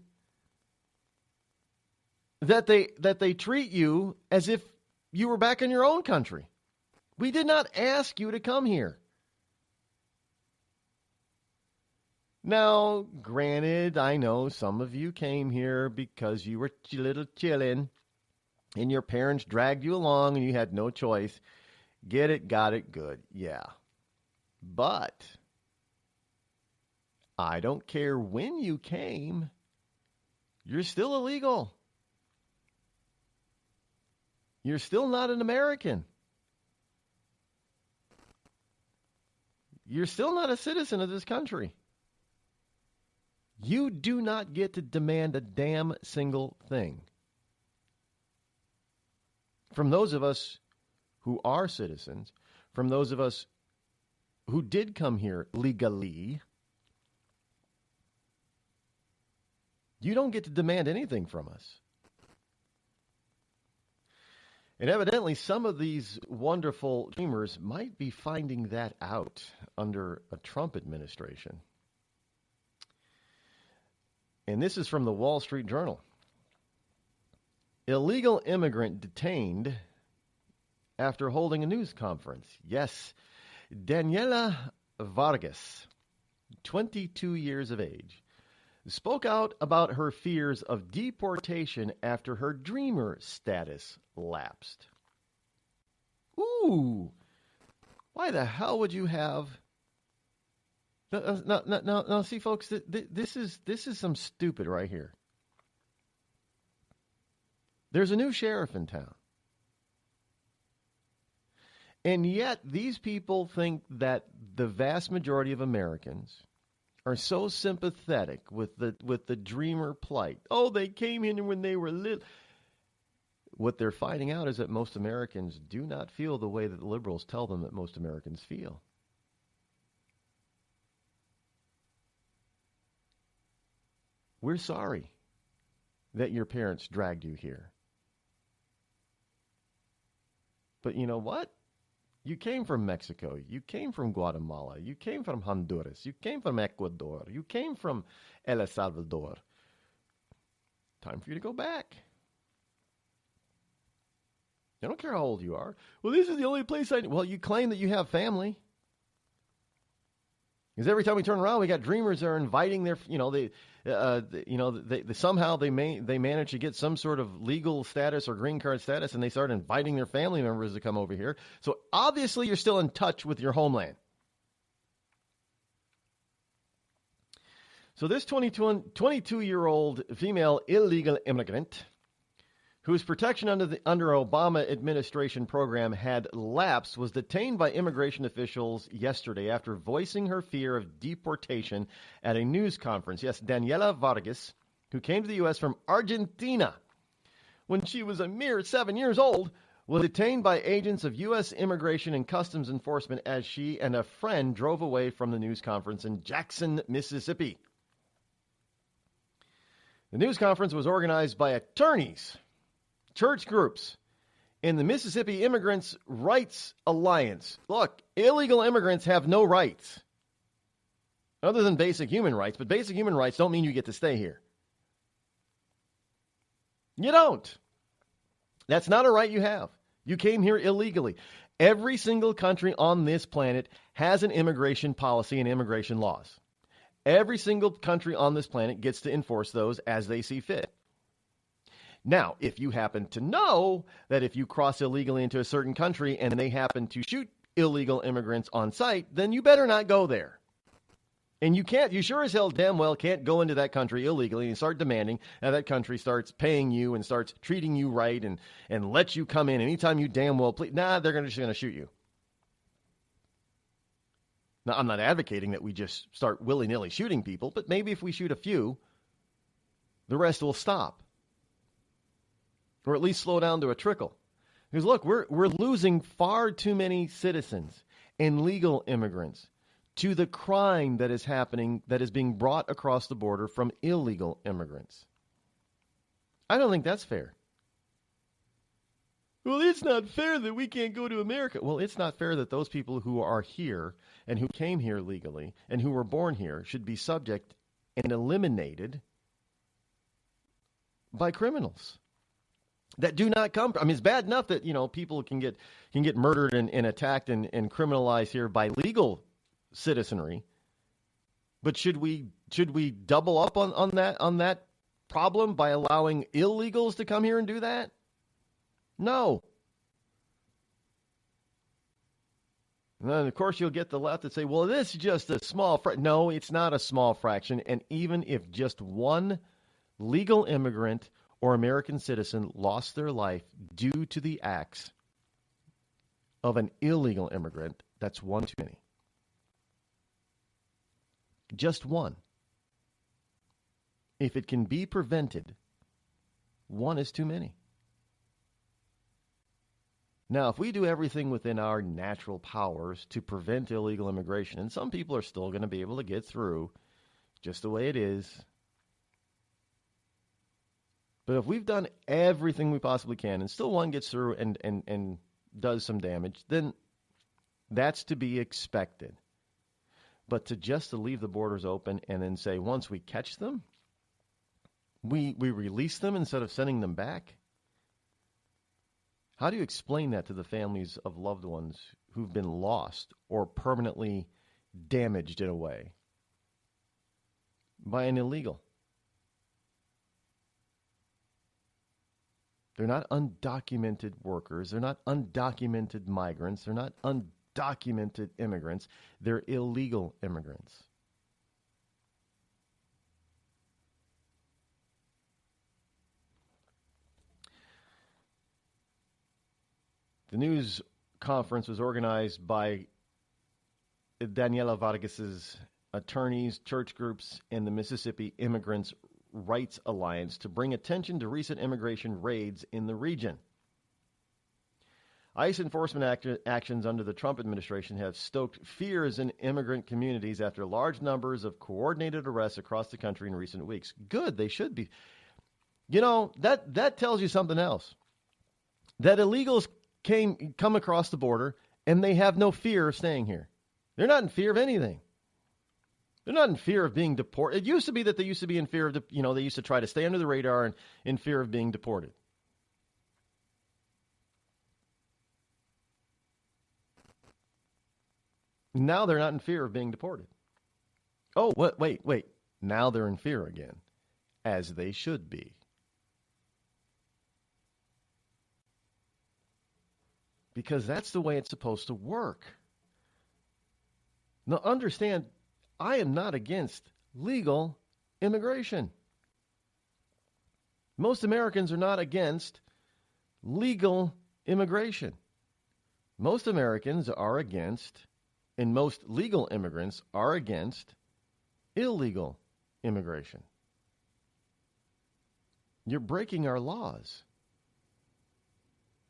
that they treat you as if you were back in your own country? We did not ask you to come here. Now, granted, I know some of you came here because you were a little chillin'. And your parents dragged you along and you had no choice. Get it, got it, good. Yeah. But I don't care when you came. You're still illegal. You're still not an American. You're still not a citizen of this country. You do not get to demand a damn single thing from those of us who are citizens, from those of us who did come here legally. You don't get to demand anything from us. And evidently, some of these wonderful dreamers might be finding that out under a Trump administration. And this is from the Wall Street Journal. Illegal immigrant detained after holding a news conference. Yes, Daniela Vargas, 22 years of age, spoke out about her fears of deportation after her dreamer status lapsed. Ooh, why the hell would you have... No, see, folks, this is some stupid right here. There's a new sheriff in town. And yet these people think that the vast majority of Americans are so sympathetic with the dreamer plight. Oh, they came in when they were little. What they're finding out is that most Americans do not feel the way that the liberals tell them that most Americans feel. We're sorry that your parents dragged you here. But you know what? You came from Mexico. You came from Guatemala. You came from Honduras. You came from Ecuador. You came from El Salvador. Time for you to go back. I don't care how old you are. Well, this is the only place I... Well, you claim that you have family. Because every time we turn around, we got dreamers that are inviting their... somehow they manage to get some sort of legal status or green card status, and they start inviting their family members to come over here. So obviously you're still in touch with your homeland. So this 22-year-old female illegal immigrant, whose protection under Obama administration program had lapsed, was detained by immigration officials yesterday after voicing her fear of deportation at a news conference. Yes, Daniela Vargas, who came to the U.S. from Argentina when she was a mere 7 years old, was detained by agents of U.S. Immigration and Customs Enforcement as she and a friend drove away from the news conference in Jackson, Mississippi. The news conference was organized by attorneys, church groups, and the Mississippi Immigrants' Rights Alliance. Look, illegal immigrants have no rights other than basic human rights, but basic human rights don't mean you get to stay here. You don't. That's not a right you have. You came here illegally. Every single country on this planet has an immigration policy and immigration laws. Every single country on this planet gets to enforce those as they see fit. Now, if you happen to know that if you cross illegally into a certain country and they happen to shoot illegal immigrants on sight, then you better not go there. And you sure as hell damn well can't go into that country illegally and start demanding that that country starts paying you and starts treating you right and lets you come in anytime you damn well please. Nah, they're just going to shoot you. Now, I'm not advocating that we just start willy-nilly shooting people, but maybe if we shoot a few, the rest will stop. Or at least slow down to a trickle. Because look, we're losing far too many citizens and legal immigrants to the crime that is happening, that is being brought across the border from illegal immigrants. I don't think that's fair. Well, it's not fair that we can't go to America. Well, it's not fair that those people who are here and who came here legally and who were born here should be subject and eliminated by criminals that do not come. I mean, it's bad enough that, people can get murdered and attacked and criminalized here by legal citizenry. But should we double up on that problem by allowing illegals to come here and do that? No. And then, of course, you'll get the left that say, well, this is just a small fraction. No, it's not a small fraction. And even if just one legal immigrant or American citizen lost their life due to the acts of an illegal immigrant, that's one too many. Just one. If it can be prevented, one is too many. Now, if we do everything within our natural powers to prevent illegal immigration, and some people are still going to be able to get through just the way it is, but if we've done everything we possibly can and still one gets through and does some damage, then that's to be expected. But to leave the borders open and then say once we catch them, we release them instead of sending them back? How do you explain that to the families of loved ones who've been lost or permanently damaged in a way by an illegal? They're not undocumented workers. They're not undocumented migrants. They're not undocumented immigrants. They're illegal immigrants. The news conference was organized by Daniela Vargas's attorneys, church groups, and the Mississippi Immigrants' Rights Alliance to bring attention to recent immigration raids in the region. ICE enforcement actions under the Trump administration have stoked fears in immigrant communities after large numbers of coordinated arrests across the country in recent weeks. Good, they should be. That tells you something else. That illegals come across the border and they have no fear of staying here. They're not in fear of anything. They're not in fear of being deported. It used to be that they used to be in fear of, they used to try to stay under the radar and in fear of being deported. Now they're not in fear of being deported. Oh, wait. Now they're in fear again, as they should be. Because that's the way it's supposed to work. Now, understand, I am not against legal immigration. Most Americans are not against legal immigration. Most Americans are against, and most legal immigrants are against, illegal immigration. You're breaking our laws.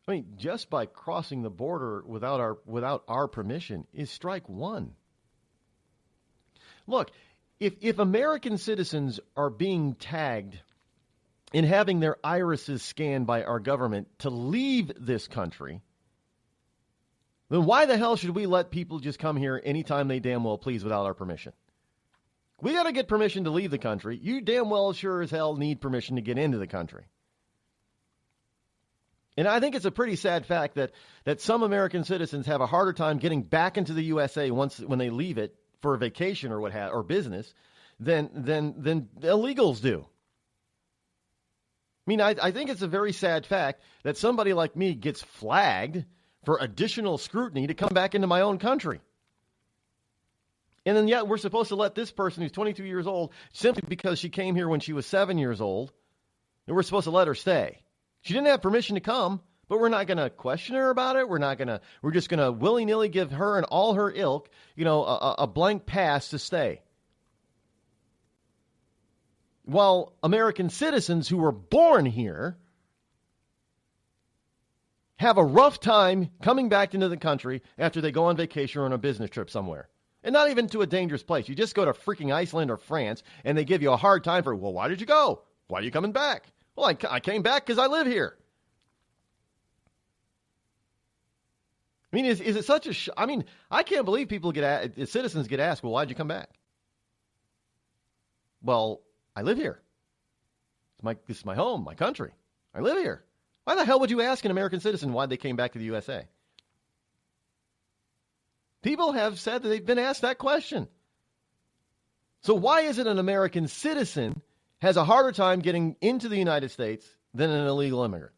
I mean, just by crossing the border without our permission is strike one. Look, if American citizens are being tagged and having their irises scanned by our government to leave this country, then why the hell should we let people just come here anytime they damn well please without our permission? We got to get permission to leave the country. You damn well sure as hell need permission to get into the country. And I think it's a pretty sad fact that some American citizens have a harder time getting back into the USA when they leave it for a vacation or business than illegals do. I mean, I think it's a very sad fact that somebody like me gets flagged for additional scrutiny to come back into my own country. And then yet we're supposed to let this person who's 22 years old, simply because she came here when she was 7 years old, and we're supposed to let her stay. She didn't have permission to come, but we're not going to question her about it. We're just going to willy-nilly give her and all her ilk, a blank pass to stay. While American citizens who were born here have a rough time coming back into the country after they go on vacation or on a business trip somewhere. And not even to a dangerous place. You just go to freaking Iceland or France, and they give you a hard time for, well, why did you go? Why are you coming back? Well, I came back because I live here. I mean, is it such a... I mean, I can't believe citizens get asked, well, why'd you come back? Well, I live here. This is my home, my country. I live here. Why the hell would you ask an American citizen why they came back to the USA? People have said that they've been asked that question. So why is it an American citizen has a harder time getting into the United States than an illegal immigrant?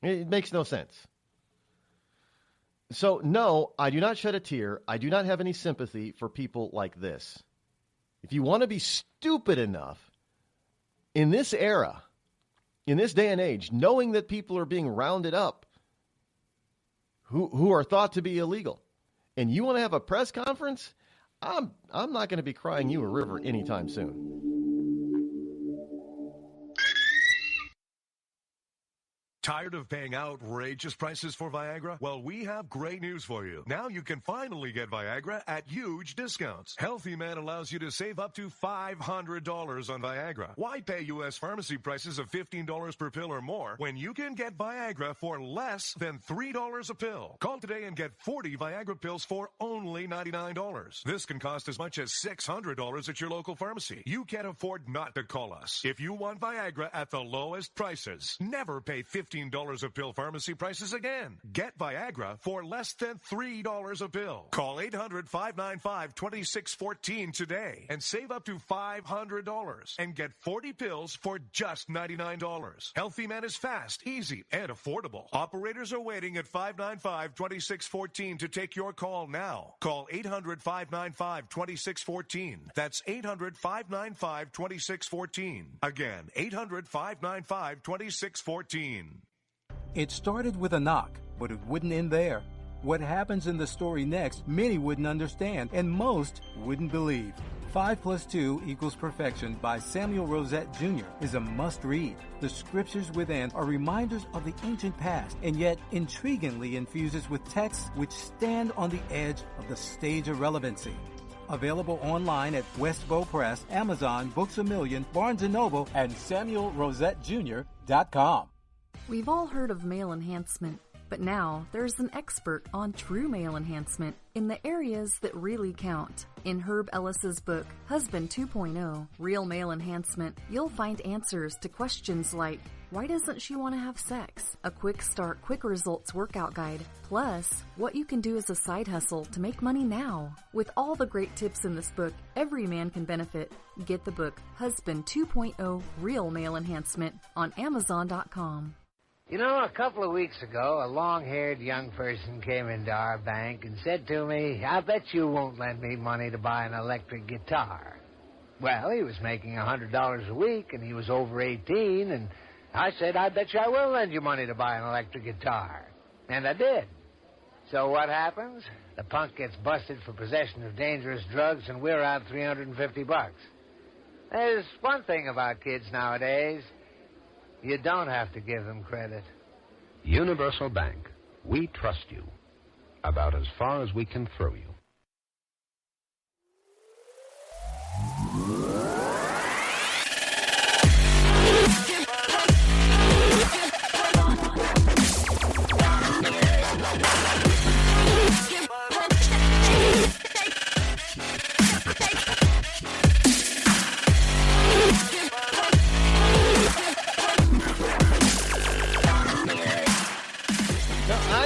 It makes no sense. So, no, I do not shed a tear. I do not have any sympathy for people like this. If you want to be stupid enough in this era, in this day and age, knowing that people are being rounded up who are thought to be illegal, and you want to have a press conference, I'm not going to be crying you a river anytime soon. Tired of paying outrageous prices for Viagra? Well, we have great news for you. Now you can finally get Viagra at huge discounts. Healthy Man allows you to save up to $500 on Viagra. Why pay U.S. pharmacy prices of $15 per pill or more when you can get Viagra for less than $3 a pill? Call today and get 40 Viagra pills for only $99. This can cost as much as $600 at your local pharmacy. You can't afford not to call us. If you want Viagra at the lowest prices, never pay $15 a pill pharmacy prices again. Get Viagra for less than $3 a pill. Call 800-595-2614 today and save up to $500 and get 40 pills for just $99. Healthy Man is fast, easy, and affordable. Operators are waiting at 595-2614 to take your call now. Call 800-595-2614. That's 800-595-2614. Again, 800-595-2614. It started with a knock, but it wouldn't end there. What happens in the story next, many wouldn't understand, and most wouldn't believe. 5 + 2 = Perfection by Samuel Rosette Jr. is a must-read. The scriptures within are reminders of the ancient past, and yet intriguingly infuses with texts which stand on the edge of the stage of relevancy. Available online at Westbow Press, Amazon, Books A Million, Barnes & Noble, and SamuelRosetteJr.com. We've all heard of male enhancement, but now there's an expert on true male enhancement in the areas that really count. In Herb Ellis's book, Husband 2.0, Real Male Enhancement, you'll find answers to questions like, why doesn't she want to have sex? A quick start, quick results workout guide. Plus, what you can do as a side hustle to make money now. With all the great tips in this book, every man can benefit. Get the book, Husband 2.0, Real Male Enhancement, on Amazon.com. You know, a couple of weeks ago, a long-haired young person came into our bank and said to me, I bet you won't lend me money to buy an electric guitar. Well, he was making $100 a week, and he was over 18, and I said, I bet you I will lend you money to buy an electric guitar. And I did. So what happens? The punk gets busted for possession of dangerous drugs, and we're out $350. There's one thing about kids nowadays. You don't have to give them credit. Universal Bank. We trust you. About as far as we can throw you.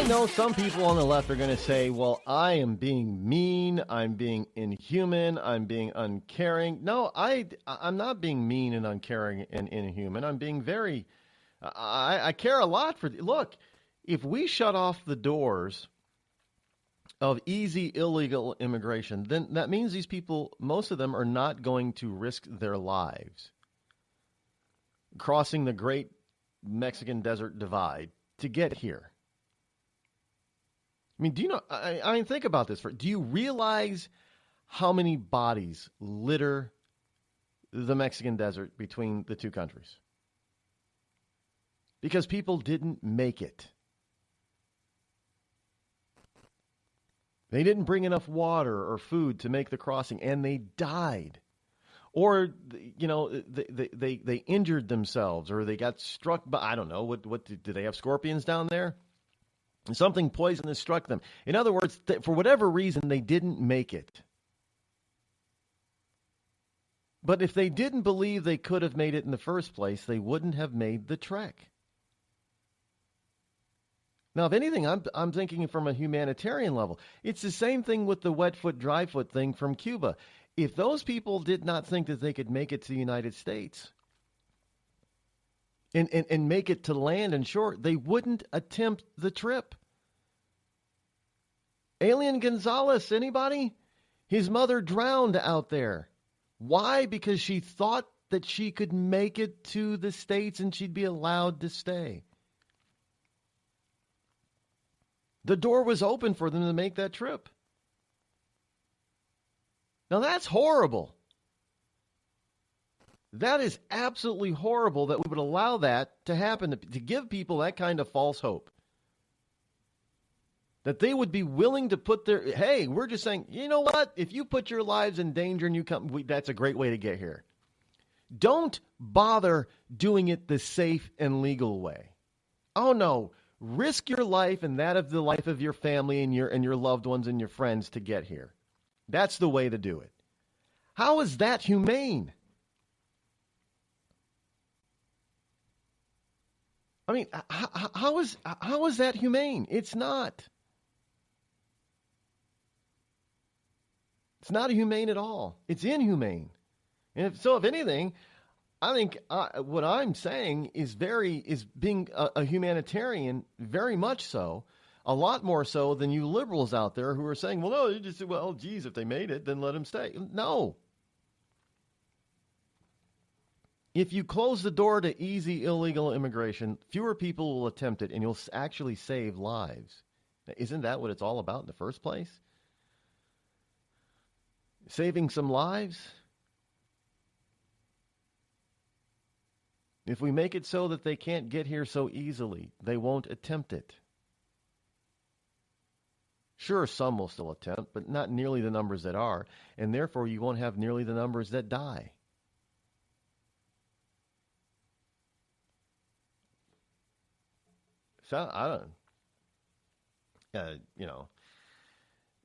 know some people on the left are going to say, well, I am being mean, I'm being inhuman, I'm being uncaring. No, I'm not being mean and uncaring and inhuman. I'm being I care a lot for, look, if we shut off the doors of easy illegal immigration, then that means these people, most of them are not going to risk their lives crossing the great Mexican desert divide to get here. I mean, do you know, I mean, think about this. Do you realize how many bodies litter the Mexican desert between the two countries? Because people didn't make it. They didn't bring enough water or food to make the crossing, and they died. Or, you know, they injured themselves, or they got struck by, I don't know, what do they have scorpions down there? Something poisonous struck them. In other words, for whatever reason, they didn't make it. But if they didn't believe they could have made it in the first place, they wouldn't have made the trek. Now, if anything, I'm thinking from a humanitarian level. It's the same thing with the wet foot, dry foot thing from Cuba. If those people did not think that they could make it to the United States and make it to land and shore, they wouldn't attempt the trip. Alien Gonzalez, anybody? His mother drowned out there. Why? Because she thought that she could make it to the States and she'd be allowed to stay. The door was open for them to make that trip. Now that's horrible. That is absolutely horrible that we would allow that to happen, to give people that kind of false hope. That they would be willing to put hey, we're just saying, you know what? If you put your lives in danger and you come, that's a great way to get here. Don't bother doing it the safe and legal way. Oh no, risk your life and that of the life of your family and your loved ones and your friends to get here. That's the way to do it. How is that humane? I mean, how is that humane? It's not. It's not humane at all. It's inhumane. And if anything, I think what I'm saying is being a humanitarian, very much so, a lot more so than you liberals out there who are saying, well, no, you just, well, geez, if they made it, then let them stay. No. If you close the door to easy illegal immigration, fewer people will attempt it, and you'll actually save lives. Now, isn't that what it's all about in the first place? Saving some lives? If we make it so that they can't get here so easily, they won't attempt it. Sure, some will still attempt, but not nearly the numbers that are, and therefore you won't have nearly the numbers that die. So, I don't, it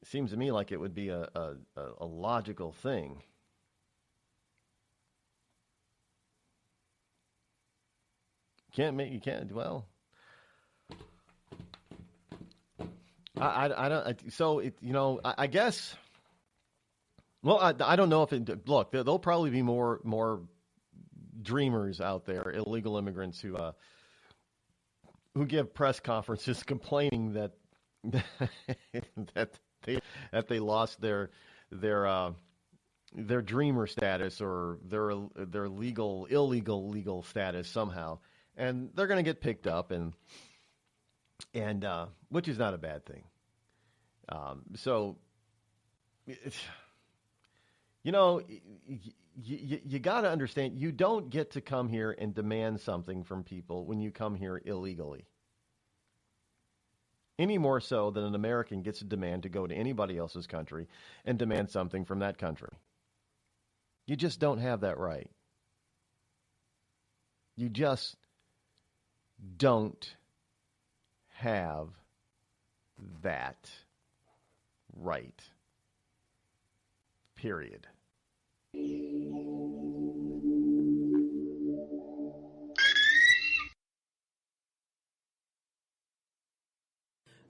seems to me like it would be a logical thing. You can't, well, I don't, so, I guess, well, I don't know if look, there'll probably be more dreamers out there, illegal immigrants who give press conferences complaining that they lost their dreamer status or their illegal status somehow, and they're going to get picked up and which is not a bad thing. So you got to understand, you don't get to come here and demand something from people when you come here illegally. Any more so than an American gets a demand to go to anybody else's country and demand something from that country. You just don't have that right. You just don't have that right. Period.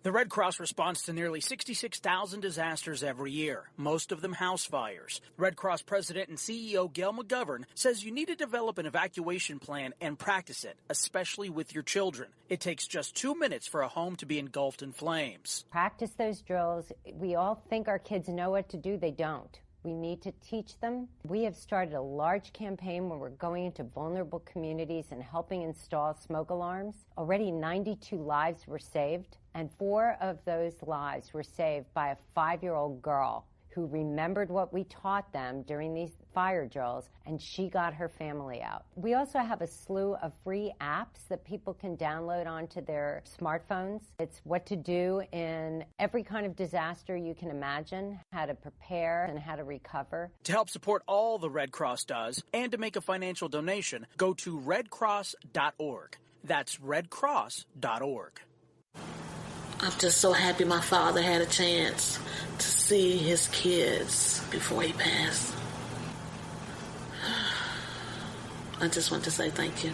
The Red Cross responds to nearly 66,000 disasters every year, most of them house fires. Red Cross President and CEO Gail McGovern says you need to develop an evacuation plan and practice it, especially with your children. It takes just 2 minutes for a home to be engulfed in flames. Practice those drills. We all think our kids know what to do. They don't. We need to teach them. We have started a large campaign where we're going into vulnerable communities and helping install smoke alarms. Already 92 lives were saved, and 4 of those lives were saved by a 5-year-old girl who remembered what we taught them during these fire drills, and she got her family out. We also have a slew of free apps that people can download onto their smartphones. It's what to do in every kind of disaster you can imagine, how to prepare and how to recover. To help support all the Red Cross does and to make a financial donation, go to redcross.org. That's redcross.org. I'm just so happy my father had a chance to see his kids before he passed. I just want to say thank you.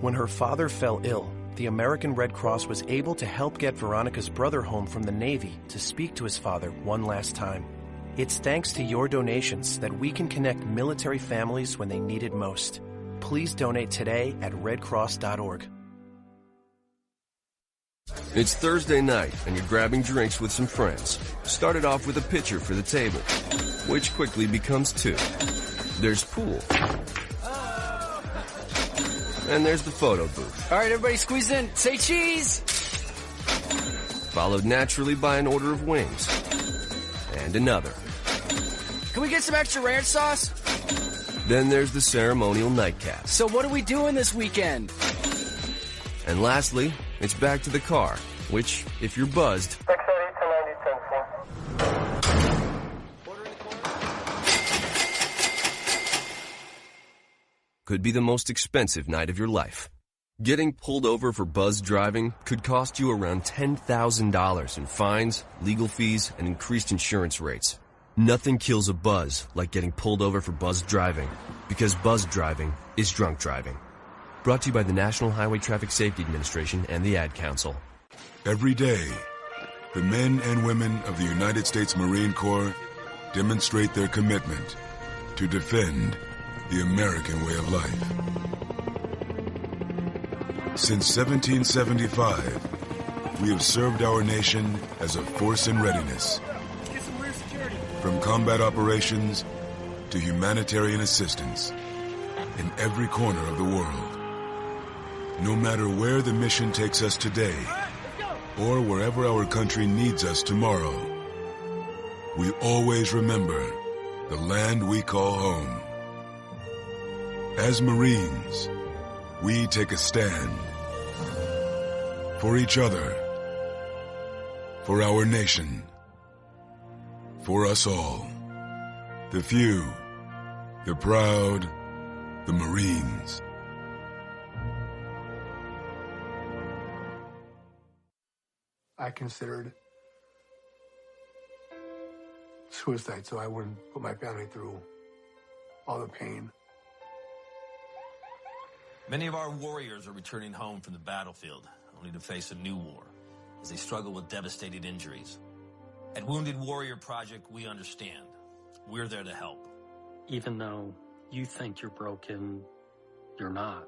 When her father fell ill, the American Red Cross was able to help get Veronica's brother home from the Navy to speak to his father one last time. It's thanks to your donations that we can connect military families when they need it most. Please donate today at redcross.org. It's Thursday night, and you're grabbing drinks with some friends. Started off with a pitcher for the table, which quickly becomes 2. There's pool. And there's the photo booth. All right, everybody squeeze in. Say cheese! Followed naturally by an order of wings. And another. Can we get some extra ranch sauce? Then there's the ceremonial nightcap. So what are we doing this weekend? And lastly, it's back to the car, which, if you're buzzed, could be the most expensive night of your life. Getting pulled over for buzzed driving could cost you around $10,000 in fines, legal fees, and increased insurance rates. Nothing kills a buzz like getting pulled over for buzzed driving, because buzzed driving is drunk driving. Brought to you by the National Highway Traffic Safety Administration and the Ad Council. Every day, the men and women of the United States Marine Corps demonstrate their commitment to defend the American way of life. Since 1775, we have served our nation as a force in readiness. From combat operations to humanitarian assistance in every corner of the world. No matter where the mission takes us today, or wherever our country needs us tomorrow, we always remember the land we call home. As Marines, we take a stand for each other, for our nation, for us all. The few, the proud, the Marines. I considered suicide so I wouldn't put my family through all the pain. Many of our warriors are returning home from the battlefield, only to face a new war as they struggle with devastating injuries. At Wounded Warrior Project, we understand. We're there to help. Even though you think you're broken, you're not.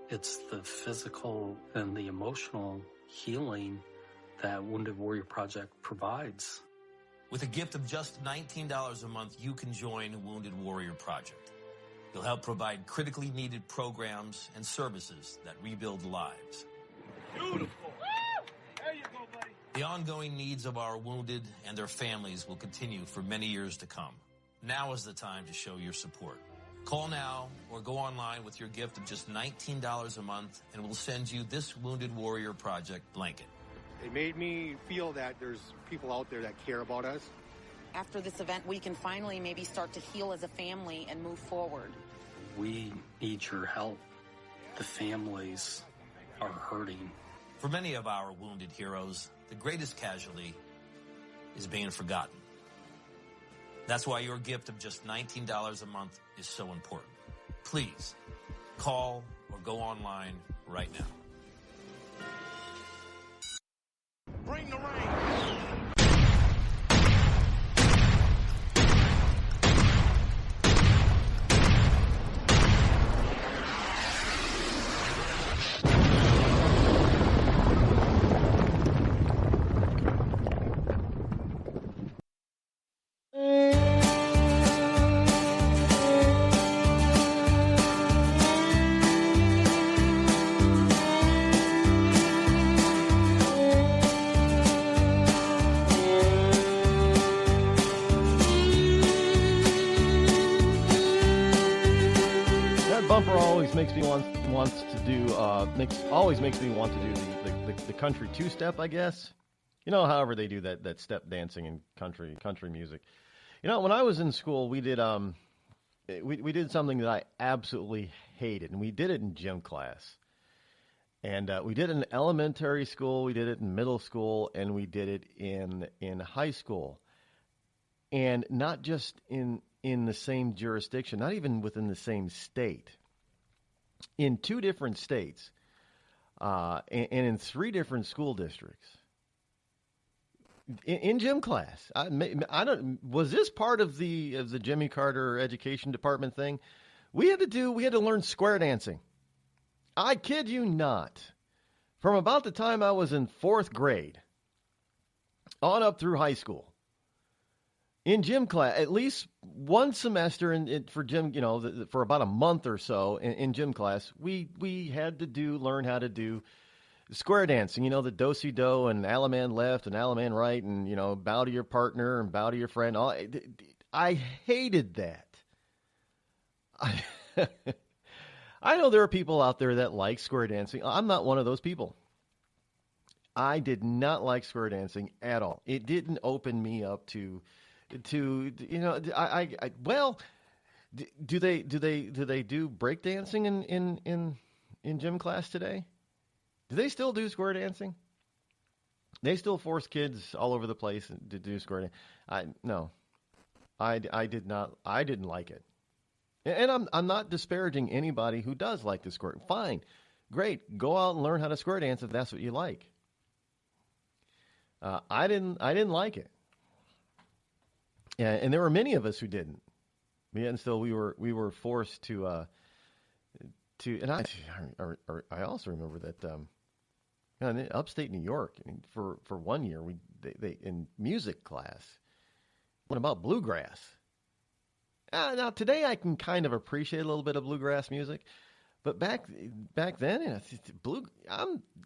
It's the physical and the emotional healing that Wounded Warrior Project provides. With a gift of just $19 a month, you can join Wounded Warrior Project. You'll help provide critically needed programs and services that rebuild lives. Beautiful. There you go, buddy. The ongoing needs of our wounded and their families will continue for many years to come. Now is the time to show your support. Call now or go online with your gift of just $19 a month, and we'll send you this Wounded Warrior Project blanket. It made me feel that there's people out there that care about us. After this event, we can finally maybe start to heal as a family and move forward. We need your help. The families are hurting. For many of our wounded heroes, the greatest casualty is being forgotten. That's why your gift of just $19 a month is so important. Please, call or go online right now. bring the rain. Makes me want to do the country two-step, I guess. You know, however they do that step dancing in country music. You know, when I was in school, we did something that I absolutely hated, and we did it in gym class. And we did it in elementary school, we did it in middle school, and we did it in high school. And not just in the same jurisdiction, not even within the same state. In 2 different states, and in 3 different school districts, in gym class. I don't. Was this part of the Jimmy Carter Education Department thing? We had to learn square dancing. I kid you not. From about the time I was in 4th grade on up through high school. In gym class, at least one semester for gym, you know, for about a month or so in gym class, we had to learn how to do square dancing. You know, the do-si-do and Alaman left and Alaman right, and you know, bow to your partner and bow to your friend. I hated that. I know there are people out there that like square dancing. I'm not one of those people. I did not like square dancing at all. It didn't open me up to you know, well, do they do break dancing in gym class today? Do they still do square dancing? They still force kids all over the place to do square dancing. No, I didn't like it, and I'm not disparaging anybody who does like the square. Fine, great, go out and learn how to square dance if that's what you like. I didn't like it. Yeah, and there were many of us who didn't. And still we were forced to and I also remember that in upstate New York, I mean, for 1 year they in music class, what about bluegrass? Now today I can kind of appreciate a little bit of bluegrass music, but back then,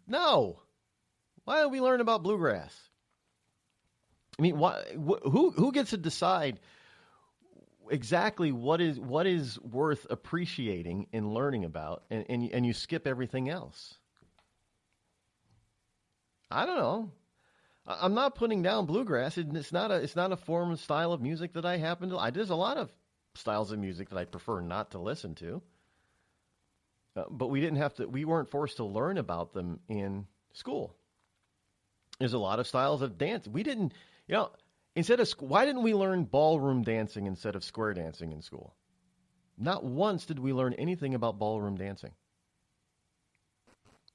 no. Why don't we learn about bluegrass? I mean, who gets to decide exactly what is worth appreciating and learning about, and you skip everything else? I don't know. I'm not putting down bluegrass. It's not a form and style of music that I happen to. There's a lot of styles of music that I prefer not to listen to. But we weren't forced to learn about them in school. There's a lot of styles of dance. We didn't. You know, why didn't we learn ballroom dancing instead of square dancing in school? Not once did we learn anything about ballroom dancing.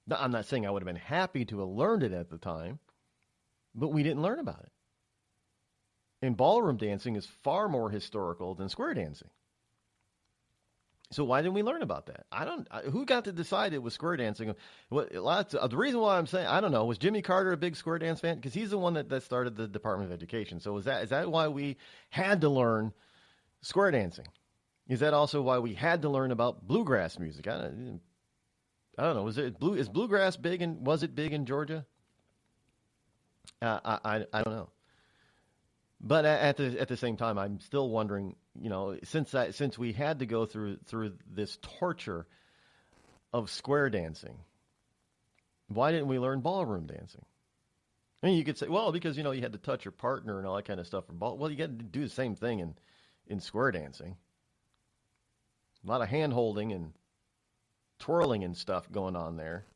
Now, I'm not saying I would have been happy to have learned it at the time, but we didn't learn about it. And ballroom dancing is far more historical than square dancing. So why didn't we learn about that? Who got to decide it was square dancing? The reason why I'm saying, I don't know, was Jimmy Carter a big square dance fan? Because he's the one that started the Department of Education. So is that why we had to learn square dancing? Is that also why we had to learn about bluegrass music? I don't know. Is bluegrass big, and was it big in Georgia? I don't know. But at the same time, I'm still wondering, you know, since we had to go through this torture of square dancing, why didn't we learn ballroom dancing? I mean, you could say, well, because, you know, you had to touch your partner and all that kind of stuff. Well, you got to do the same thing in square dancing. A lot of hand holding and twirling and stuff going on there.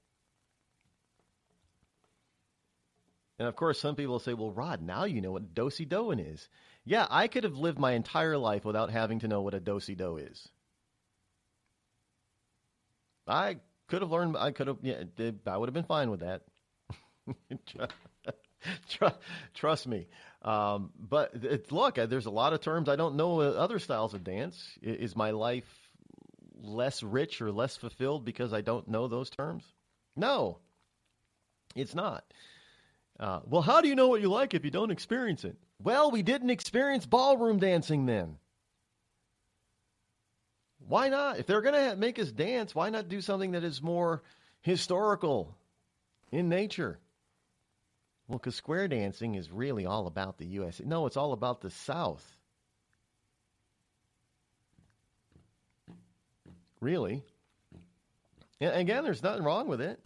And, of course, some people say, well, Rod, now you know what do-si-doing is. Yeah, I could have lived my entire life without having to know what a do-si-do is. I would have been fine with that. Trust me. But look, there's a lot of terms I don't know other styles of dance. Is my life less rich or less fulfilled because I don't know those terms? No, it's not. Well, how do you know what you like if you don't experience it? Well, we didn't experience ballroom dancing then. Why not? If they're going to make us dance, why not do something that is more historical in nature? Well, because square dancing is really all about the U.S. No, it's all about the South. Really. And again, there's nothing wrong with it.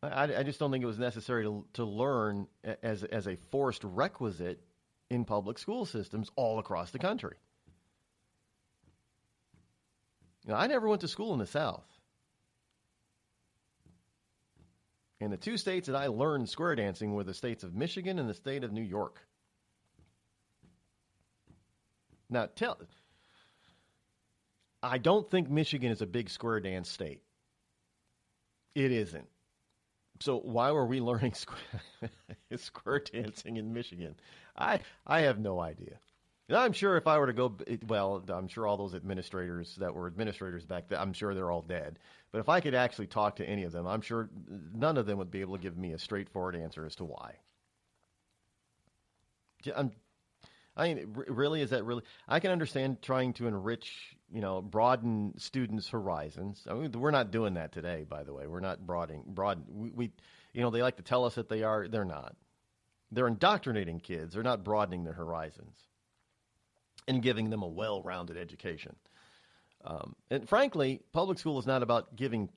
I just don't think it was necessary to learn as a forced requisite in public school systems all across the country. I never went to school in the South. And the two states that I learned square dancing were the states of Michigan and the state of New York. Now, I don't think Michigan is a big square dance state. It isn't. So why were we learning square dancing in Michigan? I have no idea. And I'm sure if I were to go, well, I'm sure all those administrators that were administrators back then, I'm sure they're all dead. But if I could actually talk to any of them, I'm sure none of them would be able to give me a straightforward answer as to why. Really, is that really? I can understand trying to enrich, broaden students' horizons. I mean, we're not doing that today, by the way. We're not broadening. They like to tell us that they are. They're not. They're indoctrinating kids. They're not broadening their horizons and giving them a well-rounded education. And frankly, public school is not about giving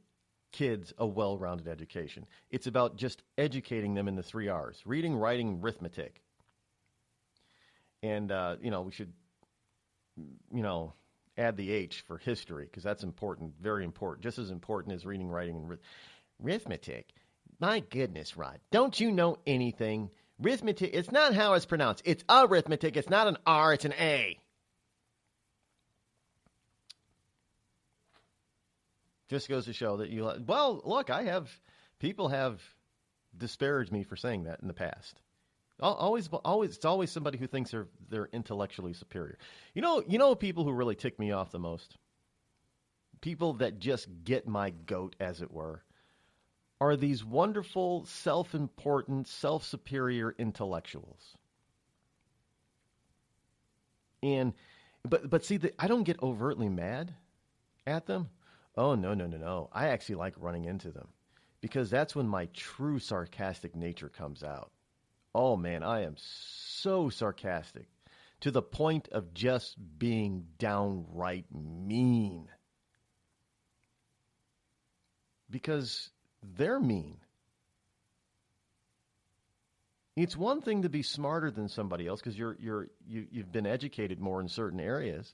kids a well-rounded education. It's about just educating them in the 3 R's: reading, writing, arithmetic. And, we should, add the H for history, because that's important, very important, just as important as reading, writing, and arithmetic. My goodness, Rod, don't you know anything? Arithmetic, it's not how it's pronounced. It's arithmetic. It's not an R, it's an A. Just goes to show that look, people have disparaged me for saying that in the past. It's always somebody who thinks they're intellectually superior. You know people who really tick me off the most? People that just get my goat, as it were, are these wonderful, self-important, self-superior intellectuals. But see, I don't get overtly mad at them. Oh, no. I actually like running into them, because that's when my true sarcastic nature comes out. Oh, man, I am so sarcastic to the point of just being downright mean. Because they're mean. It's one thing to be smarter than somebody else because you've been educated more in certain areas,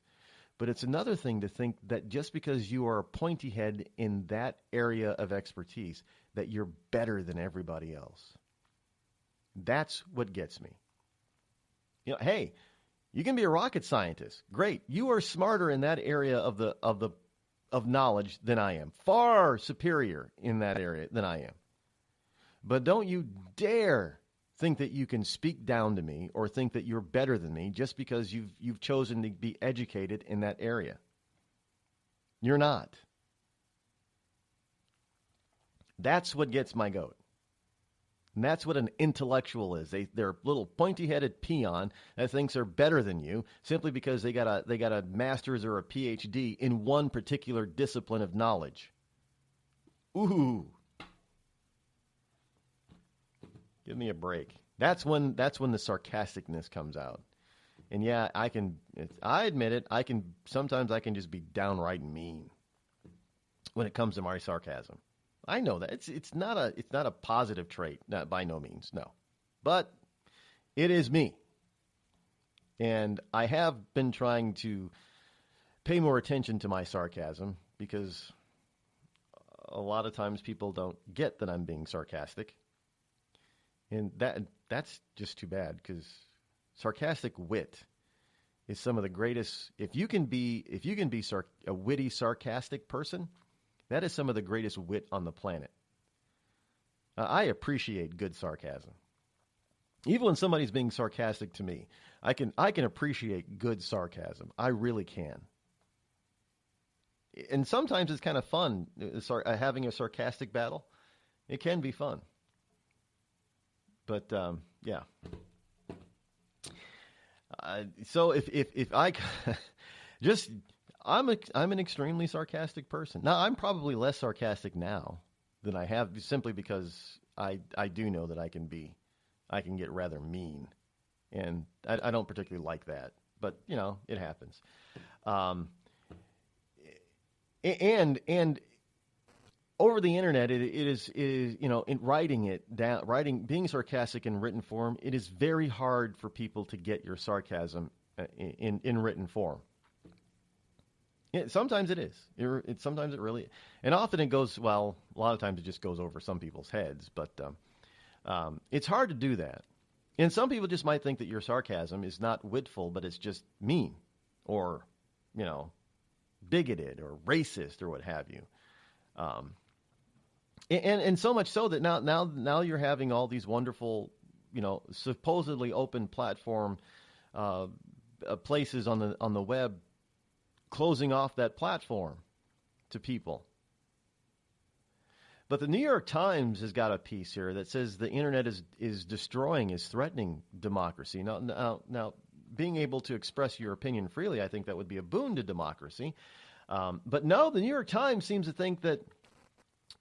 but it's another thing to think that just because you are a pointy head in that area of expertise, that you're better than everybody else. That's what gets me. Hey, you can be a rocket scientist. Great. You are smarter in that area of knowledge than I am. Far superior in that area than I am. But don't you dare think that you can speak down to me or think that you're better than me just because you've chosen to be educated in that area. You're not. That's what gets my goat. And that's what an intellectual is. They're a little pointy-headed peon that thinks they're better than you simply because they got a master's or a PhD in one particular discipline of knowledge. Ooh. Give me a break. That's when the sarcasticness comes out. And yeah, I admit it, sometimes I can just be downright mean when it comes to my sarcasm. I know that it's not a positive trait, not by no means, no. But it is me. And I have been trying to pay more attention to my sarcasm because a lot of times people don't get that I'm being sarcastic. And that's just too bad because sarcastic wit is some of the greatest. If you can be a witty, sarcastic person, that is some of the greatest wit on the planet. I appreciate good sarcasm. Even when somebody's being sarcastic to me, I can appreciate good sarcasm. I really can. And sometimes it's kind of fun having a sarcastic battle. It can be fun. But yeah. So if I just I'm an extremely sarcastic person. Now I'm probably less sarcastic now than I have, simply because I do know that I can get rather mean, and I don't particularly like that. But it happens. And over the internet, it is in being sarcastic in written form, it is very hard for people to get your sarcasm in written form. Sometimes it is. Sometimes it really, and often it goes, well, a lot of times it just goes over some people's heads, but it's hard to do that. And some people just might think that your sarcasm is not witful, but it's just mean or, bigoted or racist or what have you. And so much so that now you're having all these wonderful, supposedly open platform places on the web closing off that platform to people. But the New York Times has got a piece here that says the internet is destroying, is threatening democracy. Now, being able to express your opinion freely, I think that would be a boon to democracy. But no, the New York Times seems to think that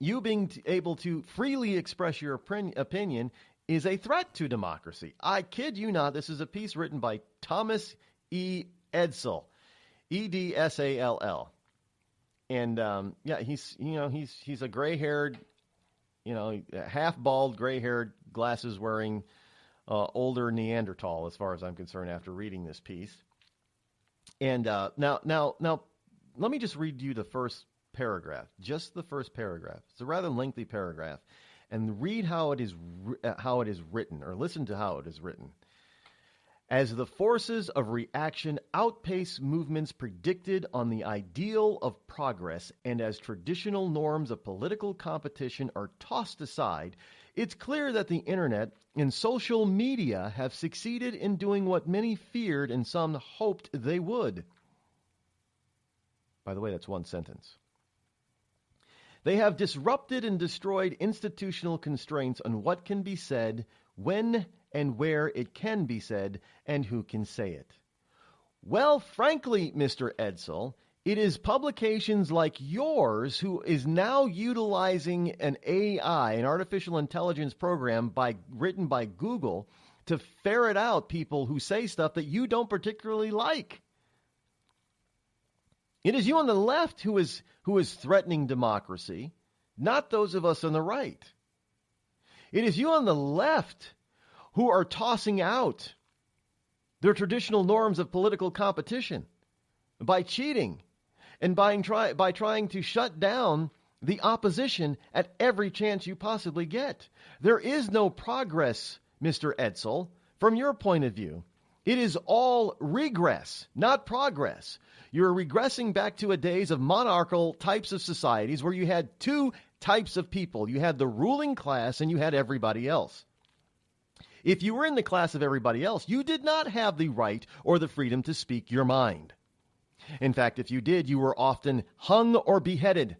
you being able to freely express your opinion is a threat to democracy. I kid you not. This is a piece written by Thomas E. Edsall, Edsall. And he's a gray-haired, half-bald, gray-haired, glasses-wearing, older Neanderthal, as far as I'm concerned, after reading this piece. And now, let me just read you the first paragraph, just the first paragraph. It's a rather lengthy paragraph, and read how it is written, or listen to how it is written. As the forces of reaction outpace movements predicted on the ideal of progress, and as traditional norms of political competition are tossed aside, it's clear that the internet and social media have succeeded in doing what many feared and some hoped they would. By the way, that's one sentence. They have disrupted and destroyed institutional constraints on what can be said, when and where it can be said, and who can say it. Well, frankly, Mr. Edsall, it is publications like yours who is now utilizing an AI, an artificial intelligence program written by Google, to ferret out people who say stuff that you don't particularly like. It is you on the left who is threatening democracy, not those of us on the right. It is you on the left who are tossing out their traditional norms of political competition by cheating and by trying to shut down the opposition at every chance you possibly get. There is no progress, Mr. Edsall, from your point of view. It is all regress, not progress. You're regressing back to a days of monarchical types of societies where you had two types of people. You had the ruling class and you had everybody else. If you were in the class of everybody else, you did not have the right or the freedom to speak your mind. In fact, if you did, you were often hung or beheaded.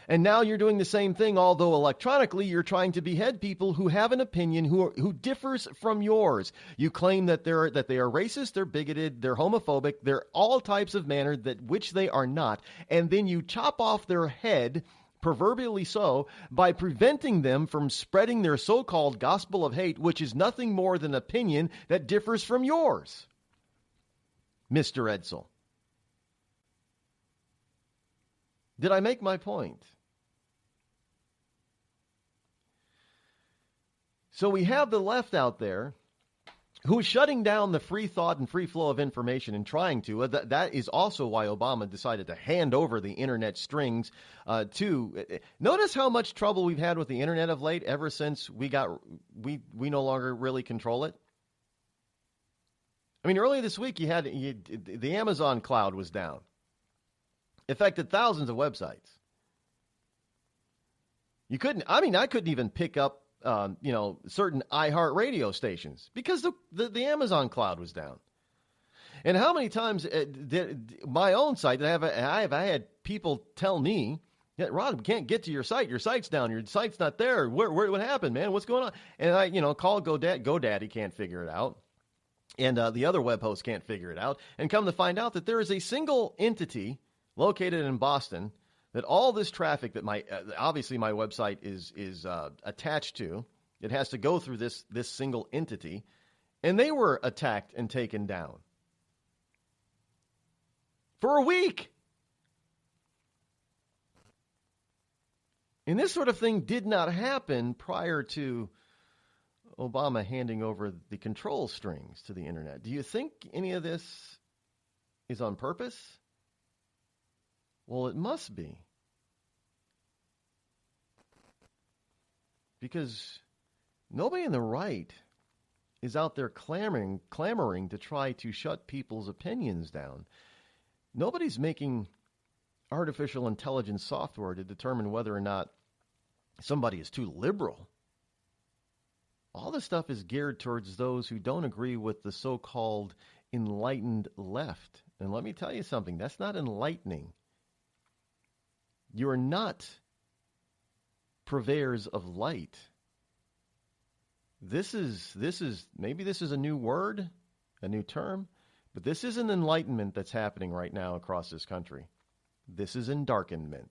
And now you're doing the same thing, although electronically you're trying to behead people who have an opinion who differs from yours. You claim that they are racist, they're bigoted, they're homophobic, they're all types of manner which they are not, and then you chop off their head, proverbially so, by preventing them from spreading their so-called gospel of hate, which is nothing more than opinion that differs from yours. Mr. Edsall. Did I make my point? So we have the left out there who is shutting down the free thought and free flow of information and trying to. That is also why Obama decided to hand over the internet strings to. Notice how much trouble we've had with the internet of late ever since we no longer really control it. I mean, earlier this week the Amazon cloud was down. Affected thousands of websites. You couldn't. I mean, I couldn't even pick up, certain iHeart radio stations because the Amazon cloud was down. And how many times did my own site I have had people tell me, yeah, Rod, we can't get to your site. Your site's down. Your site's not there. What happened, man? What's going on? And I, call GoDaddy can't figure it out. And the other web hosts can't figure it out. And come to find out that there is a single entity located in Boston that all this traffic that obviously my website is attached to, it has to go through this single entity. And they were attacked and taken down for a week. And this sort of thing did not happen prior to Obama handing over the control strings to the internet. Do you think any of this is on purpose? Well, it must be. Because nobody on the right is out there clamoring to try to shut people's opinions down. Nobody's making artificial intelligence software to determine whether or not somebody is too liberal. All this stuff is geared towards those who don't agree with the so-called enlightened left. And let me tell you something, that's not enlightening. You're not purveyors of light. This is maybe this is a new word, a new term, but this isn't enlightenment that's happening right now across this country. This is endarkenment.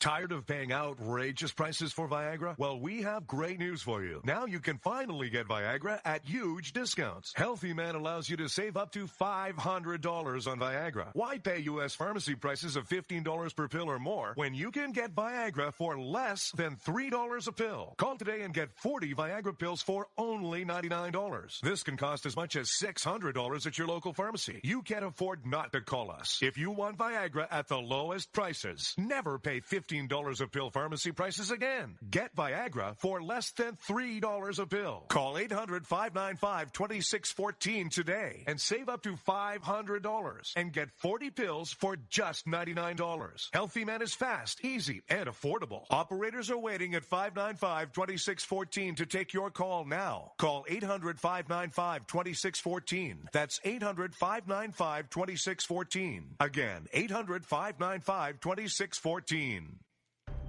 Tired of paying outrageous prices for Viagra? Well, we have great news for you. Now you can finally get Viagra at huge discounts. Healthy Man allows you to save up to $500 on Viagra. Why pay U.S. pharmacy prices of $15 per pill or more when you can get Viagra for less than $3 a pill? Call today and get 40 Viagra pills for only $99. This can cost as much as $600 at your local pharmacy. You can't afford not to call us. If you want Viagra at the lowest prices, never pay $15 a pill pharmacy prices again. Get Viagra for less than $3 a pill. Call 800-595-2614 today and save up to $500 and get 40 pills for just $99. Healthy Man is fast, easy, and affordable. Operators are waiting at 595-2614 to take your call now. Call 800-595-2614. That's 800-595-2614. Again, 800-595-2614.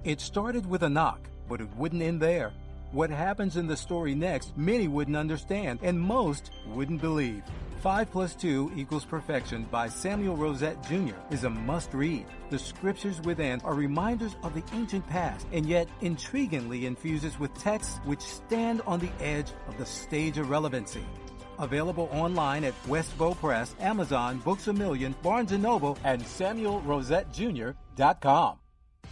It started with a knock, but it wouldn't end there. What happens in the story next, many wouldn't understand, and most wouldn't believe. 5 + 2 = Perfection by Samuel Rosette Jr. is a must-read. The scriptures within are reminders of the ancient past, and yet intriguingly infuses with texts which stand on the edge of the stage of relevancy. Available online at Westbow Press, Amazon, Books A Million, Barnes & Noble, and SamuelRosetteJr.com.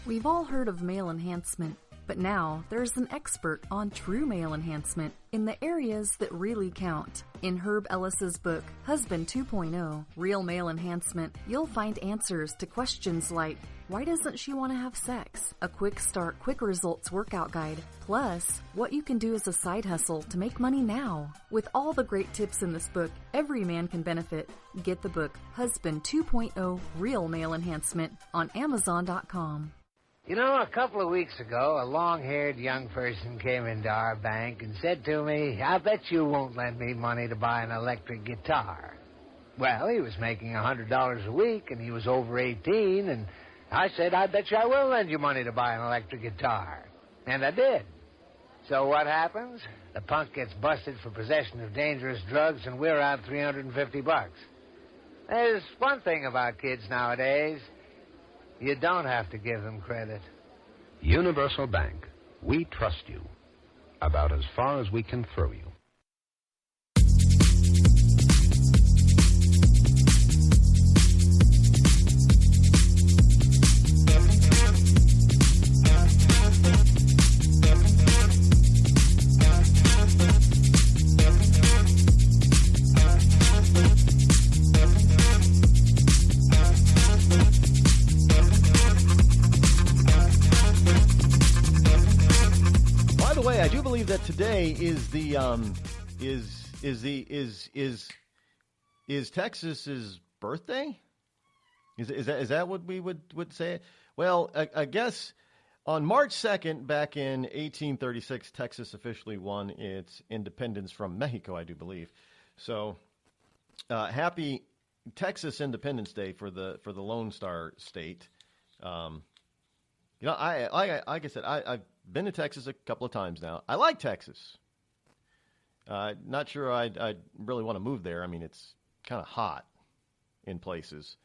We've all heard of male enhancement, but now there's an expert on true male enhancement in the areas that really count. In Herb Ellis's book, Husband 2.0, Real Male Enhancement, you'll find answers to questions like, why doesn't she want to have sex? A quick start, quick results workout guide. Plus, what you can do as a side hustle to make money now. With all the great tips in this book, every man can benefit. Get the book, Husband 2.0, Real Male Enhancement, on Amazon.com. You know, a couple of weeks ago, a long-haired young person came into our bank and said to me, I bet you won't lend me money to buy an electric guitar. Well, he was making $100 a week, and he was over 18, and I said, I bet you I will lend you money to buy an electric guitar. And I did. So what happens? The punk gets busted for possession of dangerous drugs, and we're out $350. There's one thing about kids nowadays. You don't have to give them credit. Universal Bank. We trust you. About as far as we can throw you. I do believe that today is Texas's birthday. Is that what we would say? Well, I guess on March 2nd, back in 1836, Texas officially won its independence from Mexico, I do believe. So, happy Texas Independence Day for the Lone Star State. I like I said, I've been to Texas a couple of times now. I like Texas. Not sure I'd really want to move there. I mean, it's kind of hot in places.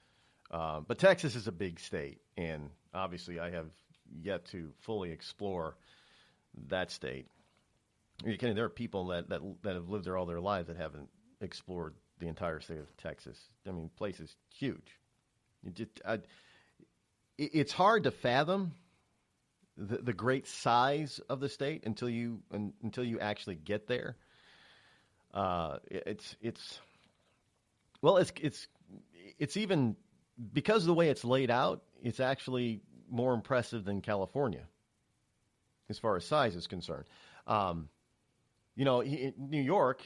But Texas is a big state, and obviously I have yet to fully explore that state. There are people that have lived there all their lives that haven't explored the entire state of Texas. I mean, the place is huge. It's hard to fathom the great size of the state until you actually get there. It's even because of the way it's laid out, it's actually more impressive than California as far as size is concerned. In New York,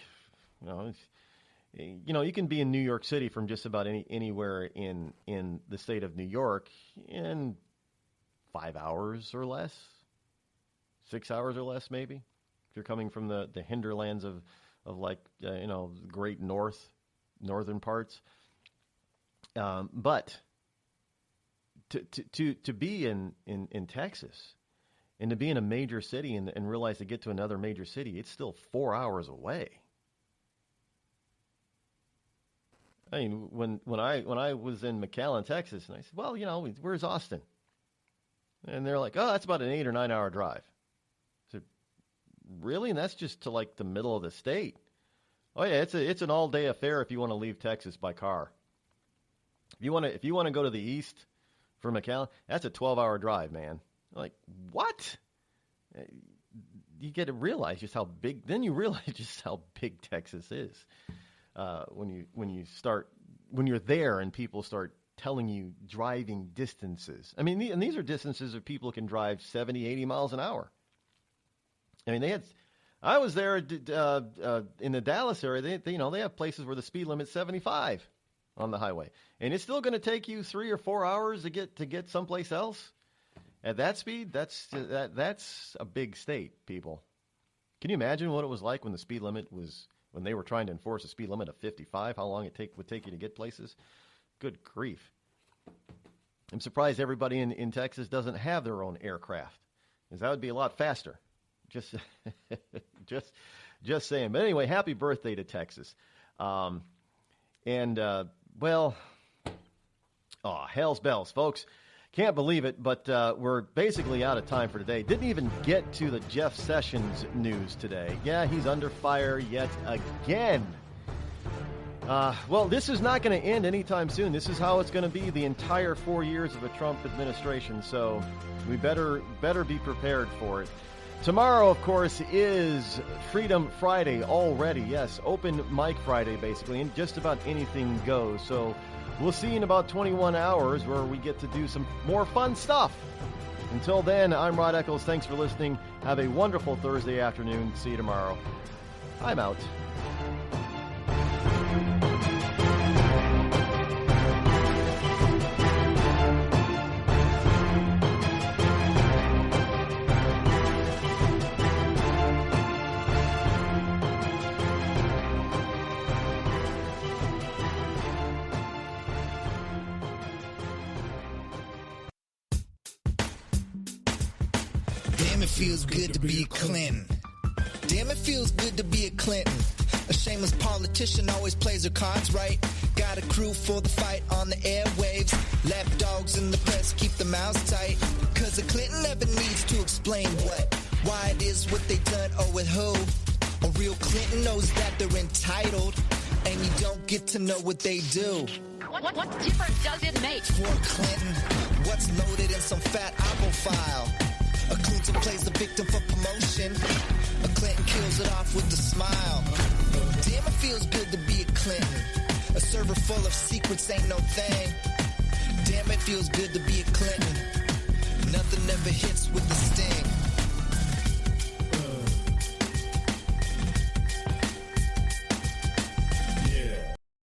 you can be in New York City from just about anywhere in the state of New York in 5 hours or less, 6 hours or less, maybe. If you're coming from the hinterlands of great northern parts. But to be in Texas and to be in a major city and realize to get to another major city, it's still 4 hours away. I mean, when I was in McAllen, Texas, and I said, well, where's Austin? And they're like, oh, that's about an 8 or 9 hour drive. I said, really? And that's just to like the middle of the state. Oh yeah, it's an all day affair if you want to leave Texas by car. If you want to go to the east for McAllen, that's a 12-hour drive, man. I'm like, what? You get to realize just how big. Then you realize just how big Texas is when you're there and people start telling you driving distances. I mean, and these are distances that people can drive 70, 80 miles an hour. I mean, I was there in the Dallas area. They have places where the speed limit's 75 on the highway, and it's still going to take you 3 or 4 hours to get someplace else at that speed. That's a big state, people. Can you imagine what it was like when the speed limit was when they were trying to enforce a speed limit of 55? How long it would take you to get places? Good grief! I'm surprised everybody in Texas doesn't have their own aircraft, because that would be a lot faster. Just saying. But anyway, happy birthday to Texas. Hell's bells, folks. Can't believe it, but we're basically out of time for today. Didn't even get to the Jeff Sessions news today. Yeah, he's under fire yet again. Well, this is not going to end anytime soon. This is how it's going to be the entire 4 years of a Trump administration, so we better be prepared for it. Tomorrow, of course, is Freedom Friday already. Yes, open mic Friday, basically, and just about anything goes. So we'll see you in about 21 hours where we get to do some more fun stuff. Until then, I'm Rod Eccles. Thanks for listening. Have a wonderful Thursday afternoon. See you tomorrow. I'm out. Damn, it feels good to be a Clinton. Damn, it feels good to be a Clinton. A shameless politician always plays her cards right. Got a crew for the fight on the airwaves. Lapdogs in the press keep their mouths tight. Cause a Clinton never needs to explain what, why it is what they done or with who. A real Clinton knows that they're entitled, and you don't get to know what they do. What difference does it make? For a Clinton, what's loaded in some fat apple file? A Clinton plays the victim for promotion. A Clinton kills it off with a smile. Damn, it feels good to be a Clinton. A server full of secrets ain't no thing. Damn, it feels good to be a Clinton. Nothing ever hits with the sting.